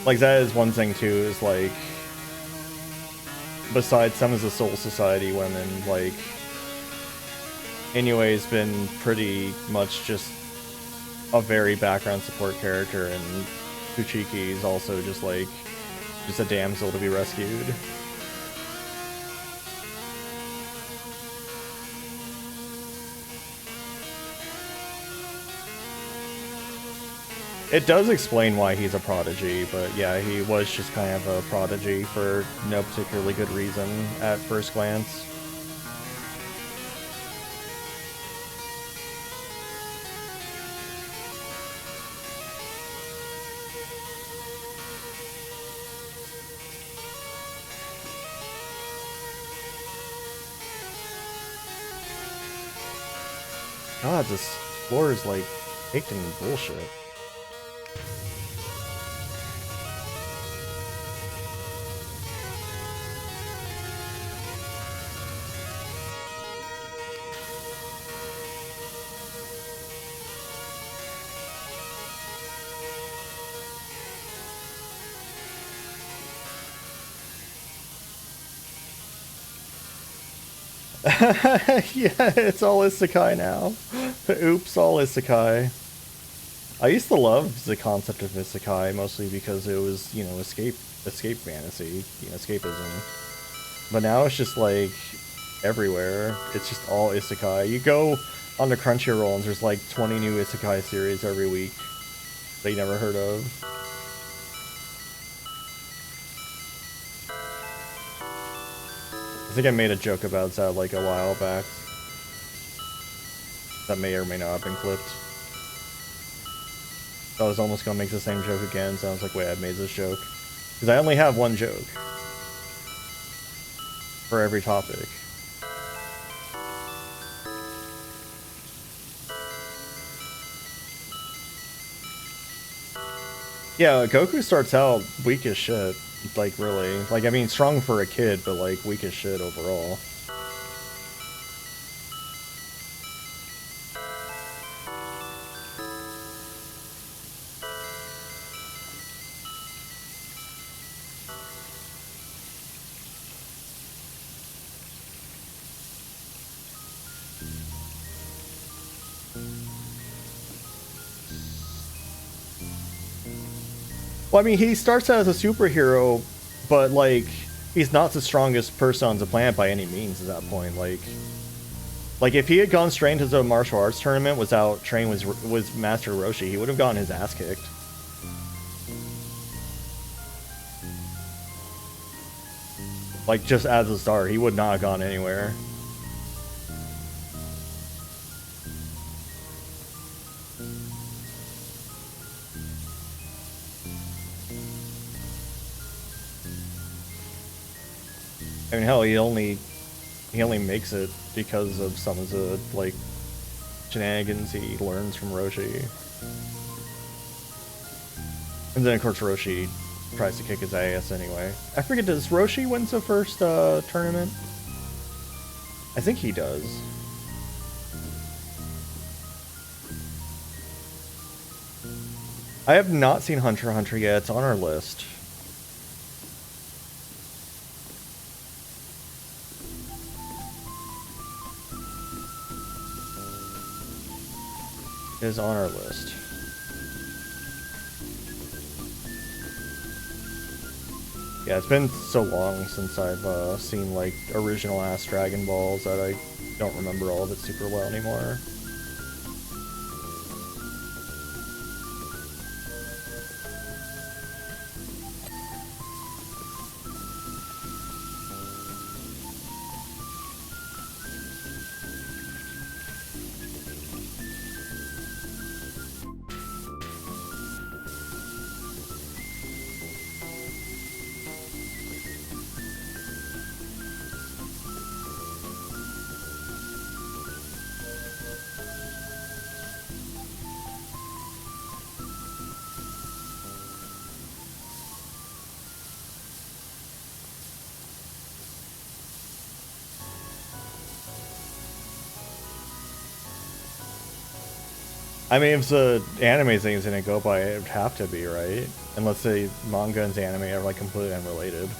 Like, that is one thing too, is like, besides some of the Soul Society women, like, Inoue's been pretty much just a very background support character, and Kuchiki is also just like, just a damsel to be rescued. It does explain why he's a prodigy, but yeah, he was just kind of a prodigy for no particularly good reason at first glance. God, this floor is like caked in bullshit. Yeah, it's all isekai now. Oops, all isekai. I used to love the concept of isekai, mostly because it was, you know, escape fantasy, you know, escapism. But now it's just like everywhere. It's just all isekai. You go on the Crunchyroll and there's like 20 new isekai series every week that you never heard of. I think I made a joke about that like a while back. That may or may not have been clipped. I was almost gonna make the same joke again, so I was like, wait, I made this joke. Because I only have one joke for every topic. Yeah, Goku starts out weak as shit. Like, really. Like, I mean, strong for a kid, but, like, weak as shit overall. Well, I mean, he starts out as a superhero, but, like, he's not the strongest person on the planet by any means at that point. Like if he had gone straight into the martial arts tournament without training with Master Roshi, he would have gotten his ass kicked. Like, just as a start, he would not have gone anywhere. I mean, hell, he only makes it because of some of the, like, shenanigans he learns from Roshi. And then, of course, Roshi tries to kick his ass anyway. I forget, does Roshi win the first tournament? I think he does. I have not seen Hunter x Hunter yet. It's on our list. It is on our list. Yeah, it's been so long since I've seen, like, original-ass Dragon Balls that I don't remember all of it super well anymore. I mean, if the anime thing's gonna go by, it would have to be, right? Unless the manga and the anime are, like, completely unrelated.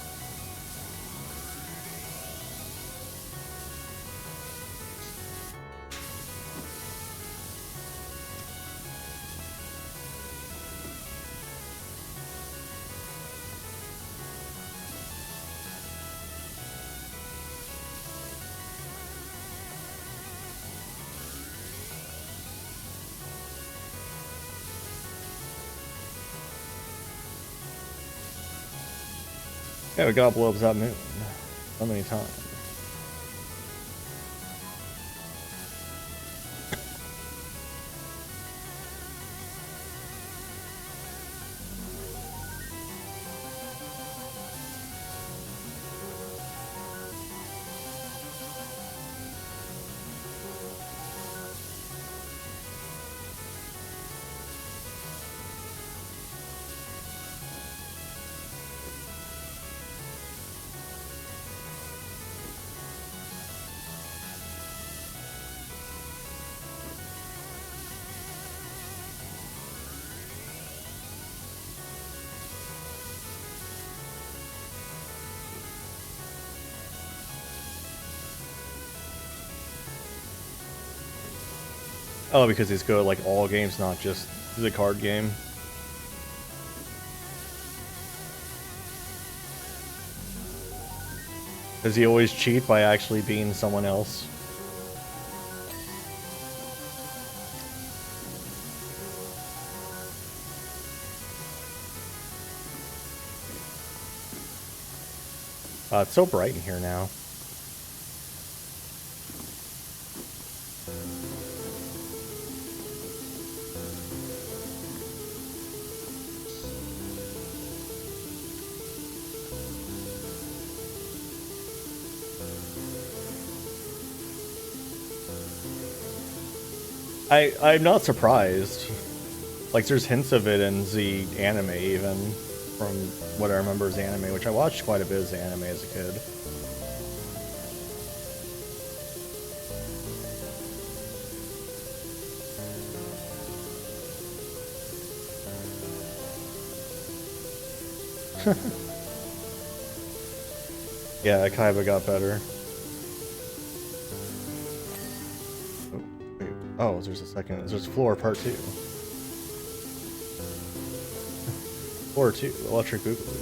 Yeah, we gotta blow up that moon. How many times? Oh, because he's good at like all games, not just the card game. Does he always cheat by actually being someone else? It's so bright in here now. I'm not surprised. Like, there's hints of it in the anime, even, from what I remember as anime, which I watched quite a bit as anime as a kid. Yeah, Kaiba got better. Oh, there's a second. There's floor part 2. Floor 2, electric boogaloo.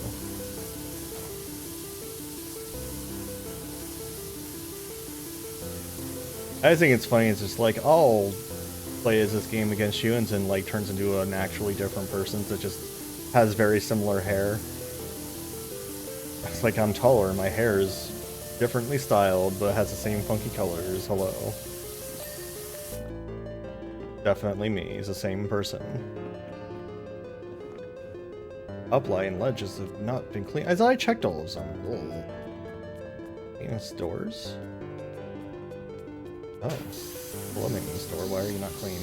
I think it's funny. It's just like, I'll play as this game against you, and then like turns into an actually different person that just has very similar hair. It's like I'm taller, my hair is differently styled, but has the same funky colors. Hello. Definitely me, he's the same person. Uplight and ledges have not been cleaned. I thought I checked all of them. Venus doors? Oh. Blooming store, why are you not clean?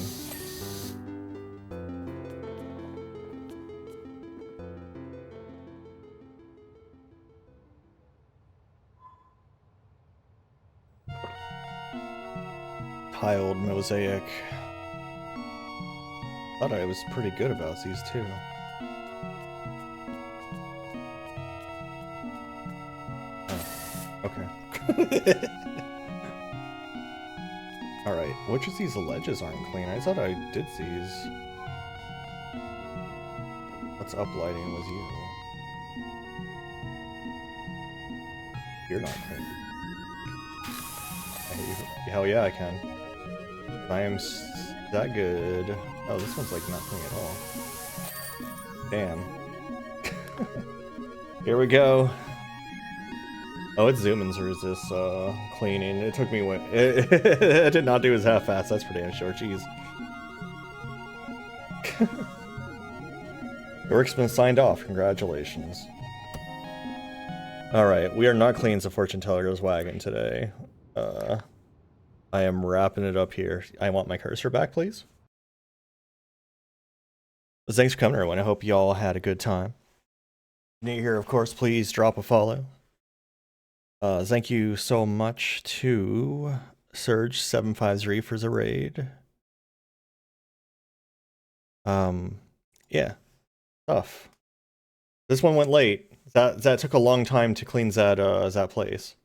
Tiled mosaic. Thought I was pretty good about these too. Oh, okay. Alright, which of these ledges aren't clean? I thought I did these. What's uplighting with you? You're not clean. Hell yeah, I can. I am that good. Oh, this one's like not clean at all. Damn. Here we go. Oh, it's Zoomins or is this cleaning? It took me it did not do his half-fast, that's for damn sure, jeez. The work's been signed off, congratulations. Alright, we are not cleaning the fortune teller's wagon today. I am wrapping it up here. I want my cursor back, please. Thanks for coming, everyone. I hope y'all had a good time. New here, of course, please drop a follow. Thank you so much to Surge753 for the raid. Yeah, tough. This one went late. That took a long time to clean that place.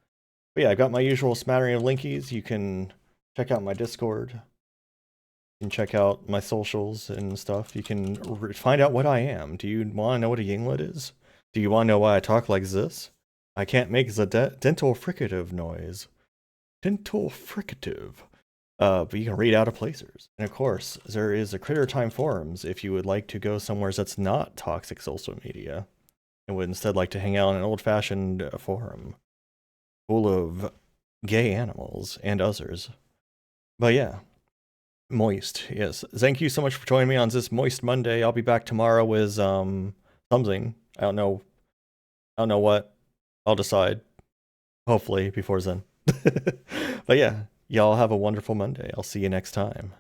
But yeah, I got my usual smattering of linkies. You can check out my Discord. You can check out my socials and stuff. You can find out what I am. Do you want to know what a Yinglet is? Do you want to know why I talk like this? I can't make the dental fricative noise. Dental fricative. But you can read out of places. And of course, there is a Critter Time forums if you would like to go somewhere that's not toxic social media and would instead like to hang out in an old-fashioned forum full of gay animals and others. But yeah, moist, yes. Thank you so much for joining me on this moist Monday. I'll be back tomorrow with something. I don't know what. I'll decide. Hopefully before then. But yeah, y'all have a wonderful Monday. I'll see you next time.